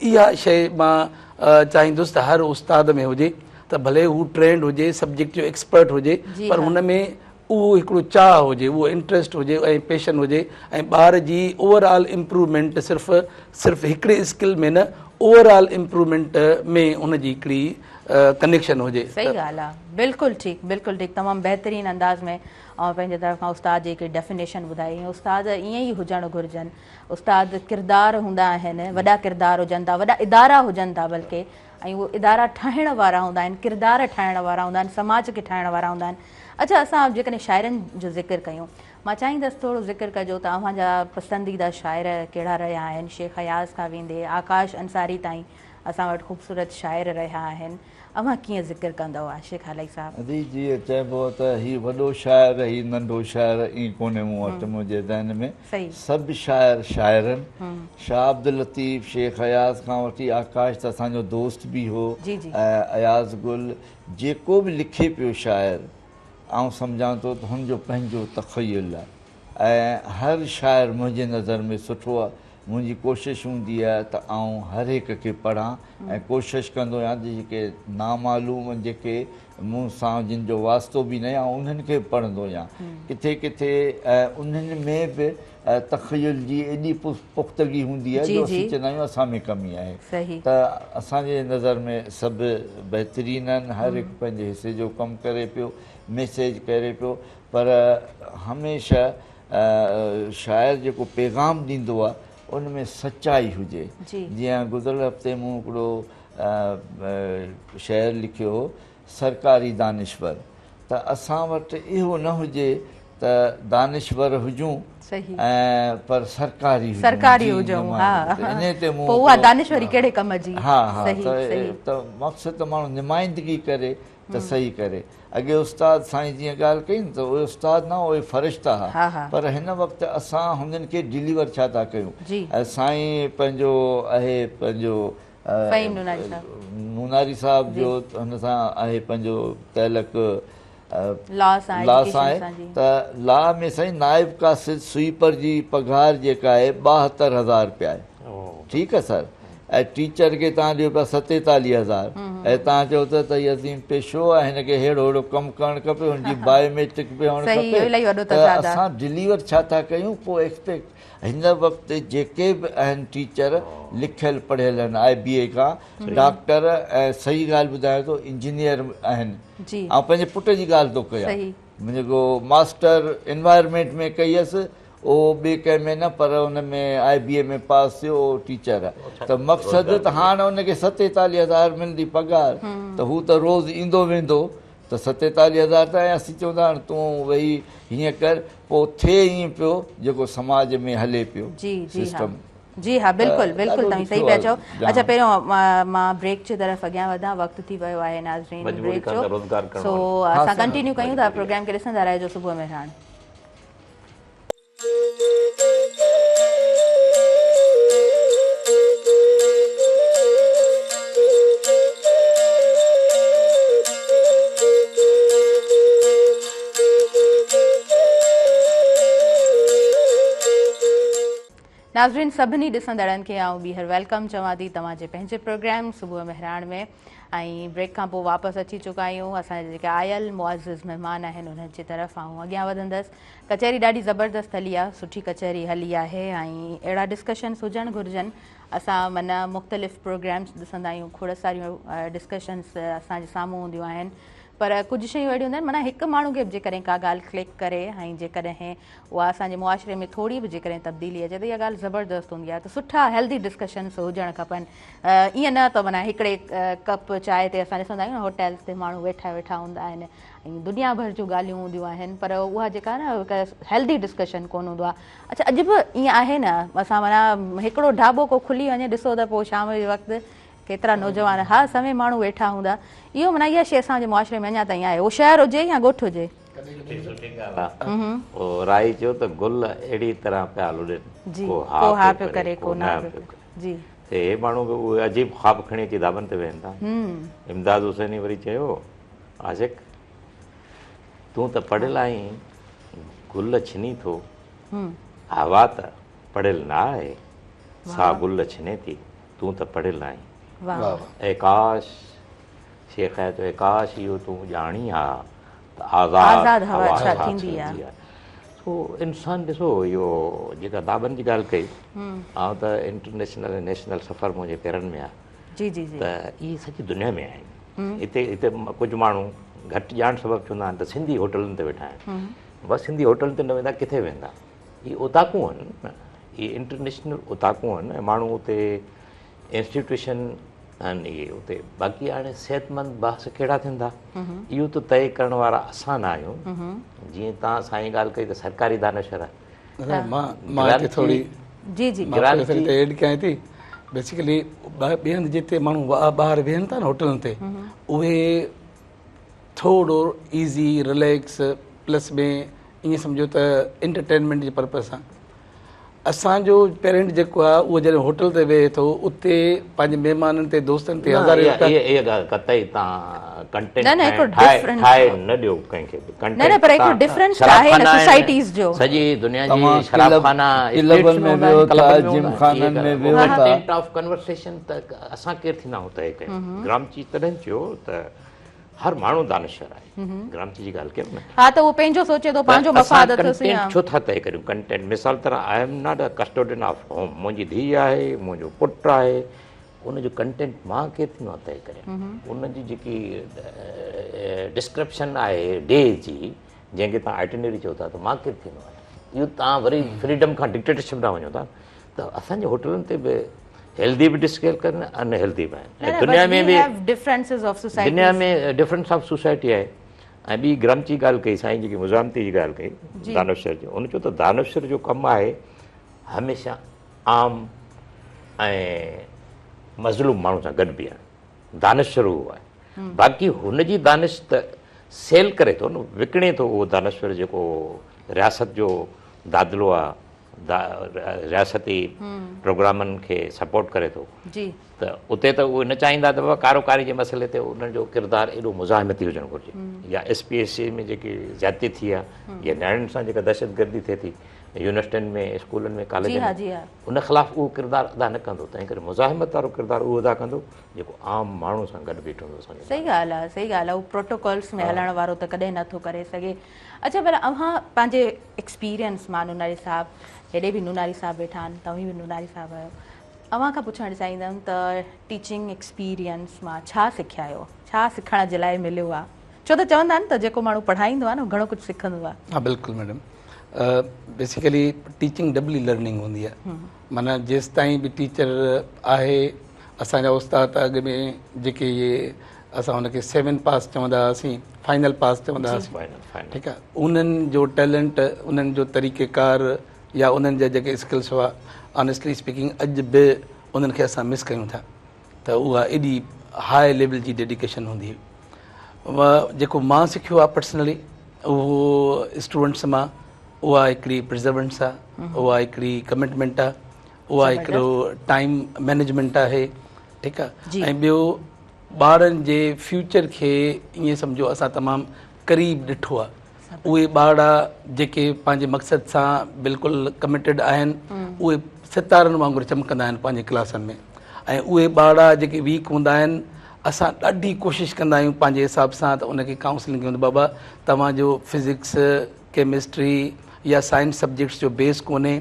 इहा शइ मां चाहींदुसि त हर उस्ताद में हुजे त त भले हू ट्रेंड हुजे, सब्जेक्ट जो एक्सपर्ट हुजे, पर हुन में उहो हिकिड़ो चाह हुजे, उहो इंट्रस्ट हुजे ऐं पैशन हुजे, ऐं ॿार जी ओवरऑल इम्प्रूवमेंट सिर्फ़ु हिकिड़े स्किल में न, ओवरऑल इम्प्रूवमेंट में उनजी हिकिड़ी कनेक्शन हुजे। सही ॻाल्हि आहे, बिल्कुलु ठीकु, तमामु बहितरीनु अंदाज़ में ऐं पंहिंजे तरफ़ खां उस्ताद जेके डेफिनेशन ॿुधाई, उस्ताद ईअं ई हुजणु घुरिजनि। उस्ताद किरदार हूंदा आहिनि, वॾा किरदार हुजनि था, वॾा इदारा हुजनि था बल्कि, ऐं उहे इदारा ठाहिण वारा हूंदा आहिनि, किरदार ठाहिण वारा हूंदा आहिनि, समाज खे ठाहिण वारा हूंदा आहिनि। अच्छा, असां जेकॾहिं शाइरनि जो ज़िक्र कयूं, मां चाहींदसि थोरो ज़िक्र कजो तव्हांजा पसंदीदा शाइर कहिड़ा रहिया आहिनि। शेख हयाज़ खां वेंदे आकाश अंसारी ताईं असां वटि ख़ूबसूरत शाइर रहिया आहिनि। अव्हां कीअं ज़िक्र कंदव आशिक़ अली साहिबु? जीअं चइबो त हीउ वॾो शाइर, हीउ नंढो शाइर, ईअं कोन्हे मूं वटि, मुंहिंजे ज़हन में सभु शाइर शाइरनि। शाह अब्दुल लतीफ़, शेख हयाज़ खां वठी आकाश त असांजो दोस्त बि हो, अयाज़ गुल, जेको बि लिखे पियो शाइर, आउं सम्झां थो त हुनजो पंहिंजो तख़य्युल आहे, ऐं हर शाइर मुंहिंजे नज़र में सुठो आहे। मुंहिंजी कोशिशि हूंदी आहे त आउं हर हिक खे पढ़ां ऐं कोशिशि कंदो आहियां जेके नामालूम, जेके मूं सां जिन जो वास्तो बि न आहे, उन्हनि खे पढ़ंदो आहियां। किथे किथे उन्हनि में बि तख़य्युल जी एॾी पुख़्तगी हूंदी आहे जो असीं चवंदा आहियूं असां में कमी आहे। त असांजे नज़र में सभु बहितरीनु आहिनि, हर हिकु पंहिंजे हिसे जो कमु करे पियो, मैसेज करे पियो, पर हमेशह शाइर जेको पैगाम ॾींदो आहे उन में सचाई हुजे। जीअं गुज़िरियल हफ़्ते मूं हिकिड़ो शेर लिखियो हो, सरकारी दानिश्वर, त असां वटि इहो न हुजे त दानिश्वर हुजूं ऐं पर सरकारी हुजूं। त मक़सदु त माण्हू नुमाइंदगी करे त सही करे। अॻे उस्ताद साईं जीअं ॻाल्हि कई न, त उहे उस्ताद न, उहे फ़रिश्ता हुआ, पर हिन वक़्तु असां हुननि खे डिलीवर छा था कयूं। ऐं साईं पंहिंजो आहे, पंहिंजो नूनारी साहिब जो हुन सां आहे पंहिंजो तहलक लॉस आहे, त लॉ में साईं नाइब कासिद स्वीपर जी पघार जेका आहे 72,000 रुपया आहे। ठीकु आहे सर, ऐं टीचर खे तव्हां ॾियो पिया 47,000, ऐं तव्हां चओ था त हीअ अज़ीम पेशो आहे, हिनखे अहिड़ो अहिड़ो कमु करणु खपे, हुनजी बायोमेट्रिक बि हुअणु खपे, त असां डिलीवर छा था कयूं। पोइ एक्सपेक्ट हिन वक़्तु जेके बि आहिनि टीचर लिखियलु पढ़ियल आहिनि, IBA खां डॉक्टर, ऐं सही ॻाल्हि ॿुधायां थो इंजीनियर आहिनि। ऐं पंहिंजे पुट जी ॻाल्हि थो कयां, मुंहिंजो मास्टर एनवायरमेंट में कई हुअसि, उहो ॿिए कंहिं में न, पर हुन में IBA में पास थियो, उहो टीचर आहे। त मक़सदु त हाणे हुनखे 47,000 मिलंदी पघार, त हू त रोज़ु ईंदो वेंदो, त 47,000 त असीं चवंदा आहिनि तूं वेही हीअं कर, पोइ थिए ईअं पियो जेको समाज में हले पियो सिस्टम। जी हा, बिल्कुलु बिल्कुलु, तव्हां सही पिया चओ। अच्छा, पहिरियों मां ब्रेक जे तरफ़ अॻियां वधां, वक़्तु थी वियो आहे नाज़रीन ब्रेक जो, सो असां कंटिन्यू कयूं था प्रोग्राम खे, ॾिसंदा रहिजो सुबुह में हाणे। नाज़रीन सभिनी ॾिसंदड़नि खे आउं ॿीहर वेलकम चवां थी तव्हांजे पंहिंजे प्रोग्राम सुबुह मेहरान में। ऐं ब्रेक खां पोइ वापसि अची चुका आहियूं। असांजे जेके आयल मुआज़िज़ महिमान आहिनि उन्हनि जी तरफ़ आऊं अॻियां वधंदसि। कचहरी ॾाढी ज़बरदस्त हली आहे, सुठी कचहरी हली आहे, ऐं अहिड़ा डिस्कशन्स हुजणु घुरिजनि। असां माना मुख़्तलिफ़ प्रोग्राम्स ॾिसंदा आहियूं, खोड़ सारियूं डिस्कशन्स असांजे साम्हूं हूंदियूं आहिनि, पर कुझु शयूं अहिड़ियूं हूंदियूं आहिनि माना हिकु माण्हू खे बि जेकॾहिं का ॻाल्हि क्लिक करे ऐं जेकॾहिं उहा असांजे मुआशिरे में थोरी बि जेकॾहिं तब्दीली अचे त इहा ॻाल्हि ज़बरदस्त हूंदी आहे। त सुठा हेल्दी डिस्कशन्स हुजणु खपनि। ईअं न त माना हिकिड़े कप चांहि ते असां ॾिसंदा आहियूं न होटल्स ते माण्हू वेठा हूंदा आहिनि ऐं दुनिया भर जूं ॻाल्हियूं हूंदियूं आहिनि, पर उहा जेका न हेल्दी डिस्कशन कोन हूंदो आहे। अच्छा, अॼु बि ईअं आहे न, असां माना हिकिड़ो ढाबो को खुली वञे, ॾिसो त पोइ शाम जे वक़्तु केतिरा नौजवान हर समय माण्हू वेठा हूंदा। इहो माना इहा शइ असांजे मुआशिरे में अञा ताईं आहे। उहो शहर हुजे या ॻोठु हुजे। राई चयो त गुल अहिड़ी तरह पिया उॾनि, को हा पियो करे, को न पियो करे। हे माण्हू बि उहे अजीब ख़्वाब खणी अची धाबनि ते वेहनि था। इमदाद हुसैनी वरी चयो, आशिक़ तूं त पढ़ियल आहीं, गुल छिनी थो, हवा त पढ़ियल न आहे, सा गुल छिने थी, तूं त पढ़ियल आहीं। ऐं काश शेख आहे त काश इहो तूं ॼाणी हा त आज़ाद हवा हवा छा छा थींदी आहे। थींदी आहे। सो इंसान ॾिसो इहो जेका दाबनि जी ॻाल्हि कई, ऐं त इंटरनेशनल ऐं नेशनल सफ़र मुंहिंजे पेरनि में आहे, जी जी जी त इहे सॼी दुनिया में आहिनि। हिते कुझु माण्हू घटि ॼाण सबबु चवंदा आहिनि त सिंधी होटलुनि ते वेठा आहिनि। बसि सिंधी होटलुनि ते न वेंदा किथे वेंदा? इहे उताकू आहिनि न, इहे इंटरनेशनल उताकू आहिनि ऐं माण्हू उते इंस्टीट्यूशन आहिनि इहे उते। बाक़ी हाणे सिहतमंद बहस कहिड़ा थींदा इहो त तय करण वारा असां न आहियूं। जीअं तव्हां साईं ॻाल्हि कई त सरकारी दानश्वर आहे। मां हिते थोरी जी जी एड कयां थी। बेसिकली ॿिए हंधि जिते माण्हू ॿाहिरि वेहनि था न होटलुनि ते, उहे थोरो ईज़ी रिलैक्स प्लस में ईअं सम्झो त एंटरटेनमेंट जे पर्पज़ सां। असांजो पेरेंट जेको आहे उहो जॾहिं होटल ते वेहे थो उते पंहिंजे महिमाननि ते दोस्तनि ते इहा ॻाल्हि कतई तव्हां कंटेंट ठाहे न ॾियो कंहिंखे बि। सॼी दुनिया जी शराबखाना कंटेंट ऑफ कन्वर्सेशन त असां केरु थींदा आहियूं तय कयूं। ग्रामची तॾहिं चयो त हर माण्हू दानश्वर आहे। ग्रामची जी ॻाल्हि कयूं न, हा त उहो पंहिंजो सोचे थो, पंहिंजो मफ़ाद कंटेंट छो था तय करियूं? कंटेंट मिसाल तरह I am not a custodian of home. मुंहिंजी धीउ आहे, मुंहिंजो पुटु आहे, उनजो कंटेंट मां केरु थींदो आहे तय करे? उनजी जेकी डिस्क्रिप्शन आहे डे जी, जंहिंखे तव्हां आइटिनरी चओ था, त मां केरु थींदो आहे? इहो तव्हां वरी फ्रीडम खां डिक्टेटरशिप ॾांहुं वञो था। त असांजे होटलुनि ते बि हेल्दी बि डिस्केल कनि, अनहेल्दी बि आहिनि। दुनिया में बि दुनिया में डिफरेंस ऑफ सोसाइटी आहे। ऐं ॿी ग्रामची ॻाल्हि कई साईं, जेकी मुज़ामती जी ॻाल्हि कई दानश्वर जो, उन चयो त दानश्वर जो कमु आहे हमेशह आम ऐं मज़लूम माण्हू सां गॾु बीहणु। दानश्वर उहो आहे। बाक़ी हुनजी दानिश त सेल करे थो न, विकिणे थो उहो दानश्वर जेको रियासत जो दादलो आहे, रियासती प्रोग्रामनि खे सपोर्ट करे थो। त उते त उहे न चाहींदा त बाबा कारोकारी जे मसइले ते उन्हनि जो किरदारु एॾो मुज़ाहिमती हुजणु घुरिजे। या SPSC में जेकी ज़्यादती थी आहे, या नियाणियुनि सां जेका दहशतगर्दी थिए थी यूनिवर्सिटियुनि में, स्कूलनि में, कॉलेजनि में, उन ख़िलाफ़ु उहो किरदारु अदा न कंदो। तंहिं करे मुज़ाहिमत वारो किरदारु उहो अदा कंदो जेको आम माण्हू सां गॾु बीठो हूंदो। सही ॻाल्हि आहे, सही ॻाल्हि आहे। उहो प्रोटोकॉल्स में हलण वारो त कॾहिं नथो करे सघे। अच्छा, पर अव्हां पंहिंजे एक्सपीरियंस मां, नूनारी साहिबु, हेॾे बि नूनारी साहिबु वेठा आहिनि, तव्हीं बि नूनारी साहिबु आहियो, अव्हां खां पुछणु चाहींदमि त टीचिंग एक्सपीरियंस मां छा सिखिया आहियो, छा सिखण जे लाइ मिलियो आहे? छो त चवंदा आहिनि त जेको माण्हू पढ़ाईंदो आहे न घणो कुझु सिखंदो आहे। हा बिल्कुलु मैडम। बेसिकली टीचिंग डबली लर्निंग हूंदी आहे। माना जेसि ताईं बि टीचर आहे, असांजा उस्ताद अॻु में जेके इहे असां हुनखे 7 पास चवंदा हुआसीं, फाइनल पास चवंदा हुआसीं, ठीकु आहे। उन्हनि जो टैलेंट, उन्हनि जो तरीक़ेकार या उन्हनि जा जेके स्किल्स हुआ, ऑनेस्टली स्पीकिंग अॼु बि उन्हनि खे असां मिस कयूं था। त उहा एॾी हाई लेवल जी डेडिकेशन हूंदी हुई। जेको मां सिखियो आहे पर्सनली, उहो स्टूडेंट्स मां, उहा हिकिड़ी प्रिजर्वेंस आहे, उहा हिकिड़ी कमिटमेंट आहे, उहा हिकिड़ो टाइम मैनेजमेंट आहे, ठीकु आहे। ऐं ॿियो ॿारनि जे फ्यूचर खे ईअं सम्झो असां तमामु क़रीब ॾिठो आहे। उहे ॿार जेके पंहिंजे मक़सद सां बिल्कुलु कमिटेड आहिनि, उहे सितारनि वांगुरु चमकंदा आहिनि पंहिंजे क्लासनि में। ऐं उहे ॿार जेके वीक हूंदा आहिनि, असां ॾाढी कोशिशि कंदा आहियूं पंहिंजे हिसाब सां त उनखे काउंसलिंग कयूं, बाबा तव्हांजो फिज़िक्स, केमिस्ट्री या साइंस सब्जेक्ट्स जो बेस कोन्हे,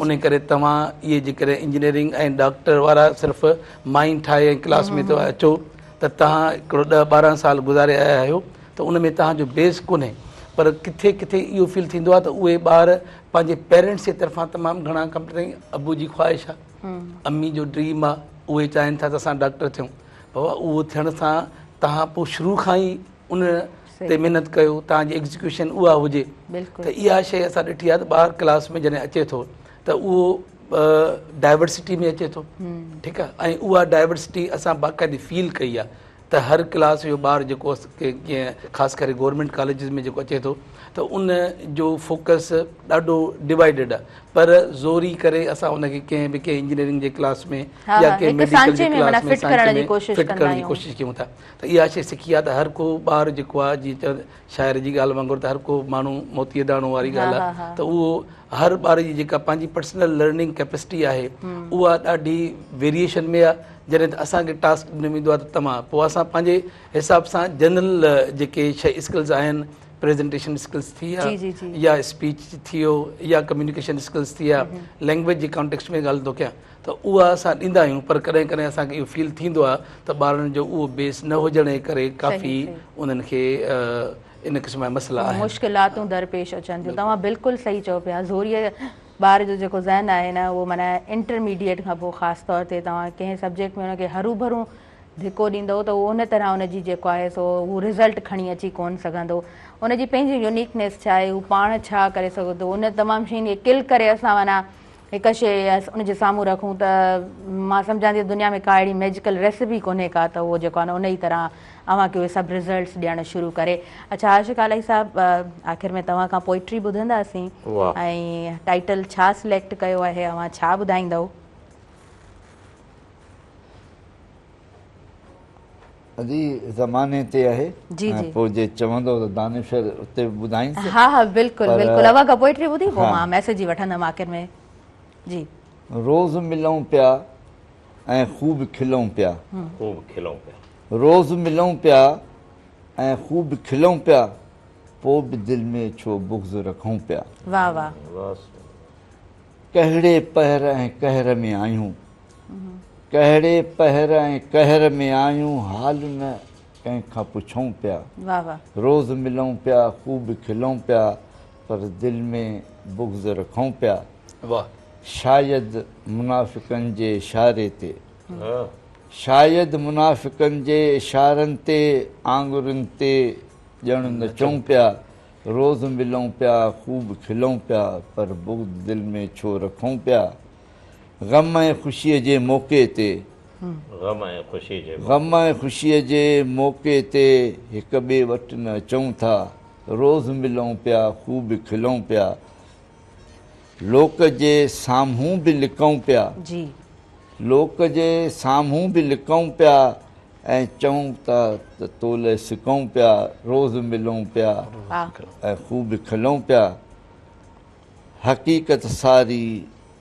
उन करे तव्हां इहे जेकॾहिं इंजीनियरिंग ऐं डॉक्टर वारा सिर्फ़ु माइंड ठाहे क्लास में त अचो, त तव्हां हिकिड़ो 10-12 साल गुज़ारे आया आहियो, त उन में तव्हांजो बेस कोन्हे। पर किथे किथे इहो फील थींदो आहे त उहे ॿार पंहिंजे पेरेंट्स जे तरफ़ां तमामु घणा कमु, अबू जी ख़्वाहिश आहे, अम्मी जो ड्रीम आहे, उहे चाहिनि था त असां डॉक्टर थियूं। बाबा उहो थियण सां तव्हां पोइ शुरू खां ई उन ते महिनत कयो, तव्हांजी एग्ज़ीक्यूशन उहा हुजे। त इहा शइ असां ॾिठी आहे त ॿार क्लास में जॾहिं अचे थो त उहो डाइवर्सिटी में अचे थो, ठीकु आहे। ऐं उहा डाइवर्सिटी असां बाक़ाइदे फील कई आहे त हर क्लास जो ॿारु जेको कीअं ख़ासि करे गवर्नमेंट कॉलेजिस में जेको अचे थो, त उन जो फोकस ॾाढो डिवाइडेड आहे। पर ज़ोरी करे असां उनखे कंहिं बि कंहिं इंजीनियरिंग जे क्लास में या कंहिं मेडिकल जे क्लास में फिट करण जी कोशिशि कयूं था। त इहा शइ सिखी आहे त हर को ॿारु जेको आहे, जीअं शाइर जी ॻाल्हि वांगुरु, त हर को माण्हू मोतीअ दाणो वारी ॻाल्हि आहे। त उहो हर ॿार जी जेका पंहिंजी पर्सनल लर्निंग कैपेसिटी आहे उहा ॾाढी वेरिएशन में आहे। जॾहिं त असांखे टास्क ॾिनो वेंदो आहे त तमामु पोइ असां पंहिंजे हिसाब सां जनरल जेके शइ स्किल्स आहिनि, प्रेज़ेंटेशन स्किल्स थी विया या स्पीच थी वियो या कम्युनिकेशन स्किल्स थी विया, लैंग्वेज जे कॉन्टेक्स्ट में ॻाल्हि थो कयां, त उहा असां ॾींदा आहियूं। पर कॾहिं कॾहिं असांखे इहो फील थींदो आहे त ॿारनि जो उहो बेस न हुजण जे करे काफ़ी उन्हनि खे इन क़िस्म जा मसइला आहिनि, मुश्किलातूं दरपेश अचनि थियूं। तव्हां बिल्कुलु सही चओ पिया, ज़ोरीअ ॿार जो जेको ज़हन आहे न उहो माना इंटरमीडिएट खां पोइ ख़ासि तौर ते तव्हां कंहिं सब्जेक्ट में हुनखे हरू भरू धिको ॾींदो त उहो उन तरह हुनजी जेको आहे सो उहो रिज़ल्ट खणी अची कोन सघंदो। उनजी पंहिंजी यूनिकनेस छा आहे, हू पाण छा करे सघो थो, उन तमामु शयुनि खे किल करे असां माना हिकु शइ उनजे साम्हूं रखूं त मां सम्झां थी दुनिया में का अहिड़ी मैजिकल रेसिपी कोन्हे का त उहो जेको आहे न उन ई तरह अव्हांखे उहे सभु रिज़ल्ट्स ॾियणु शुरू करे। अच्छा आशिक़ अलाई साहिबु, आख़िर में तव्हां खां पोइट्री ॿुधंदासीं ऐं टाइटल छा सिलेक्ट कयो आहे, अव्हां छा ॿुधाईंदव? अजी ज़माने ते आहे पोइ जे चवंदो त दानिशर उते ॿुधाईंदसि। हा हा बिल्कुलु बिल्कुलु, अव्हां खां पोइट्री ॿुधी पोइ मां मैसेज ई वठंदमि आख़िर में। जी, रोज़ मिलूं पिया ऐं ख़ूब खिलूं पिया, ख़ूब खिलूं पिया, रोज़ मिलूं पिया ऐं ख़ूब खिलूं पिया, पोइ बि दिलि में छो बुग़्ज़ रखूं पिया। वाह वाह, कहिड़े पहर ऐं कहर में आहियूं, कहिड़े पहर ऐं कहर में आहियूं, हाल न कंहिंखां पुछूं पिया। वाह वाह, रोज़ मिलूं पिया ख़ूब खिलूं पिया, पर दिलि में बुग़्ज़ रखूं पिया। वाह, शायदि मुनाफ़िक़नि जे इशारे ते, शायदि मुनाफ़िक़नि जे इशारनि ते आंगुरनि ते ॼण नचूं पिया। रोज़ मिलूं पिया ख़ूब खिलूं पिया, पर बुग़्ज़ दिलि में छो रखूं पिया। ग़म ऐं ख़ुशीअ जे मौक़े ते, ग़म ऐं ख़ुशी जे ग़म ऐं ख़ुशीअ जे मौक़े ते हिक ॿिए वटि न अचूं था। रोज़ मिलूं पिया ख़ूब खिलूं पिया, लोक जे साम्हूं बि लिकूं पिया, जी लोक जे साम्हूं बि लिकूं पिया ऐं चऊं था त तोले सिकूं पिया। रोज़ मिलूं पिया ऐं ख़ूब खिलूं पिया, हक़ीक़त सारी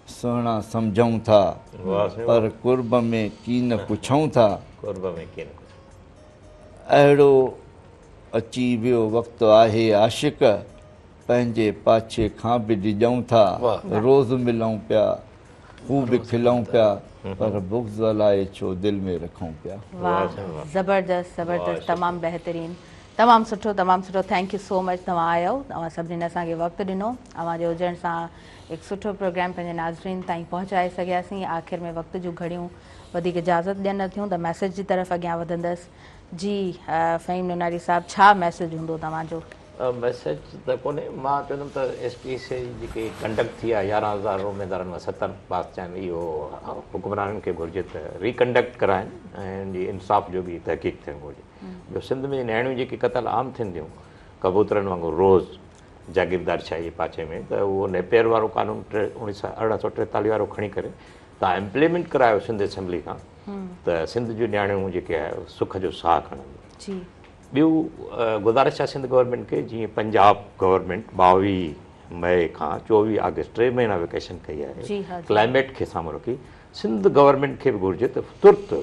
सुहिणा सम्झूं था, पर कुर्ब में कीन पुछूं था। अहिड़ो अची वियो वक़्तु आहे आशिक़, पंहिंजे पाछे खां बि ॾिजूं था। रोज़ मिलूं पिया ख़ूब खिलूं पिया, पर बुग़्ज़ अलाए छो दिलि में रखूं पिया। वाह, ज़बरदस्त ज़बरदस्त, तमामु बहितरीनु, तमामु सुठो। थैंक यू सो मच, तव्हां आयो, तव्हां सभिनीनि असांखे वक़्तु ॾिनो, तव्हांजे हुजण सां हिकु सुठो प्रोग्राम पंहिंजे नाज़रीन ताईं पहुचाए सघियासीं। आख़िर में वक़्त जूं घड़ियूं वधीक इजाज़त ॾियनि नथियूं त मैसेज जी तरफ़ अॻियां वधंदसि। जी फ़हीम नुनारी साहिबु, छा मैसेज हूंदो तव्हांजो? मैसेज त कोन्हे, मां चवंदुमि त SPSA जेके कंडक्ट थी आहे 11,000 उमेदवारनि मां 70 पास थिया आहिनि, इहो हुकुमराननि खे घुरिजे त रिकंडक्ट कराइनि ऐं जी इंसाफ़ जो बि तहक़ीक़ थियणु घुरिजे। ॿियो सिंध में नियाणियूं जेके क़तल आम थियनि थियूं कबूतरनि वांगुरु रोज़ जागीरदार शाही पाछे में, त उहो नेपियर वारो कानून 1843 वारो खणी करे तव्हां इम्प्लीमेंट करायो सिंध असेंबली खां, त सिंध जूं नियाणियूं जेके आहे सुख जो साह खणंदियूं। ॿियूं गुज़ारिश आहे सिंध गवर्नमेंट खे, जीअं पंजाब गवर्नमेंट 22 मई खां 24 अगस्त 3 महीना वेकेशन कई आहे क्लाइमेट खे साम्हूं रखी, सिंध गवर्नमेंट खे बि घुरिजे त तुर्त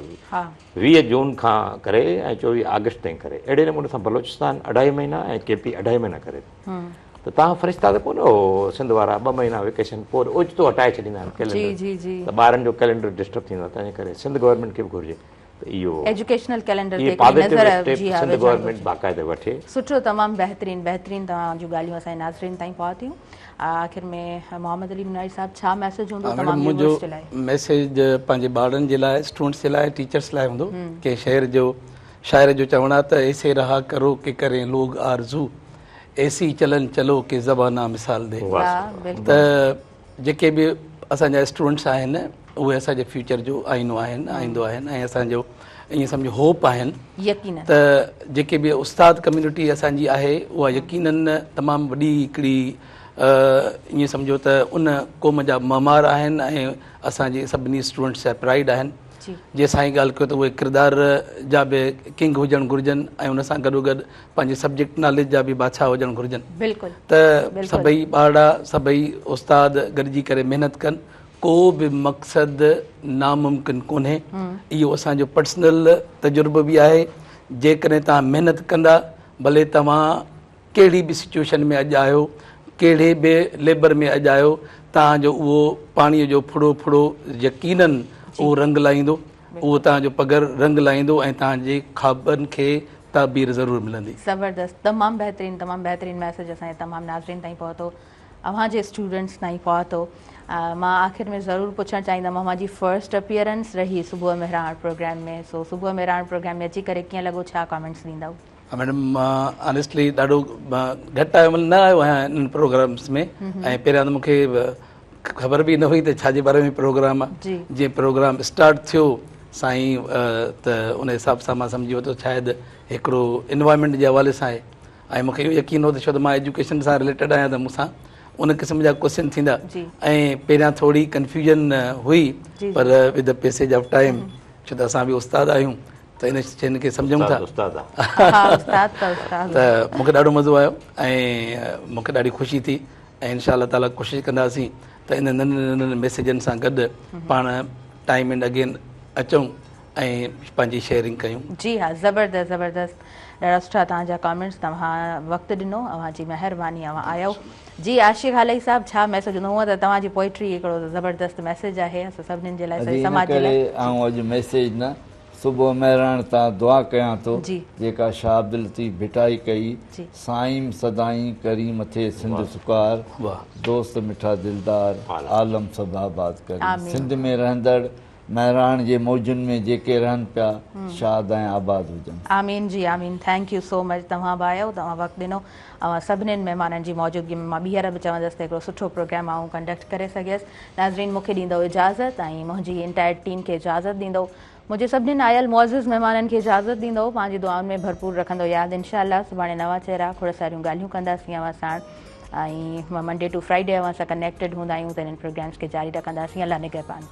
20 जून खां करे ऐं 24 अगस्त ताईं करे, अहिड़े नमूने सां बलोचिस्तान 2.5 महीना ऐं KP 2.5 महीना करे, त तव्हां फ़रिश्ता त कोन हो सिंध वारा 2 महीना वेकेशन पोइ ओचितो हटाए छॾींदा आहिनि कैलेंडर, त ॿारनि जो कैलेंडर डिस्टर्ब थींदो आहे, तंहिंजे करे सिंध गवर्नमेंट खे बि घुरिजे त इहो एजुकेशनल कैलेंडर ते सिंध गवर्नमेंट बाक़ाइदे वठे। सुठो, तमामु बहितरीनु तव्हां जूं ॻाल्हियूं असांजे नाज़रीन ताईं पहुतियूं। आख़िर में मोहम्मद अली नुनारी साहिबु, छा मैसेज हूंदो तमामु? मुंहिंजो मैसेज पंहिंजे ॿारनि जे लाइ, स्टूडेंट्स जे लाइ, टीचर्स लाइ हूंदो कि शहर जो शाइर जो चवणु आहे त ऐसे रहा करो कि करें लोग आरज़ू, ऐसी चलन चलो कि ज़बाना मिसाल दे। त जेके बि असांजा स्टूडेंट्स आहिनि उहे असांजे फ्यूचर जो आईनो आहिनि, आईंदो आहिनि ऐं असांजो ईअं सम्झो होप आहिनि। यकीन त जेके बि उस्ताद कम्यूनिटी असांजी आहे उहा यकीननि तमामु वॾी हिकिड़ी ईअं सम्झो त उन क़ौम जा ममार आहिनि ऐं असांजे सभिनी स्टूडेंट्स जा प्राइड आहिनि। जे साईं ॻाल्हि कयो त उहे किरदार जा बि किंग हुजणु घुरिजनि ऐं उन सां गॾोगॾु पंहिंजे सब्जेक्ट नॉलेज जा बि बादशाह हुजणु घुरिजनि बिल्कुलु त सभई ॿारड़ा सभई उस्ताद गॾिजी करे महिनत कनि को बि मक़सदु नामुमकिन कोन्हे इहो असांजो पर्सनल तजुर्बो बि आहे जेकॾहिं तव्हां महिनत कंदा भले तव्हां कहिड़ी बि सिचुएशन में अॼु आहियो कहिड़े बि लेबर में अॼु आहियो तव्हांजो उहो पाणीअ जो फुड़ो फुड़ो यकीननि उहो रंग लाहींदो उहो तव्हांजो पगर रंग लाहींदो ऐं तव्हांजे ख़्वाबनि खे ताबीर ज़रूरु मिलंदी ज़बरदस्त तमामु बहितरीनु मैसेज असांजे तमामु नाज़रीन ताईं पहुतो अव्हांजे स्टूडेंट्स ताईं पहुतो मां आख़िर में ज़रूरु पुछणु चाहींदमि अव्हांजी फर्स्ट अपीयरेंस रही सुबुह मेहराण प्रोग्राम में सो सुबुह मेहराण प्रोग्राम में अची करे कीअं लॻो छा कमेंट्स ॾींदव मैडम ऑनेस्टली ॾाढो घटि आयो न आयो आहियां इन्हनि प्रोग्राम्स में ऐं पहिरियां त मूंखे ख़बर बि न हुई त छाजे बारे में प्रोग्राम आहे जीअं प्रोग्राम स्टार्ट थियो साईं त उन हिसाब सां मां सम्झी वरितो शायदि हिकिड़ो इन्वायरमेंट जे हवाले सां आहे ऐं मूंखे इहो यकीन हो त छो त मां एजुकेशन सां रिलेटेड आहियां त मूंसां उन क़िस्म जा क्वेश्चन थींदा ऐं पहिरियां थोरी कंफ्यूजन हुई पर with the passage of time छो त असां बि उस्ताद आहियूं त इन शयुनि खे सम्झूं था त मूंखे ॾाढो मज़ो आयो ऐं मूंखे ॾाढी ख़ुशी थी ऐं इनशा अल्लाह ताला कोशिशि कंदासीं त इन नंढनि नंढनि मैसेजनि सां गॾु पाण टाइम एंड अगेन अचूं ऐं पंहिंजी शेयरिंग कयूं जी हा ज़बरदस्त ॾाढा सुठा तव्हांजा कमेंट्स तव्हां वक़्तु ॾिनो अव्हांजी महिरबानी अव्हां आयो जी आशिक़ हालई साहब छा मैसेज हूंदो हूअं त तव्हांजी पोइट्री हिकिड़ो ज़बरदस्त मैसेज आहे असां सभिनीनि जे लाइ समाज जे लाइ अॼु मैसेज न सुबुह महिराण तां दुआ कयां थो जेका शाह अब्दुल लतीफ़ भिटाई कई साईं सदाई करी मथे सिंध सुकार दोस्त मिठा दिलदार आलम सभु आबाद करे सिंध में रहंदड़ महिराण जे मौजुनि में जेके रहनि पिया शाद ऐं आबाद हुजनि आमीन जी आमीन थैंक यू सो मच तव्हां बि आयो तव्हां वक़्तु ॾिनो सभिनीनि महिमाननि जी मौजूदगी में मां ॿीहर बि चवंदसि त हिकिड़ो सुठो प्रोग्राम आऊं कंडक्ट करे सघियसि नाज़रीन मूंखे ॾींदो इजाज़त ऐं मुंहिंजी इंटायर टीम खे इजाज़त ॾींदो मुंहिंजे सभिनीनि आयल मुअज़्ज़िज़ महिमाननि खे इजाज़त ॾींदो पंहिंजी दुआउनि में भरपूर रखंदो यादि इनशा अल्लाह सुभाणे नवां चहिरा खोड़ सारियूं ॻाल्हियूं कंदासीं अव्हां साण ऐं मंडे टू फ्राइडे अव्हां सां कनेक्टेड हूंदा आहियूं त इन्हनि प्रोग्राम्स खे जारी रखंदासीं अल्लाह निगहबान